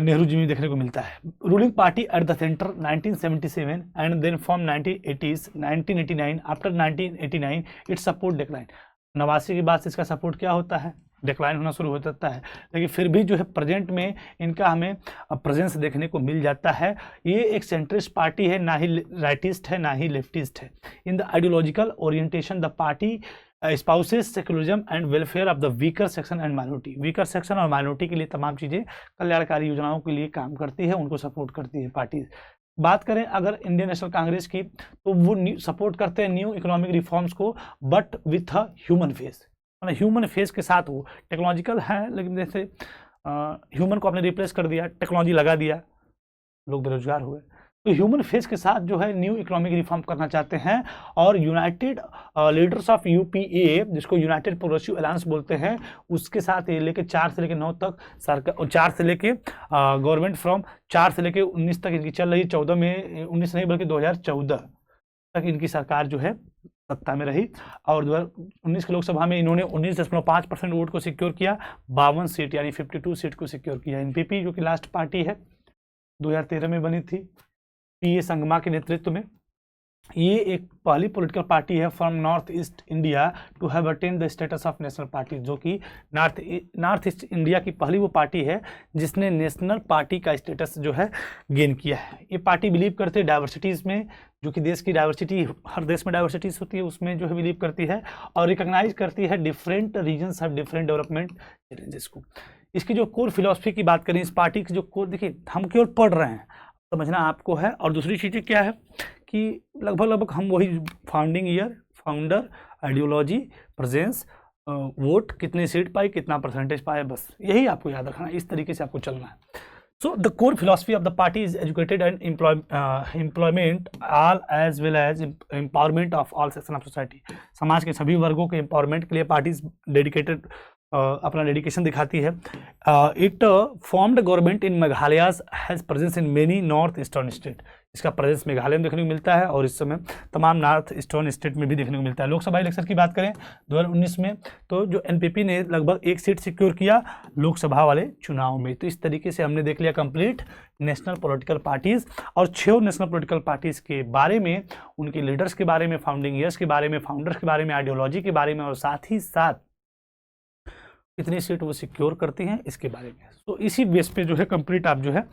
नेहरू जी में देखने को मिलता है। Ruling party at the centre 1977 and then from 1980s 1989, after 1989 its support decline. 89 के बाद से इसका सपोर्ट क्या होता है, डिक्लाइन होना शुरू हो जाता है, लेकिन फिर भी जो है प्रेजेंट में इनका हमें प्रेजेंस देखने को मिल जाता है। ये एक सेंट्रिस्ट पार्टी है, ना ही राइटिस्ट है ना ही लेफ्टिस्ट है। In the ideological orientation the party spouses secularism and welfare of the weaker section and minority. Weaker section और माइनॉरिटी के लिए तमाम चीज़ें, कल्याणकारी योजनाओं के लिए काम करती है, उनको सपोर्ट करती है पार्टी। बात करें अगर इंडियन नेशनल कांग्रेस की, तो वो सपोर्ट करते हैं न्यू इकोनॉमिक रिफॉर्म्स को, but with a human face, मतलब ह्यूमन फेस के साथ। वो टेक्नोलॉजिकल है, लेकिन जैसे ह्यूमन को आपने रिप्लेस कर दिया, टेक्नोलॉजी लगा दिया, लोग बेरोजगार हुए, तो ह्यूमन फेस के साथ जो है न्यू इकोनॉमिक रिफॉर्म करना चाहते हैं। और यूनाइटेड लीडर्स ऑफ यूपीए, जिसको यूनाइटेड प्रोग्रेसिव अलायंस बोलते हैं, उसके साथ ये लेके 4 से लेके 9 तक सरकार, 4 से लेके गवर्नमेंट फ्रॉम 4 से लेके 19 तक इनकी चल रही, 14 में 19 नहीं बल्कि 2014 तक इनकी सरकार जो है सत्ता में रही। और 2019 के लोकसभा में इन्होंने 19.5% वोट को सिक्योर किया, 52 सीट यानी 52 सीट को सिक्योर किया। एनपीपी जो कि लास्ट पार्टी है, 2013 में बनी थी पीए संगमा के नेतृत्व में, ये एक पहली पॉलिटिकल पार्टी है from north east India to have attend the status of national party, जो कि नॉर्थ ईस्ट इंडिया की पहली वो पार्टी है जिसने नेशनल पार्टी का स्टेटस जो है गेन किया है। ये पार्टी बिलीव करते हैं डाइवर्सिटीज़ में, जो कि देश की डाइवर्सिटी, हर देश में डाइवर्सिटीज़ होती है, उसमें जो है बिलीव करती है और रिकॉग्नाइज करती है different regions have different development challenges को। इसकी जो कोर फिलॉसफी की बात करें, इस पार्टी की जो कोर, देखिए हम केवल पढ़ रहे हैं, समझना आपको है। और दूसरी चीज़ें क्या है कि लगभग हम वही founding year, founder, ideology, presence, vote, कितने सीट पाई, कितना परसेंटेज पाए, बस यही आपको याद रखना, इस तरीके से आपको चलना है। So the core philosophy of the party is educated and employment all as well as empowerment of all section of society. समाज के सभी वर्गों के एम्पावरमेंट के लिए पार्टी डेडिकेटेड अपना डेडिकेशन दिखाती है। It formed government in Meghalaya has presence in many north eastern state. इसका प्रेजेंस मेघालय में देखने को मिलता है और इस समय तमाम नॉर्थ ईस्टर्न स्टेट में भी देखने को मिलता है। लोकसभा इलेक्शन की बात करें 2019 में, तो जो एनपीपी ने लगभग 1 सीट सिक्योर किया लोकसभा वाले चुनाव में। तो इस तरीके से हमने देख लिया कंप्लीट नेशनल पॉलिटिकल पार्टीज़ और 6 नेशनल पॉलिटिकल पार्टीज़ के बारे में, उनके लीडर्स के बारे में, फाउंडिंग ईयर्स के बारे में, फाउंडर्स के बारे में, आइडियोलॉजी के बारे में, और साथ ही साथ कितनी सीट वो सिक्योर करती हैं इसके बारे में। तो इसी बेस पे जो है कंप्लीट आप जो है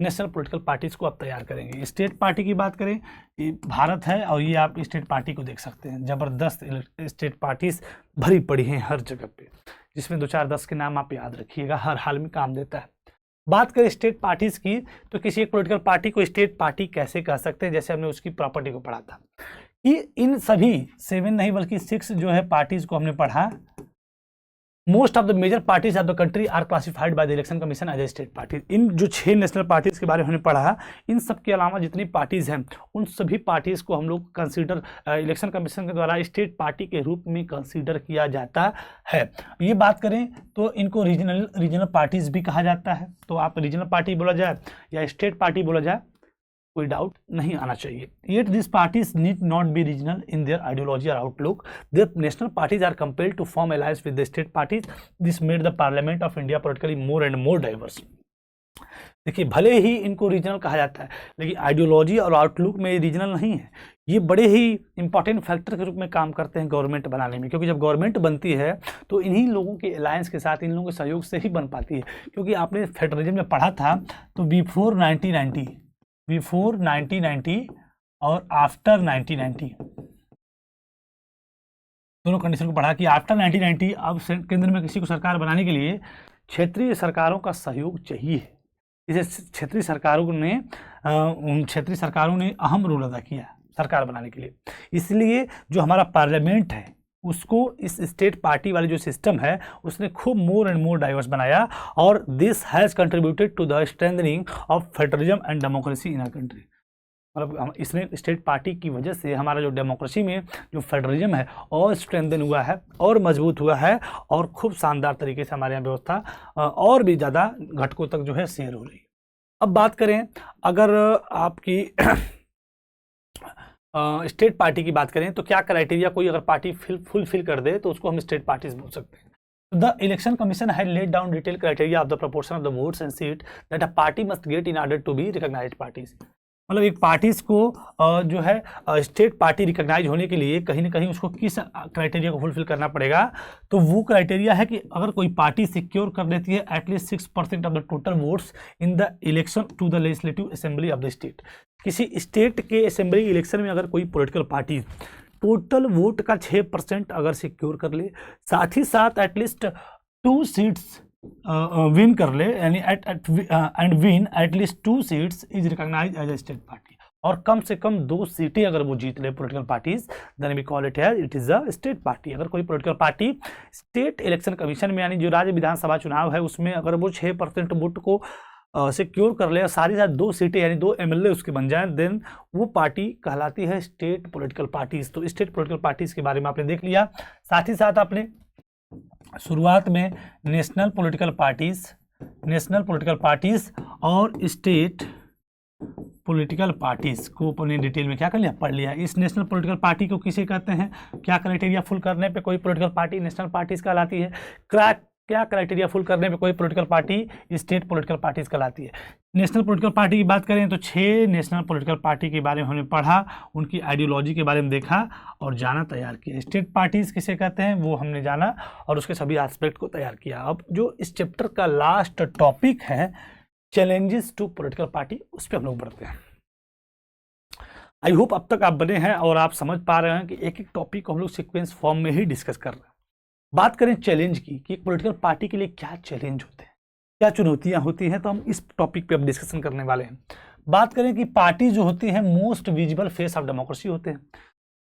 नेशनल पॉलिटिकल पार्टीज़ को आप तैयार करेंगे। स्टेट पार्टी की बात करें, ये भारत है और ये आप स्टेट पार्टी को देख सकते हैं, ज़बरदस्त स्टेट पार्टीज़ भरी पड़ी हैं हर जगह पे, जिसमें 2-4-10 के नाम आप याद रखिएगा, हर हाल में काम देता है। बात करें स्टेट पार्टीज़ की, तो किसी एक पॉलिटिकल पार्टी को स्टेट पार्टी कैसे कह सकते हैं, जैसे हमने उसकी प्रॉपर्टी को पढ़ा था कि इन सभी 7 नहीं बल्कि 6 जो है पार्टीज़ को हमने पढ़ा most of the major parties of the country are classified by the election commission as a state parties. इन जो 6 नेशनल पार्टीज के बारे में हमने पढ़ा, इन सब के अलावा जितनी पार्टीज हैं उन सभी पार्टीज को हम लोग कंसीडर इलेक्शन कमीशन के द्वारा स्टेट पार्टी के रूप में कंसीडर किया जाता है। ये बात करें तो इनको रीजनल पार्टीज भी कहा जाता है। तो आप रीजनल पार्टी बोला जाए या स्टेट पार्टी बोला जाए, कोई डाउट नहीं आना चाहिए। Yet these parties need not be regional in their ideology or outlook. The national parties are compelled to form alliance with the state parties. This made the Parliament of India politically more and more diverse. देखिए, भले ही इनको regional कहा जाता है लेकिन ideology और outlook में regional नहीं है। ये बड़े ही इंपॉर्टेंट फैक्टर के रूप में काम करते हैं गवर्नमेंट बनाने में, क्योंकि जब गवर्नमेंट बनती है तो इन्हीं लोगों के अलायंस के साथ, इन लोगों के सहयोग से ही बन पाती है। क्योंकि आपने फेडरलिज्म में पढ़ा था तो बिफोर 1990 और आफ्टर 1990 दोनों कंडीशन को पढ़ा कि आफ्टर 1990 अब केंद्र में किसी को सरकार बनाने के लिए क्षेत्रीय सरकारों का सहयोग चाहिए। इसे क्षेत्रीय सरकारों ने अहम रोल अदा किया सरकार बनाने के लिए। इसलिए जो हमारा पार्लियामेंट है उसको इस स्टेट पार्टी वाले जो सिस्टम है उसने खूब मोर एंड मोर डाइवर्स बनाया, और this has contributed to the strengthening of federalism and democracy in our country. मतलब इसने स्टेट पार्टी की वजह से हमारा जो डेमोक्रेसी में जो फेडरलिज्म है और स्ट्रेंथन हुआ है और मजबूत हुआ है, और खूब शानदार तरीके से हमारे यहाँ व्यवस्था और भी ज़्यादा घटकों तक जो है शेयर हो रही है। अब बात करें अगर आपकी स्टेट पार्टी की बात करें तो क्या क्राइटेरिया कोई अगर पार्टी फुलफिल कर दे तो उसको हम स्टेट पार्टीज बोल सकते हैं। The election commission had laid down detail criteria of the proportion of the votes and seat that a party must get in order to be recognised parties. मतलब एक parties को जो है स्टेट पार्टी रिकॉग्नाइज होने के लिए कहीं ना कहीं उसको किस क्राइटेरिया को फुलफिल करना पड़ेगा, तो वो क्राइटेरिया है कि अगर कोई पार्टी सिक्योर कर लेती है at least 6% of the total votes in the election to the legislative assembly of the state. किसी स्टेट के असेंबली इलेक्शन में अगर कोई पॉलिटिकल पार्टी टोटल वोट का 6% अगर सिक्योर कर ले, साथ ही साथ एटलीस्ट 2 सीट्स विन कर ले, यानी and win at least 2 seats is recognised as a state party, और कम से कम 2 सीटें अगर वो जीत ले political parties, then we call it as it is a state party. अगर कोई political party state election commission में, यानी जो राज्य विधानसभा चुनाव है उसमें अगर वो 6% वोट को सिक्योर कर ले और सारी साथ 2 सीटें यानी 2 MLA उसके बन जाएं, देन वो पार्टी कहलाती है स्टेट पॉलिटिकल पार्टीज। तो स्टेट पॉलिटिकल पार्टीज के बारे में आपने देख लिया। साथ ही साथ आपने शुरुआत में नेशनल पॉलिटिकल पार्टीज और स्टेट पॉलिटिकल पार्टीज को अपने डिटेल में क्या कर लिया, पढ़ लिया। इस नेशनल पॉलिटिकल पार्टी को किसे कहते हैं, क्या क्राइटेरिया फुल करने पे कोई पॉलिटिकल पार्टी नेशनल पार्टीज कहलाती है, क्या क्राइटेरिया फुल करने पे कोई political party state political parties कहलाती है। नेशनल पॉलिटिकल पार्टी की बात करें तो 6 नेशनल पॉलिटिकल पार्टी के बारे में हमने पढ़ा, उनकी आइडियोलॉजी के बारे में देखा और जाना तैयार किया। स्टेट पार्टीज किसे कहते हैं वो हमने जाना और उसके सभी एस्पेक्ट को तैयार किया। अब जो इस चैप्टर का लास्ट टॉपिक है चैलेंजेस टू पॉलिटिकल पार्टी, उस पर हम लोग बढ़ते हैं। आई होप अब तक आप बने हैं और आप समझ पा रहे हैं कि एक एक टॉपिक को हम लोग सीक्वेंस फॉर्म में ही डिस्कस कर रहे हैं। बात करें चैलेंज की कि एक पॉलिटिकल पार्टी के लिए क्या चैलेंज होते हैं, क्या चुनौतियां होती हैं, तो हम इस टॉपिक पे अब डिस्कशन करने वाले हैं। बात करें कि पार्टी जो होती है most visible face of democracy होते हैं,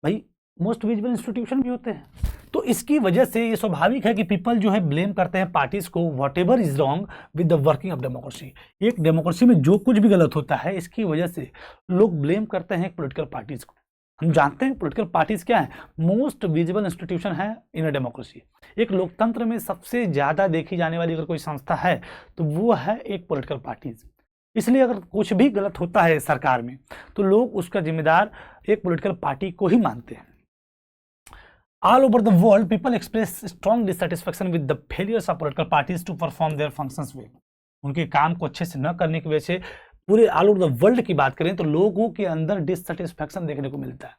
भाई मोस्ट विजिबल इंस्टीट्यूशन भी होते हैं। तो इसकी वजह से ये स्वाभाविक है कि पीपल जो है ब्लेम करते हैं पार्टीज को whatever is wrong with the working of democracy. एक डेमोक्रेसी में जो कुछ भी गलत होता है इसकी वजह से लोग ब्लेम करते हैं पॉलिटिकल पार्टीज को। हम जानते हैं पॉलिटिकल पार्टीज क्या है, मोस्ट विजिबल इंस्टीट्यूशन है इन अ डेमोक्रेसी। एक लोकतंत्र में सबसे ज़्यादा देखी जाने वाली अगर कोई संस्था है तो वो है एक पॉलिटिकल पार्टीज। इसलिए अगर कुछ भी गलत होता है सरकार में तो लोग उसका जिम्मेदार एक पॉलिटिकल पार्टी को ही मानते हैं। All over the world, people express strong dissatisfaction with the failures of political parties to perform their functions well. उनके काम को अच्छे से न करने की वजह से पूरे ऑल ओवर द वर्ल्ड की बात करें तो लोगों के अंदर डिससेटिस्फैक्शन देखने को मिलता है।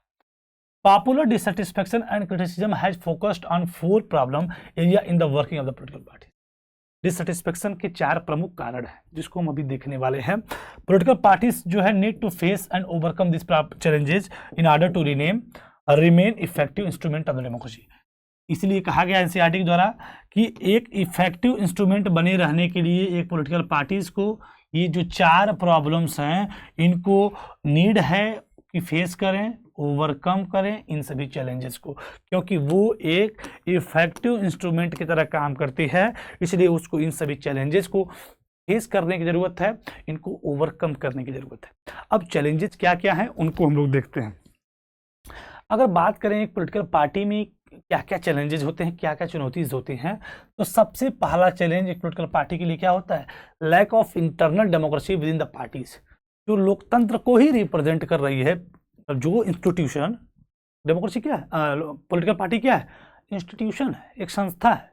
Popular dissatisfaction and criticism has focused on 4 problem area in the working of the political party. Dissatisfaction के 4 प्रमुख कारण हैं जिसको हम अभी देखने वाले हैं। पॉलिटिकल पार्टीज जो है need to face and overcome this challenges in order to remain effective instrument of the democracy. इसलिए कहा गया एनसीईआरटी के द्वारा कि एक इफेक्टिव इंस्ट्रूमेंट बने रहने के लिए एक पॉलिटिकल पार्टीज को ये जो 4 प्रॉब्लम्स हैं इनको नीड है कि फेस करें, ओवरकम करें इन सभी चैलेंजेस को, क्योंकि वो एक इफेक्टिव इंस्ट्रूमेंट की तरह काम करती है, इसलिए उसको इन सभी चैलेंजेस को फेस करने की ज़रूरत है, इनको ओवरकम करने की ज़रूरत है। अब चैलेंजेस क्या क्या हैं उनको हम लोग देखते हैं। अगर बात करें एक पॉलिटिकल पार्टी में क्या क्या चैलेंजेस होते हैं, क्या क्या चुनौतीज होती हैं, तो सबसे पहला चैलेंज एक पॉलिटिकल पार्टी के लिए क्या होता है? Lack of internal democracy within the parties. जो लोकतंत्र को ही रिप्रेजेंट कर रही है, जो इंस्टीट्यूशन, डेमोक्रेसी क्या है, पॉलिटिकल पार्टी क्या है? इंस्टीट्यूशन है, एक संस्था है,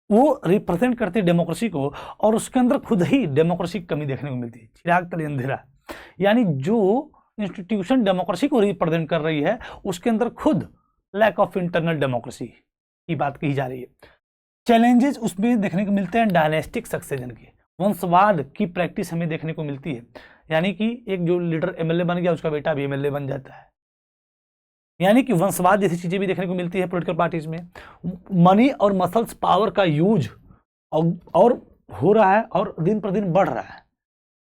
वो रिप्रेजेंट करती है डेमोक्रेसी को, और उसके अंदर खुद ही डेमोक्रेसी की कमी देखने को मिलती है, चिराग तले अंधेरा। यानी जो इंस्टीट्यूशन डेमोक्रेसी को रिप्रेजेंट कर रही है, उसके अंदर खुद लैक ऑफ इंटरनल डेमोक्रेसी की बात कही जा रही है। चैलेंजेस उसमें देखने को मिलते हैं डायनेस्टिक सक्सेशन के, वंशवाद की प्रैक्टिस हमें देखने को मिलती है, यानी कि एक जो लीडर एमएलए बन गया उसका बेटा भी एमएलए बन जाता है, यानी कि वंशवाद जैसी चीजें भी देखने को मिलती है पॉलिटिकल पार्टीज में। मनी और मसल्स पावर का यूज और हो रहा है और दिन पर दिन बढ़ रहा है,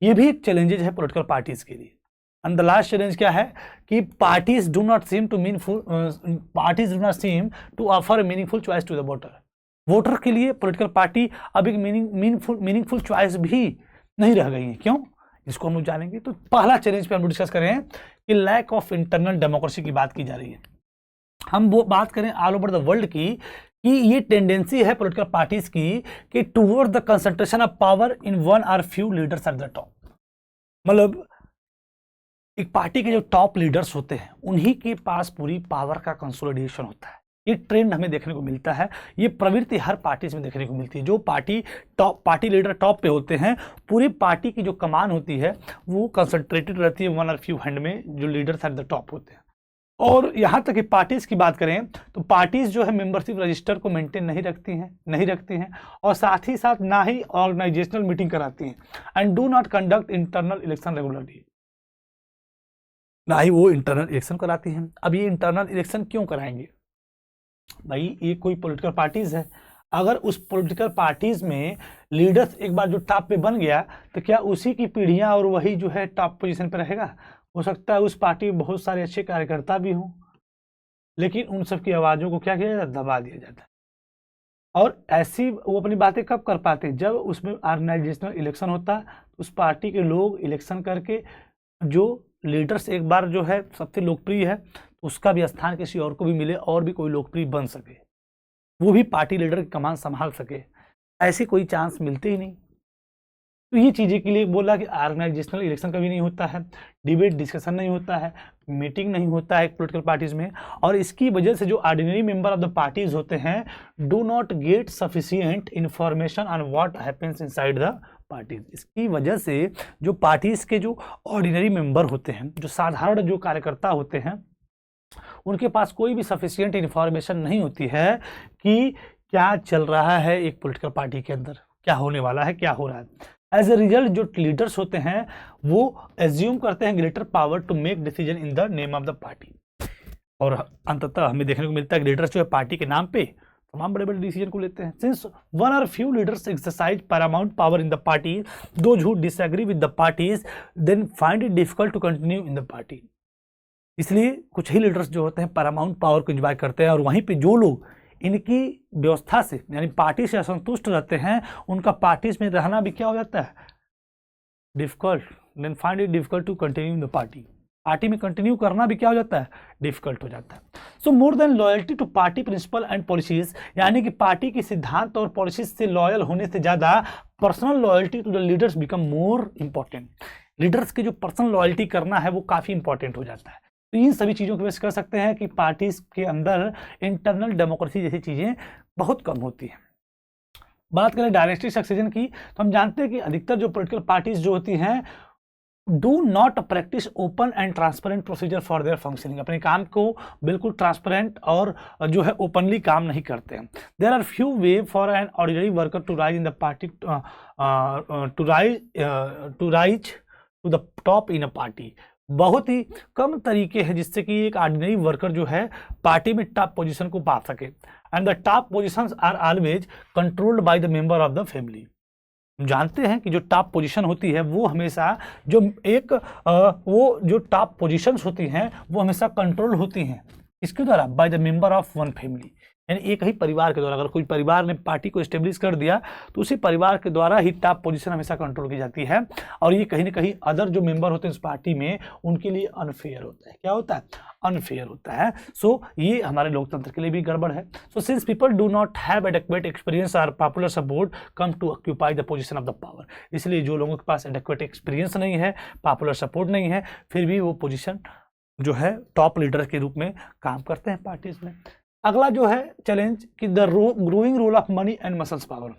ये भी एक चैलेंजेस है पॉलिटिकल पार्टीज के लिए। एंड द लास्ट चैलेंज क्या है कि parties do not seem to offer meaningful choice to the voter के लिए पॉलिटिकल पार्टी अब एक मीनिंगफुल चॉइस भी नहीं रह गई है। क्यों? इसको हम लोग जानेंगे। तो पहला चैलेंज पे हम डिस्कस करें कि लैक ऑफ इंटरनल डेमोक्रेसी की बात की जा रही है। हम वो बात करें ऑल ओवर द वर्ल्ड की कि ये टेंडेंसी है पॉलिटिकल पार्टीज की कि toward the concentration of power in one or few leaders at the top. मतलब एक पार्टी के जो टॉप लीडर्स होते हैं उन्हीं के पास पूरी पावर का कंसोलिडेशन होता है। ये ट्रेंड हमें देखने को मिलता है, ये प्रवृत्ति हर पार्टी में देखने को मिलती है। जो पार्टी लीडर टॉप पे होते हैं, पूरी पार्टी की जो कमान होती है वो कंसंट्रेटेड रहती है वन और फ्यू हैंड में, जो लीडर्स एट द टॉप होते हैं। और यहाँ तक कि पार्टीज की बात करें तो पार्टीज जो है मेंबरशिप रजिस्टर को मेंटेन नहीं रखती हैं और साथ ही साथ ना ही ऑर्गेनाइजेशनल मीटिंग कराती हैं and do not conduct internal election regularly, ना ही वो इंटरनल इलेक्शन कराती हैं। अब ये इंटरनल इलेक्शन क्यों कराएंगे भाई? ये कोई पॉलिटिकल पार्टीज है, अगर उस पॉलिटिकल पार्टीज में लीडर्स एक बार जो टॉप पे बन गया तो क्या उसी की पीढ़ियां और वही जो है टॉप पोजीशन पे रहेगा? हो सकता है उस पार्टी में बहुत सारे अच्छे कार्यकर्ता भी हों, लेकिन उन सब की आवाज़ों को क्या किया जाता है? दबा दिया जाता है। और ऐसी वो अपनी बातें कब कर पाते हैं? जब उसमें ऑर्गेनाइजेशनल इलेक्शन होता है, उस पार्टी के लोग इलेक्शन करके जो लीडर्स एक बार जो है सबसे लोकप्रिय है उसका भी स्थान किसी और को भी मिले और भी कोई लोकप्रिय बन सके, वो भी पार्टी लीडर की कमान संभाल सके, ऐसे कोई चांस मिलते ही नहीं। तो ये चीज़ें के लिए बोला कि ऑर्गेनाइजेशनल इलेक्शन कभी नहीं होता है, डिबेट डिस्कशन नहीं होता है, मीटिंग नहीं होता है पॉलिटिकल पार्टीज में, और इसकी वजह से जो ordinary member of the parties होते हैं do not gate sufficient information on what happens inside the parties. इसकी वजह से जो पार्टीज के जो ऑर्डिनरी मेंबर होते हैं, जो साधारण जो कार्यकर्ता होते हैं, उनके पास कोई भी सफिशिएंट इंफॉर्मेशन नहीं होती है कि क्या चल रहा है एक पॉलिटिकल पार्टी के अंदर, क्या होने वाला है, क्या हो रहा है। एज ए रिजल्ट जो लीडर्स होते हैं वो एज्यूम करते हैं greater power to make decision in the name of the party, और अंततः हमें देखने को मिलता है कि लीडर्स जो है पार्टी के नाम पे तमाम बड़े बड़े डिसीजन को लेते हैं। Since one or few leaders exercise paramount power in the party, those who disagree with the parties then find it difficult to continue in the party. इसलिए कुछ ही लीडर्स जो होते हैं पैरामाउंट पावर को एंजॉय करते हैं, और वहीं पे जो लोग इनकी व्यवस्था से यानी पार्टी से असंतुष्ट रहते हैं उनका पार्टीज में रहना भी क्या हो जाता है? Difficult, then find it difficult to continue in the party. Party में कंटिन्यू करना भी क्या हो जाता है? डिफिकल्ट हो जाता है। So more than loyalty to party principle and policies, यानी कि पार्टी के सिद्धांत और पॉलिसीज से लॉयल होने से ज्यादा personal loyalty to the leaders become more important. Leaders की जो पर्सनल लॉयल्टी करना है वो काफी इंपॉर्टेंट हो जाता है। तो इन सभी चीज़ों को बेस कर सकते हैं कि पार्टीज के अंदर इंटरनल डेमोक्रेसी जैसी चीज़ें बहुत कम होती हैं। बात करें डायनेस्टिक सक्सेशन की तो हम जानते हैं कि अधिकतर जो पॉलिटिकल पार्टीज जो होती हैं do not practice open and transparent procedure for their functioning. अपने काम को बिल्कुल ट्रांसपेरेंट और जो है ओपनली काम नहीं करते हैं। There are few way for an ordinary worker to rise in the party to rise to the top in a party. बहुत ही कम तरीके हैं जिससे कि एक ऑर्डिनरी वर्कर जो है पार्टी में टॉप पोजीशन को पा सके, and the top positions are always controlled by the member of the family. हम जानते हैं कि जो टॉप पोजीशन होती है वो हमेशा जो एक वो जो टॉप पोजीशंस होती हैं वो हमेशा कंट्रोल होती हैं इसके द्वारा, bye the member of one family, यानी एक ही परिवार के द्वारा। अगर कोई परिवार ने पार्टी को एस्टेब्लिश कर दिया तो उसी परिवार के द्वारा ही टॉप पोजीशन हमेशा कंट्रोल की जाती है, और ये कहीं ना कहीं अदर जो मेंबर होते हैं उस पार्टी में उनके लिए अनफेयर होता है। क्या होता है? अनफेयर होता है। सो ये हमारे लोकतंत्र के लिए भी गड़बड़ है। So since people do not have adequate experience और popular support come to occupy the position of the power, इसलिए जो लोगों के पास एडेक्वेट एक्सपीरियंस नहीं है, पॉपुलर सपोर्ट नहीं है, फिर भी वो पोजीशन जो है टॉप लीडर के रूप में काम करते हैं पार्टीज में। अगला जो है चैलेंज कि the growing role of money and muscles power.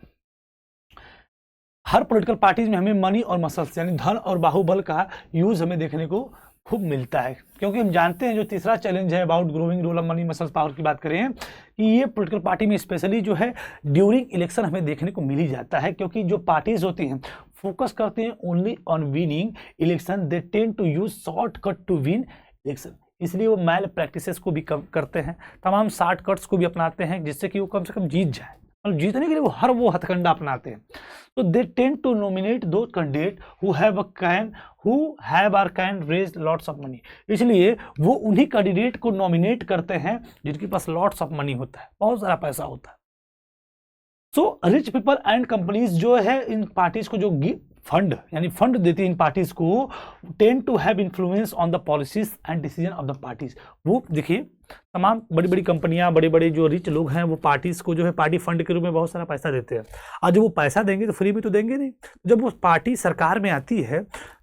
हर पॉलिटिकल पार्टीज में हमें मनी और मसल्स यानी धन और बाहुबल का यूज हमें देखने को खूब मिलता है, क्योंकि हम जानते हैं जो तीसरा चैलेंज है about growing role of money muscles power की बात करें कि ये पॉलिटिकल पार्टी में स्पेशली जो है ड्यूरिंग इलेक्शन हमें देखने को मिल ही जाता है, क्योंकि जो पार्टीज होती हैं फोकस करते हैं only on winning election, they tend to use shortcut to win election, इसलिए वो मैल प्रैक्टिसेस को भी कम करते हैं, तमाम शॉर्टकट्स को भी अपनाते हैं जिससे कि वो कम से कम जीत जाए, और जीतने के लिए वो हर वो हथकंडा अपनाते हैं। तो they tend to nominate those candidate who have और can raise lots of money, इसलिए वो उन्हीं कैंडिडेट को नॉमिनेट करते हैं जिनके पास लॉट्स ऑफ मनी होता है, बहुत सारा पैसा होता है। So rich people and companies जो है इन पार्टीज को जो फंड यानी फंड देती है इन पार्टीज को, tend to have influence on the policies and decision of the parties. वो देखिए तमाम बड़ी बड़ी कंपनियां, बड़े बड़े जो रिच लोग हैं वो पार्टीज को जो है पार्टी फंड के रूप में बहुत सारा पैसा देते हैं, और जब वो पैसा देंगे तो फ्री में तो देंगे नहीं, जब वो पार्टी सरकार में आती है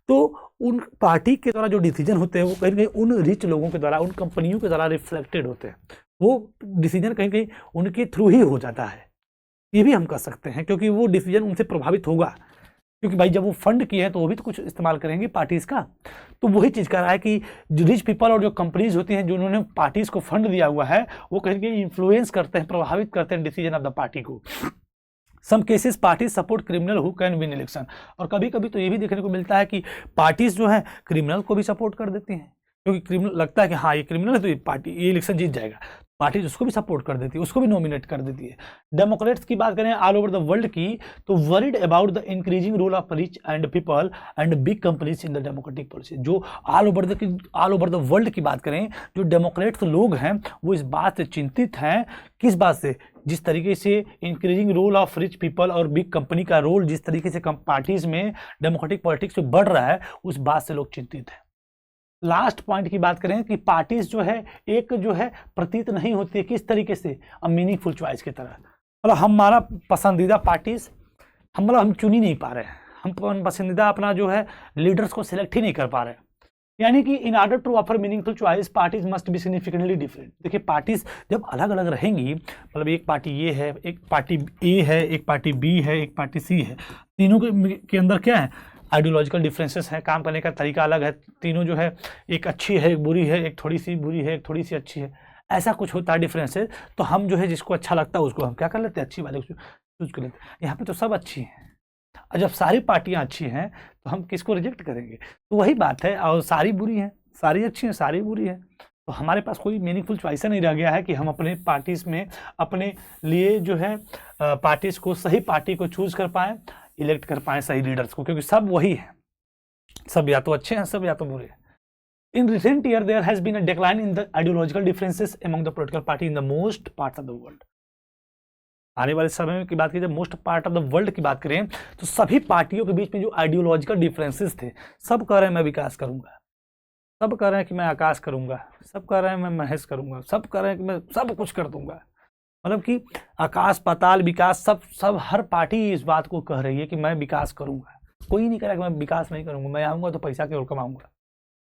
तो उन पार्टी के द्वारा जो डिसीजन होते हैं वो कहीं ना कहीं उन रिच लोगों के द्वारा, उन कंपनियों के द्वारा रिफ्लेक्टेड होते हैं, वो डिसीजन कहीं कहीं उनके थ्रू ही हो जाता है। ये भी हम कर सकते हैं क्योंकि वो डिसीजन उनसे प्रभावित होगा, क्योंकि भाई जब वो फंड किए हैं तो वो भी तो कुछ इस्तेमाल करेंगे पार्टीज का। तो वही चीज़ कर रहा है कि जो रिच पीपल और जो कंपनीज होती हैं जो उन्होंने पार्टीज को फंड दिया हुआ है वो कहीं कहीं इन्फ्लुएंस करते हैं, प्रभावित करते हैं डिसीजन ऑफ द पार्टी को। Some cases party support criminal who can win election, और कभी कभी तो ये भी देखने को मिलता है कि पार्टीज जो है क्रिमिनल को भी सपोर्ट कर देती हैं, क्योंकि क्रिमिनल लगता है कि हाँ ये क्रिमिनल है तो ये पार्टी ये इलेक्शन जीत जाएगा, पार्टी उसको भी सपोर्ट कर देती है, उसको भी नॉमिनेट कर देती है। डेमोक्रेट्स की बात करें ऑल ओवर द वर्ल्ड की, तो worried about the increasing role of rich and people and big companies in the democratic policy. जो ऑल ओवर द वर्ल्ड की बात करें, जो डेमोक्रेट्स लोग हैं वो इस बात से चिंतित हैं, किस बात से, जिस तरीके से increasing role of rich people और बिग कंपनी का रोल जिस तरीके से पार्टीज में डेमोक्रेटिक पॉलिटिक्स में बढ़ रहा है, उस बात से लोग चिंतित हैं। लास्ट पॉइंट की बात करें कि पार्टीज जो है एक जो है प्रतीत नहीं होती है, किस तरीके से, अ मीनिंगफुल चॉइस की तरह, मतलब हमारा पसंदीदा पार्टीज हम चुन ही नहीं पा रहे हैं, हम पसंदीदा अपना जो है लीडर्स को सिलेक्ट ही नहीं कर पा रहे हैं, यानी कि in order to offer meaningful choice parties must be significantly different. देखिए पार्टीज जब अलग अलग रहेंगी, मतलब एक पार्टी ये है, एक पार्टी ए है, एक पार्टी बी है, एक पार्टी सी है, तीनों के अंदर क्या है, आइडियोलॉजिकल डिफरेंसेस हैं, काम करने का तरीका अलग है, तीनों जो है एक अच्छी है, एक बुरी है, एक थोड़ी सी बुरी है, एक थोड़ी सी अच्छी है, ऐसा कुछ होता है डिफरेंसेस। तो हम जो है जिसको अच्छा लगता है उसको हम क्या कर लेते हैं, अच्छी वाले चूज कर लेते हैं। यहाँ पे तो सब अच्छी हैं, और जब सारी पार्टियाँ अच्छी हैं तो हम किसको रिजेक्ट करेंगे, तो वही बात है, और सारी बुरी हैं, सारी अच्छी हैं, सारी बुरी हैं, तो हमारे पास कोई मीनिंगफुल चॉइस नहीं रह गया है कि हम अपने पार्टीज में अपने लिए जो है पार्टीज को, सही पार्टी को चूज कर पाएँ, इलेक्ट कर पाएँ सही लीडर्स को, क्योंकि सब वही है, सब या तो अच्छे हैं, सब या तो बुरे हैं। In recent year, there has been a decline in the ideological differences among the political party in the most parts of the world. आने वाले समय की बात की, जब most part of the world की बात करें तो सभी पार्टियों के बीच में जो आइडियोलॉजिकल डिफरेंसेस थे, सब कह रहे हैं मैं विकास करूंगा, सब कह रहे हैं कि मैं आकाश करूंगा, सब कह रहे हैं मैं महेश करूंगा, सब कह रहे हैं कि मैं सब कुछ कर दूंगा, मतलब कि आकाश पाताल विकास, सब हर पार्टी इस बात को कह रही है कि मैं विकास करूंगा। कोई नहीं कह रहा कि मैं विकास नहीं करूंगा, मैं आऊँगा तो पैसा केवल कमाऊंगा।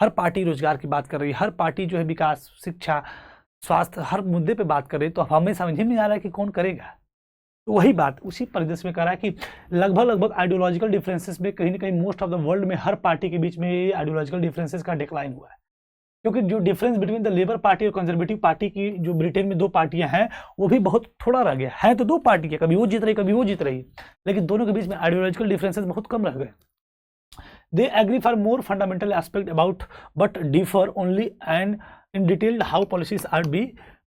हर पार्टी रोजगार की बात कर रही है, हर पार्टी जो है विकास, शिक्षा, स्वास्थ्य, हर मुद्दे पे बात कर रही है, तो हमें समझ में नहीं आ रहा है कि कौन करेगा। तो वही बात उसी परिदृश्य में कह रहा है कि लगभग आइडियोलॉजिकल डिफरेंसेस में कहीं ना कहीं मोस्ट ऑफ द वर्ल्ड में हर पार्टी के बीच में आइडियोलॉजिकल डिफरेंसेस का डिक्लाइन हुआ है, क्योंकि जो difference between the labour party और कंजर्वेटिव पार्टी की जो ब्रिटेन में दो पार्टियां हैं वो भी बहुत थोड़ा रह गया है। तो दो पार्टी है, कभी वो जीत रही कभी वो जीत रही, लेकिन दोनों के बीच में आइडियोलॉजिकल डिफरेंसेस बहुत कम रह गए। They agree for more fundamental aspect about but differ only and in detail how policies are be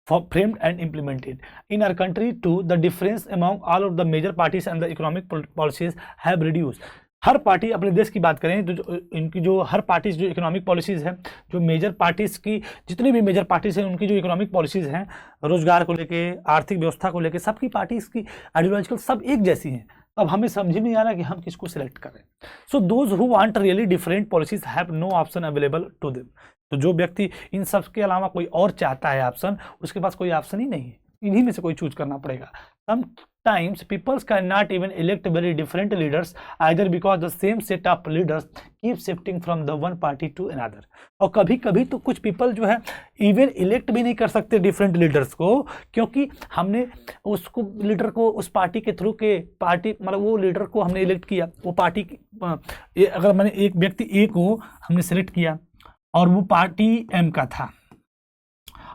framed and implemented. In our country too, the difference among all of the major parties and the economic policies have reduced. Her party, अपने देश की बात करें तो इनकी जो हर parties जो economic policies हैं, जो मेजर पार्टीज़ की जितनी भी मेजर पार्टीज़ हैं उनकी जो इकोनॉमिक पॉलिसीज़ हैं, रोजगार को लेके, आर्थिक व्यवस्था को लेके, सबकी पार्टीज़ की आइडियोलॉजिकल सब एक जैसी हैं। अब हमें समझ में नहीं आ रहा कि हम किसको सिलेक्ट करें। So those who want really different policies have no option available to them. तो जो व्यक्ति इन सब के अलावा कोई और चाहता है ऑप्शन, उसके पास कोई ऑप्शन ही नहीं है, इन्हीं में से कोई चूज करना पड़ेगा। Sometimes people cannot even elect very different leaders either because the same set of leaders keep shifting from the one party to another। और कभी कभी तो कुछ पीपल जो है इवन इलेक्ट भी नहीं कर सकते डिफरेंट लीडर्स को, क्योंकि हमने उसको लीडर को उस पार्टी के थ्रू के पार्टी मतलब वो लीडर को हमने इलेक्ट किया, वो पार्टी अगर मैंने एक व्यक्ति ए को हमने सेलेक्ट किया और वो पार्टी एम का था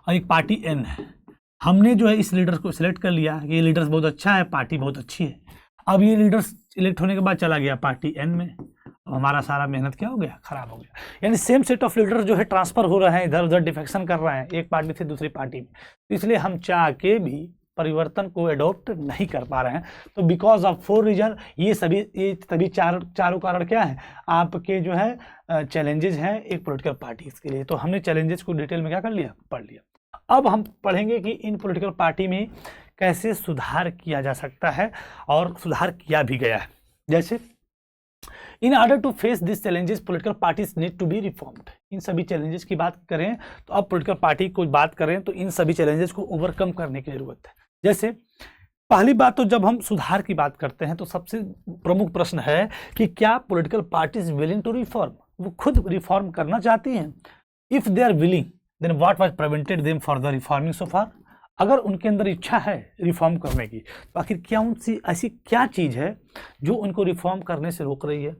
और एक पार्टी एन है, हमने जो है इस लीडर को सिलेक्ट कर लिया, ये लीडर्स बहुत अच्छा है, पार्टी बहुत अच्छी है। अब ये लीडर्स इलेक्ट होने के बाद चला गया पार्टी एन में, अब हमारा सारा मेहनत क्या हो गया, खराब हो गया। यानी सेम सेट ऑफ लीडर जो है ट्रांसफर हो रहे हैं, इधर उधर डिफेक्शन कर रहे हैं एक पार्टी से दूसरी पार्टी में, तो इसलिए हम चाह के भी परिवर्तन को एडॉप्ट नहीं कर पा रहे हैं। तो बिकॉज ऑफ 4 रीजन, ये सभी चारों कारण क्या है, आपके जो है चैलेंजेस हैं एक पॉलिटिकल पार्टीज के लिए। तो हमने चैलेंजेस को डिटेल में क्या कर लिया, पढ़ लिया। अब हम पढ़ेंगे कि इन पॉलिटिकल पार्टी में कैसे सुधार किया जा सकता है और सुधार किया भी गया है। जैसे in order to face this challenges political parties need to be reformed. इन सभी चैलेंजेस की बात करें तो अब पॉलिटिकल पार्टी को बात करें तो इन सभी चैलेंजेस को ओवरकम करने की जरूरत है। जैसे पहली बात तो जब हम सुधार की बात करते हैं तो सबसे प्रमुख प्रश्न है कि क्या political parties willing to reform, वो खुद रिफॉर्म करना चाहती हैं। If they are willing then what was prevented them for the reforming so far. अगर उनके अंदर इच्छा है रिफॉर्म करने की तो आखिर क्या उनसी ऐसी क्या चीज़ है जो उनको रिफॉर्म करने से रोक रही है।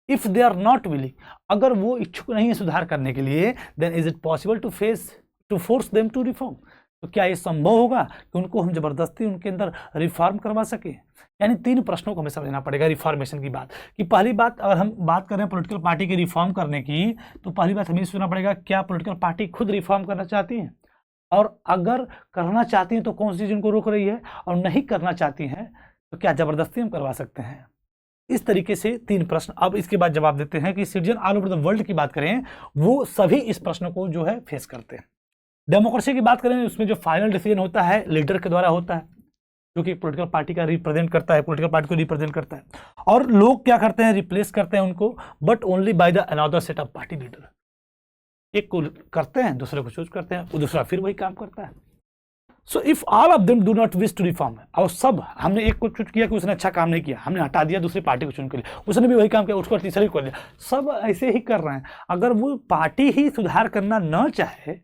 If they are not willing, अगर वो इच्छुक नहीं है सुधार करने के लिए, then is it possible to force them to reform. तो क्या ये संभव होगा कि उनको हम जबरदस्ती उनके अंदर रिफॉर्म करवा सके। यानी 3 प्रश्नों को हमें समझना पड़ेगा रिफॉर्मेशन की बात कि पहली बात अगर हम बात करें पॉलिटिकल पार्टी के रिफॉर्म करने की तो पहली बात हमें सोचना पड़ेगा क्या पॉलिटिकल पार्टी खुद रिफॉर्म करना चाहती हैं, और अगर करना चाहती हैं तो कौन सी चीज़ उनको रोक रही है, और नहीं करना चाहती हैं तो क्या जबरदस्ती हम करवा सकते हैं। इस तरीके से 3 प्रश्न। अब इसके बाद जवाब देते हैं कि citizen all over the world की बात करें वो सभी इस प्रश्न को जो है फेस करते हैं। डेमोक्रेसी की बात करें उसमें जो फाइनल डिसीजन होता है लीडर के द्वारा होता है, जो कि पॉलिटिकल पार्टी का रिप्रेजेंट करता है, पॉलिटिकल पार्टी को रिप्रेजेंट करता है, और लोग क्या करते हैं, रिप्लेस करते हैं उनको, but only by the another set of party leader. एक को करते हैं, दूसरे को चूज करते हैं, वो दूसरा फिर वही काम करता है। So if all of them do not wish to reform, और सब हमने एक को चूज किया कि उसने अच्छा काम नहीं किया, हमने हटा दिया, दूसरी पार्टी को चुन कर लिया, उसने भी वही काम किया, उसको तीसरे को कर लिया, सब ऐसे ही कर रहे हैं। अगर वो पार्टी ही सुधार करना न चाहे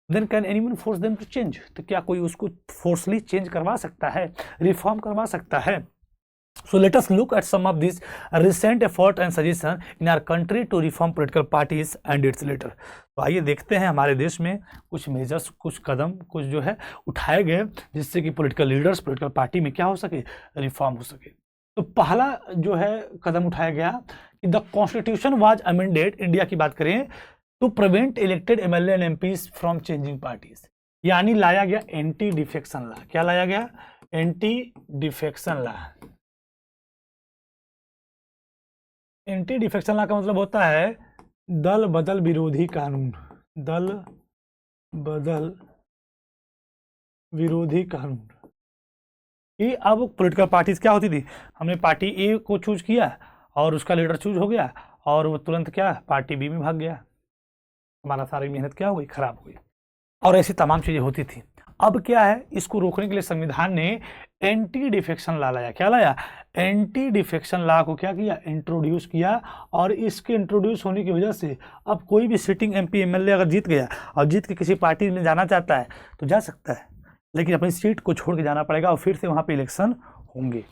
then can anyone force them to change, तो क्या कोई उसको फोर्सली चेंज करवा सकता है, रिफॉर्म करवा सकता है। So let us look at some of these recent effort and suggestion in our country to reform political parties and its leader। तो आइए देखते हैं हमारे देश में कुछ मेजर्स, कुछ कदम, कुछ जो है उठाए गए जिससे कि पॉलिटिकल लीडर्स, पॉलिटिकल पार्टी में क्या हो सके, रिफॉर्म हो सके। तो पहला जो है कदम उठाया गया कि the constitution was amended, India की बात करें to prevent elected MLA and MPs from changing parties. यानी लाया गया एंटी डिफेक्शन लॉ। क्या लाया गया, anti defection law. Anti defection law का मतलब होता है दल बदल विरोधी कानून, दल बदल विरोधी कानून। कि अब पॉलिटिकल पार्टीज क्या होती थी, हमने पार्टी ए को चूज किया और उसका लीडर चूज हो गया और वो तुरंत क्या पार्टी बी में भाग गया, हमारा सारी मेहनत क्या हो गई, खराब हो गई, और ऐसी तमाम चीजें होती थी। अब क्या है, इसको रोकने के लिए संविधान ने एंटी डिफेक्शन लॉ लाया। क्या लाया, एंटी डिफेक्शन लॉ को क्या किया, इंट्रोड्यूस किया। और इसके इंट्रोड्यूस होने की वजह से अब कोई भी सिटिंग एमपी एमएलए अगर जीत गया और जीत के किसी पार्टी में जाना चाहता है तो जा सकता है, लेकिन अपनी सीट को छोड़ के जाना पड़ेगा और फिर से वहां पे इलेक्शन होंगे।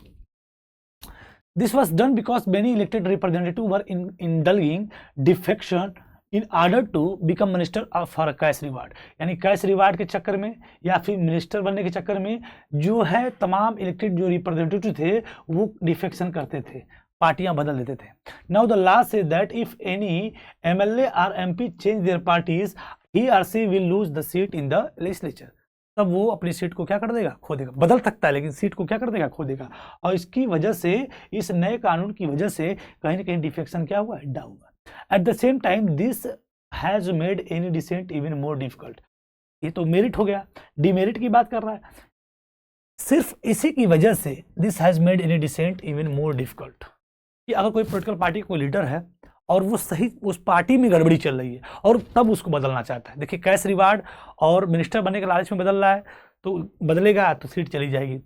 This was done because many elected representative were indulging defection in order to become minister for cash reward. यानी कैश रिवार्ड के चक्कर में या फिर मिनिस्टर बनने के चक्कर में जो है तमाम इलेक्टेड जो रिप्रेजेंटेटिव थे वो डिफेक्शन करते थे, पार्टियां बदल देते थे। Now the law says that if any MLA or MP change their parties he or she will lose the seat in the legislature. तब वो अपनी सीट को क्या कर देगा, खो देगा। बदल सकता है लेकिन सीट को क्या कर देगा, खो देगा। और इसकी वजह से, इस नए कानून की वजह से कहीं ना कहीं डिफेक्शन क्या हुआ, डाउन हुआ। At the same time this has made any dissent even more difficult. ये तो मेरिट हो गया, डिमेरिट की बात कर रहा है। सिर्फ इसी की वजह से this has made any dissent even more difficult, कि अगर कोई पॉलिटिकल पार्टी का कोई लीडर है और वो सही उस पार्टी में गड़बड़ी चल रही है और तब उसको बदलना चाहता है, देखिए कैश रिवार्ड और मिनिस्टर बनने के लालच में बदल रहा है, तो बदलेगा तो सीट चली जाएगी।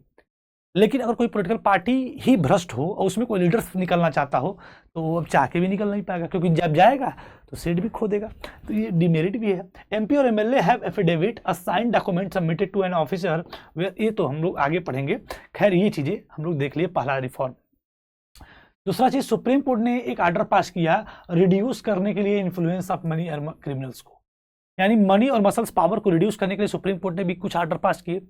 लेकिन अगर कोई पॉलिटिकल पार्टी ही भ्रष्ट हो और उसमें कोई लीडर निकलना चाहता हो तो वो अब चाह के भी निकल नहीं पाएगा, क्योंकि जब जाएगा तो सीट भी खो देगा। तो ये डिमेरिट भी है। एमपी और MLA have affidavit a sign document submitted to an officer where, ये तो हम लोग आगे पढ़ेंगे। खैर ये चीज़ें हम लोग देख लिए, पहला रिफॉर्म। दूसरा चीज, सुप्रीम कोर्ट ने एक ऑर्डर पास किया रिड्यूस करने के लिए इन्फ्लुएंस ऑफ मनी और क्रिमिनल्स को, यानी मनी और मसल्स पावर को रिड्यूस करने के लिए सुप्रीम कोर्ट ने भी कुछ ऑर्डर पास किए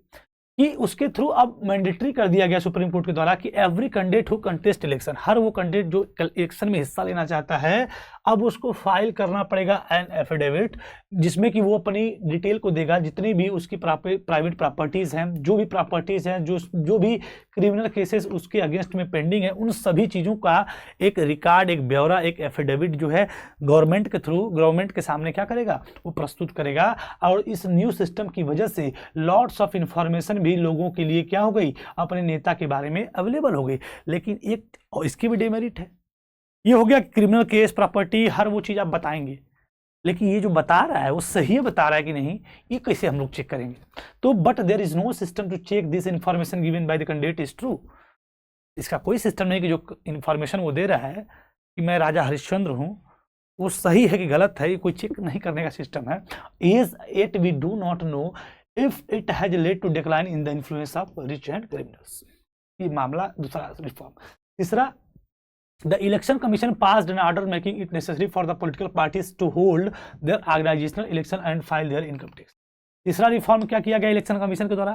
कि उसके थ्रू अब मैंडेटरी कर दिया गया सुप्रीम कोर्ट के द्वारा कि every candidate who contest election, हर वो कैंडिडेट जो इलेक्शन में हिस्सा लेना चाहता है, अब उसको फाइल करना पड़ेगा एन एफिडेविट, जिसमें कि वो अपनी डिटेल को देगा, जितनी भी उसकी प्राइवेट प्रॉपर्टीज हैं, जो भी प्रॉपर्टीज हैं, जो भी क्रिमिनल केसेस उसके अगेंस्ट में पेंडिंग है, उन सभी चीज़ों का एक रिकॉर्ड, एक ब्यौरा, एक एफिडेविट जो है गवर्नमेंट के थ्रू, गवर्नमेंट के सामने क्या करेगा, वो प्रस्तुत करेगा। और इस न्यू सिस्टम की वजह से लॉट्स ऑफ इंफॉर्मेशन भी लोगों के लिए क्या हो गई, अपने नेता के बारे में अवेलेबल हो गई। लेकिन एक और इसकी भी डेमेरिट है, ये हो गया क्रिमिनल केस, प्रॉपर्टी, हर वो चीज़ आप बताएंगे, लेकिन ये जो बता रहा है वो सही बता रहा है कि नहीं, ये कैसे हम लोग चेक करेंगे। तो but there is no system to check this information given by the candidate is true. इसका कोई सिस्टम नहीं कि जो इन्फॉर्मेशन वो दे रहा है कि मैं राजा हरिश्चंद्र हूँ, वो सही है कि गलत है, ये कोई चेक नहीं करने का सिस्टम है। Is it we do not know if it has led to decline in the influence of rich and criminals. ये मामला दूसरा रिफॉर्म। तीसरा, the election commission passed an order making it necessary for the political parties to hold their organizational election and file their income tax। तीसरा reform क्या किया गया election commission के द्वारा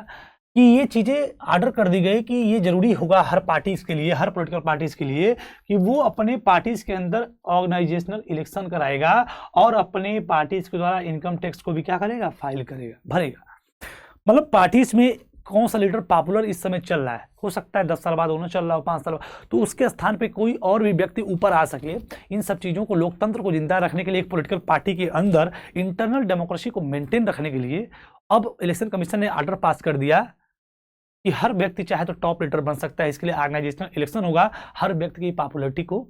कि ये चीजें ऑर्डर कर दी गई कि ये जरूरी होगा हर पार्टीज के लिए, हर पॉलिटिकल पार्टीज के लिए, कि वो अपने पार्टीज के अंदर ऑर्गेनाइजेशनल इलेक्शन कराएगा और अपने पार्टीज के द्वारा इनकम टैक्स को भी क्या करेगा, फाइल करेगा, भरेगा। मतलब पार्टीज में कौन सा लीडर पॉपुलर इस समय चल रहा है, हो सकता है 10 साल बाद उन्होंने चल रहा हो, 5 साल बाद, तो उसके स्थान पे कोई और भी व्यक्ति ऊपर आ सके। इन सब चीज़ों को, लोकतंत्र को जिंदा रखने के लिए, एक पॉलिटिकल पार्टी के अंदर इंटरनल डेमोक्रेसी को मेंटेन रखने के लिए अब इलेक्शन कमीशन ने ऑर्डर पास कर दिया कि हर व्यक्ति चाहे तो टॉप लीडर बन सकता है। इसके लिए ऑर्गेनाइजेशनल इलेक्शन होगा, हर व्यक्ति की पॉपुलरिटी को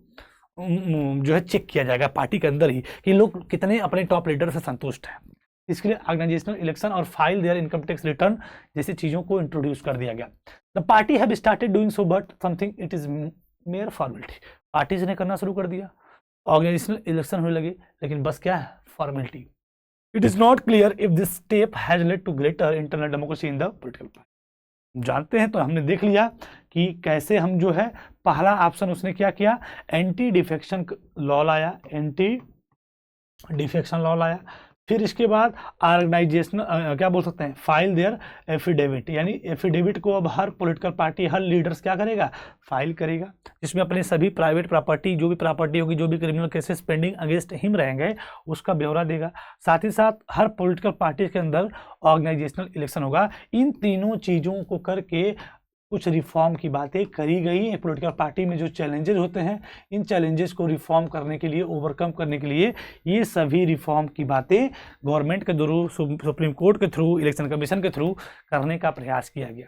जो है चेक किया जाएगा पार्टी के अंदर ही कि लोग कितने अपने टॉप लीडर से संतुष्ट हैं। इसके लिए ऑर्गेनाइजेशनल इलेक्शन और file there income tax return जैसी चीज़ों को इंट्रोड्यूस कर दिया गया। The party have started doing so but something it is mayor formality. Parties ने करना शुरू कर दिया, ऑर्गेनाइजेशनल इलेक्शन होने लगे, लेकिन बस क्या है, formality. It is not clear if this step has led to greater internal democracy in the political party. जानते हैं, तो हमने देख लिया कि कैसे हम जो है, पहला ऑप्शन उसने क्या किया, एंटी डिफेक्शन लॉ लाया, एंटी डिफेक्शन लॉ लाया। फिर इसके बाद ऑर्गेनाइजेशनल क्या बोल सकते हैं, फाइल देयर एफिडेविट, यानी एफिडेविट को अब हर पॉलिटिकल पार्टी, हर लीडर्स क्या करेगा, फाइल करेगा, जिसमें अपने सभी प्राइवेट प्रॉपर्टी, जो भी प्रॉपर्टी होगी, जो भी criminal cases pending against him रहेंगे, उसका ब्यौरा देगा। साथ ही साथ हर पॉलिटिकल पार्टी के अंदर ऑर्गेनाइजेशनल इलेक्शन होगा। इन तीनों चीज़ों को करके कुछ रिफॉर्म की बातें करी गई। एक पॉलिटिकल पार्टी में जो चैलेंजेस होते हैं, इन चैलेंजेस को रिफॉर्म करने के लिए, ओवरकम करने के लिए ये सभी रिफॉर्म की बातें गवर्नमेंट के थ्रू, सुप्रीम कोर्ट के थ्रू, इलेक्शन कमीशन के थ्रू करने का प्रयास किया गया।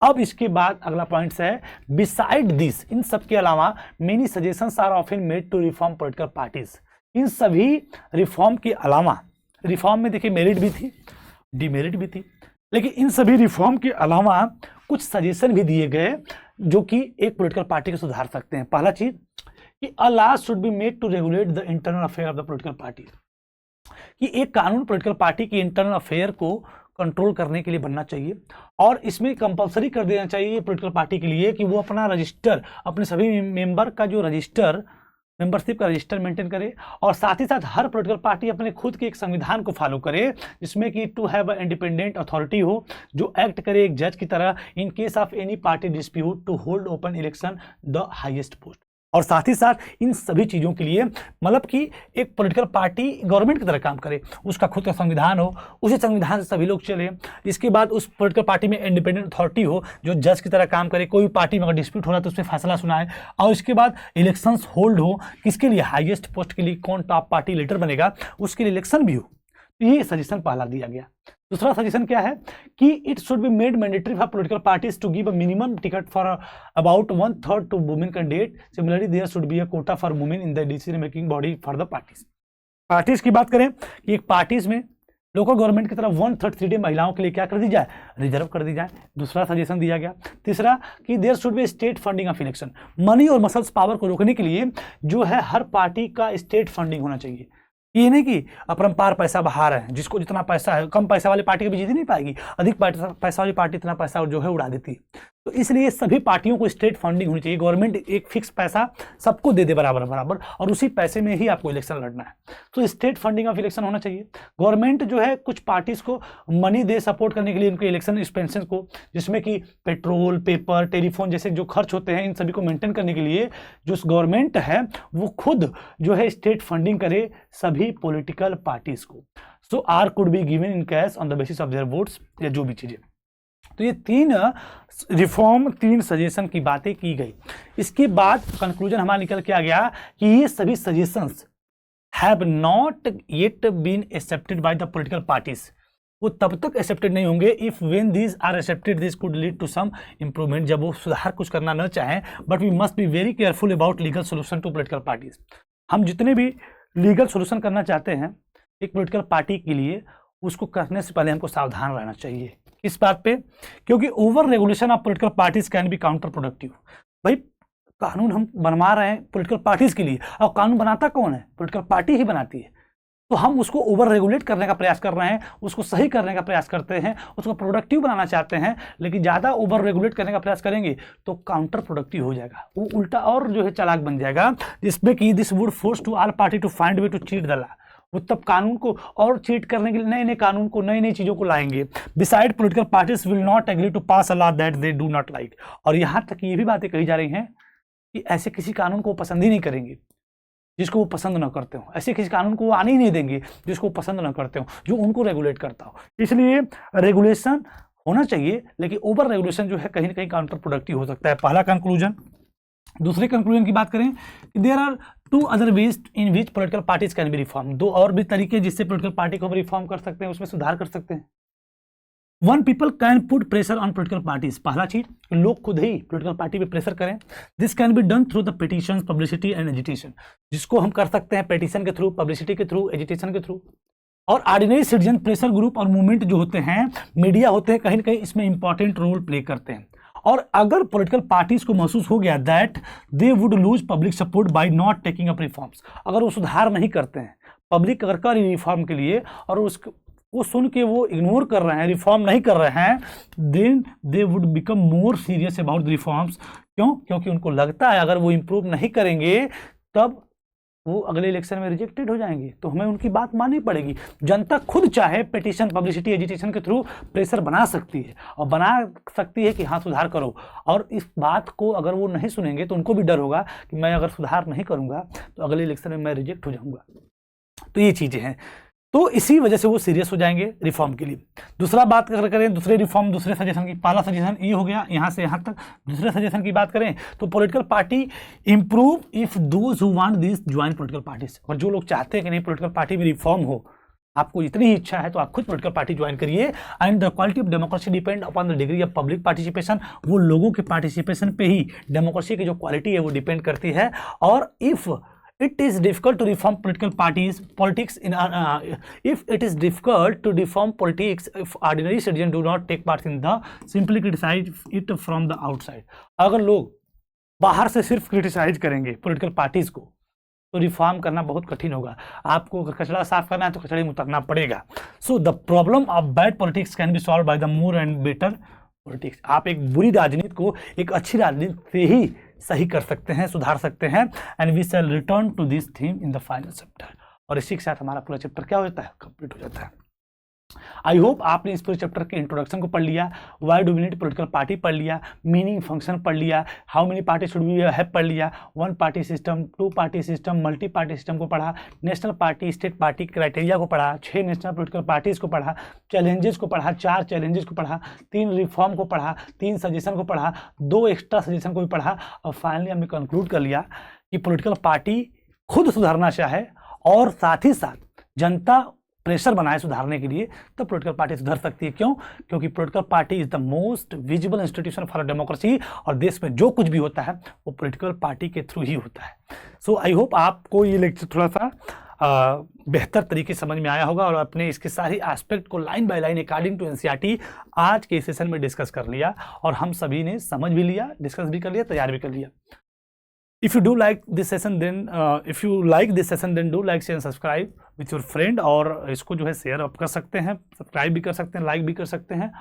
अब इसके बाद अगला पॉइंट है, बिसाइड दिस, इन सब के अलावा many suggestions are often made to reform political parties. इन सभी रिफॉर्म के अलावा, रिफॉर्म में देखिए मेरिट भी थी, डिमेरिट भी थी, लेकिन इन सभी रिफॉर्म के अलावा कुछ सजेशन भी दिए गए जो कि एक पॉलिटिकल पार्टी को सुधार सकते हैं। पहला चीज कि a law should be made to regulate the internal affair of the political party, कि एक कानून पॉलिटिकल पार्टी की इंटरनल अफेयर को कंट्रोल करने के लिए बनना चाहिए और इसमें कंपलसरी कर देना चाहिए पॉलिटिकल पार्टी के लिए कि वो अपना रजिस्टर, अपने सभी मेंबर का जो रजिस्टर, मेंबरशिप का रजिस्टर मेंटेन करे, और साथ ही साथ हर पॉलिटिकल पार्टी अपने खुद के एक संविधान को फॉलो करे, जिसमें कि to have a independent authority हो, जो एक्ट करे एक जज की तरह in case of any party dispute to hold open election the highest post. और साथ ही साथ इन सभी चीज़ों के लिए मतलब कि एक पॉलिटिकल पार्टी गवर्नमेंट की तरह काम करे, उसका खुद का संविधान हो, उसी संविधान से सभी लोग चले। इसके बाद उस पॉलिटिकल पार्टी में इंडिपेंडेंट अथॉरिटी हो जो जज की तरह काम करे, कोई भी पार्टी में अगर डिस्प्यूट हो रहा है तो उस पर फैसला सुनाए। और इसके बाद इलेक्शंस होल्ड हो, किसके लिए, हाईएस्ट पोस्ट के लिए कौन टॉप पार्टी लीडर बनेगा उसके लिए इलेक्शन भी हो। ये सजेशन पहला दिया गया। दूसरा सजेशन क्या है कि it should be made mandatory for political parties to give a minimum ticket for about 1/3 to women candidate. Similarly there should be a quota for women in the decision making body for the parties. Parties की बात करें कि एक parties में local government की तरफ 1/3 सीटें महिलाओं के लिए क्या कर दी जाए, रिजर्व कर दी जाए। दूसरा सजेशन दिया गया। तीसरा कि there should be state funding of election. Money और मसल्स पावर को रोकने के लिए जो है हर पार्टी का स्टेट फंडिंग होना चाहिए। ये नहीं कि अपरंपार पैसा बहा रहे हैं, जिसको जितना पैसा है, कम पैसा वाली पार्टी कभी जीत नहीं पाएगी, अधिक पैसा वाली पार्टी इतना पैसा जो है उड़ा देती है। तो इसलिए सभी पार्टियों को स्टेट फंडिंग होनी चाहिए। गवर्नमेंट एक फिक्स पैसा सबको दे दे बराबर बराबर, और उसी पैसे में ही आपको इलेक्शन लड़ना है। तो स्टेट फंडिंग ऑफ इलेक्शन होना चाहिए। गवर्नमेंट जो है कुछ पार्टीज को मनी दे सपोर्ट करने के लिए उनके इलेक्शन एक्सपेंसेस को, जिसमें कि पेट्रोल, पेपर, टेलीफोन जैसे जो खर्च होते हैं, इन सभी को मेंटेन करने के लिए जो गवर्नमेंट है वो खुद जो है स्टेट फंडिंग करे सभी पॉलिटिकल पार्टीज को। So are could be given in cash on the basis of their votes, या जो भी चीजें। तो ये तीन रिफॉर्म, तीन सजेशन की बातें की गई। इसके बाद कंक्लूजन हमारा निकल के आ गया कि ये सभी suggestions have not yet been accepted by the political parties. वो तब तक एक्सेप्टेड नहीं होंगे if when these are accepted this could lead to some improvement, जब वो सुधार कुछ करना न चाहें। But we must be very careful about legal solution to political parties. हम जितने भी लीगल सोल्यूशन करना चाहते हैं एक पॉलिटिकल पार्टी के लिए, उसको करने से पहले हमको सावधान रहना चाहिए। इस बात पे, क्योंकि over regulation of political parties can B counter productive. भाई कानून हम बनवा रहे हैं पॉलिटिकल पार्टीज के लिए, और कानून बनाता कौन है, पॉलिटिकल पार्टी ही बनाती है। तो हम उसको ओवर रेगुलेट करने का प्रयास कर रहे हैं, उसको सही करने का प्रयास करते हैं, उसको प्रोडक्टिव बनाना चाहते हैं, लेकिन ज़्यादा ओवर रेगुलेट करने का प्रयास करेंगे तो काउंटर प्रोडक्टिव हो जाएगा, वो उल्टा और जो है चालाक बन जाएगा, जिसमें कि this would force to all party to find way to cheat the law. वो तब कानून को और चीट करने के लिए नए नए कानून को, नई नई चीज़ों को लाएंगे। Beside political parties will not agree to pass a law that they do not like. और यहाँ तक ये भी बातें कही जा रही हैं कि ऐसे किसी कानून को पसंद ही नहीं करेंगे जिसको वो पसंद ना करते हो, ऐसे किसी कानून को वो आने ही नहीं देंगे जिसको वो पसंद ना करते हो, जो उनको रेगुलेट करता हो। इसलिए रेगुलेशन होना चाहिए, लेकिन ओवर रेगुलेशन जो है कहीं ना कहीं काउंटर प्रोडक्टिव हो सकता है। पहला कंक्लूजन। दूसरे कंक्लूजन की बात करें, there are two other ways in which political parties can be reform. दो और भी तरीके जिससे पॉलिटिकल पार्टी को रिफॉर्म कर सकते हैं, उसमें सुधार कर सकते हैं। One people can put pressure on political parties. पहला चीज, लोग खुद ही पॉलिटिकल पार्टी पे प्रेशर करें। This can be done through the petition, publicity and agitation, जिसको हम कर सकते हैं पेटिशन के थ्रू, पब्लिसिटी के थ्रू, एजिटेशन के थ्रू। और ऑर्डिनरी सिटीजन प्रेशर ग्रुप और मूवमेंट जो होते हैं, मीडिया होते हैं, कहीं ना कहीं इसमें इंपॉर्टेंट रोल प्ले करते हैं। और अगर पॉलिटिकल पार्टीज को महसूस हो गया that they would lose public support bye not taking up reforms, अगर वो सुधार नहीं करते हैं, पब्लिक अगर कर रिफॉर्म के लिए और उसको सुन के वो इग्नोर कर रहे हैं, रिफॉर्म नहीं कर रहे हैं, then they would become more serious about the reforms. क्यों? क्योंकि उनको लगता है अगर वो इम्प्रूव नहीं करेंगे तब वो अगले इलेक्शन में रिजेक्टेड हो जाएंगे, तो हमें उनकी बात माननी पड़ेगी। जनता खुद चाहे पिटीशन, पब्लिसिटी, एजिटेशन के थ्रू प्रेशर बना सकती है, और बना सकती है कि हाँ सुधार करो। और इस बात को अगर वो नहीं सुनेंगे तो उनको भी डर होगा कि मैं अगर सुधार नहीं करूँगा तो अगले इलेक्शन में मैं रिजेक्ट हो जाऊँगा। तो ये चीज़ें हैं, तो इसी वजह से वो सीरियस हो जाएंगे रिफॉर्म के लिए। दूसरा बात अगर करें, दूसरे रिफॉर्म, दूसरे सजेशन की, पहला सजेशन ये हो गया यहाँ से यहाँ तक। दूसरे सजेशन की बात करें तो political party improve if those who want this join political parties. और जो लोग चाहते हैं कि नहीं पॉलिटिकल पार्टी में रिफॉर्म हो, आपको इतनी ही इच्छा है तो आप खुद पॉलिटिकल पार्टी ज्वाइन करिए। And the quality of democracy depend upon the degree of public participation. वो लोगों के पार्टिसिपेशन पे ही डेमोक्रेसी की जो क्वालिटी है वो डिपेंड करती है। और if it is difficult to reform politics in if it is difficult to reform politics if ordinary citizens do not take part in the simply criticize it from the outside। अगर लोग बाहर से सिर्फ criticise करेंगे political parties को तो reform करना बहुत कठिन होगा। आपको अगर कचरा साफ करना है तो कचरे में उतरना पड़ेगा। So the problem of bad politics can be solve by the more and better politics. आप एक बुरी राजनीति को एक अच्छी राजनीति से ही सही कर सकते हैं, सुधार सकते हैं। And we shall return to this theme in the final chapter. और इसी के साथ हमारा पूरा चैप्टर क्या होता है, कंप्लीट हो जाता है। आई होप आपने इस पूरे चैप्टर के इंट्रोडक्शन को पढ़ लिया, why do we need political party पढ़ लिया, मीनिंग फंक्शन पढ़ लिया, how many party should we have पढ़ लिया, one party system, two party system, multi party system को पढ़ा, national party state party criteria को पढ़ा, 6 नेशनल पॉलिटिकल पार्टीज को पढ़ा, चैलेंजेस को पढ़ा, 4 चैलेंजेस को पढ़ा, 3 रिफॉर्म को पढ़ा, 3 सजेशन को पढ़ा, 2 एक्स्ट्रा सजेशन को भी पढ़ा, और फाइनली हमने कंक्लूड कर लिया कि पॉलिटिकल पार्टी खुद सुधारना चाहे और साथ ही साथ जनता प्रेशर बनाए सुधारने के लिए, तो पॉलिटिकल पार्टी सुधर सकती है। क्यों? क्योंकि political party is the most visible institution for democracy, और देश में जो कुछ भी होता है वो पॉलिटिकल पार्टी के थ्रू ही होता है। सो आई होप आपको ये लेक्चर थोड़ा सा बेहतर तरीके से समझ में आया होगा और अपने इसके सारे एस्पेक्ट को line by line according to NCERT आज के सेशन में डिस्कस कर लिया, और हम सभी ने समझ भी लिया, डिस्कस भी कर लिया, तैयार भी कर लिया। If you do like this session, then do like, share and subscribe with your friend, और इसको जो है शेयर आप कर सकते हैं, सब्सक्राइब भी कर सकते हैं, लाइक भी कर सकते हैं।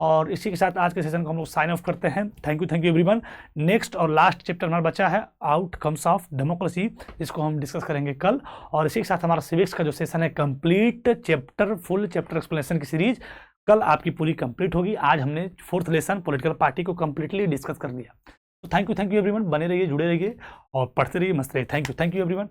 और इसी के साथ आज के सेशन को हम लोग साइन ऑफ करते हैं। Thank you everyone. नेक्स्ट और लास्ट चैप्टर हमारा बचा है आउटकम्स ऑफ डेमोक्रेसी, इसको हम डिस्कस करेंगे कल। और इसी के साथ हमारा सिविक्स का जो सेशन है complete chapter, full chapter explanation की सीरीज कल आपकी पूरी कंप्लीट होगी। आज हमने 4th लेसन पॉलिटिकल पार्टी को कंप्लीटली डिस्कस कर लिया। तो थैंक यू एवरीवन। बने रहिए, जुड़े रहिए और पढ़ते रहिए, मस्त रहिए। Thank you everyone.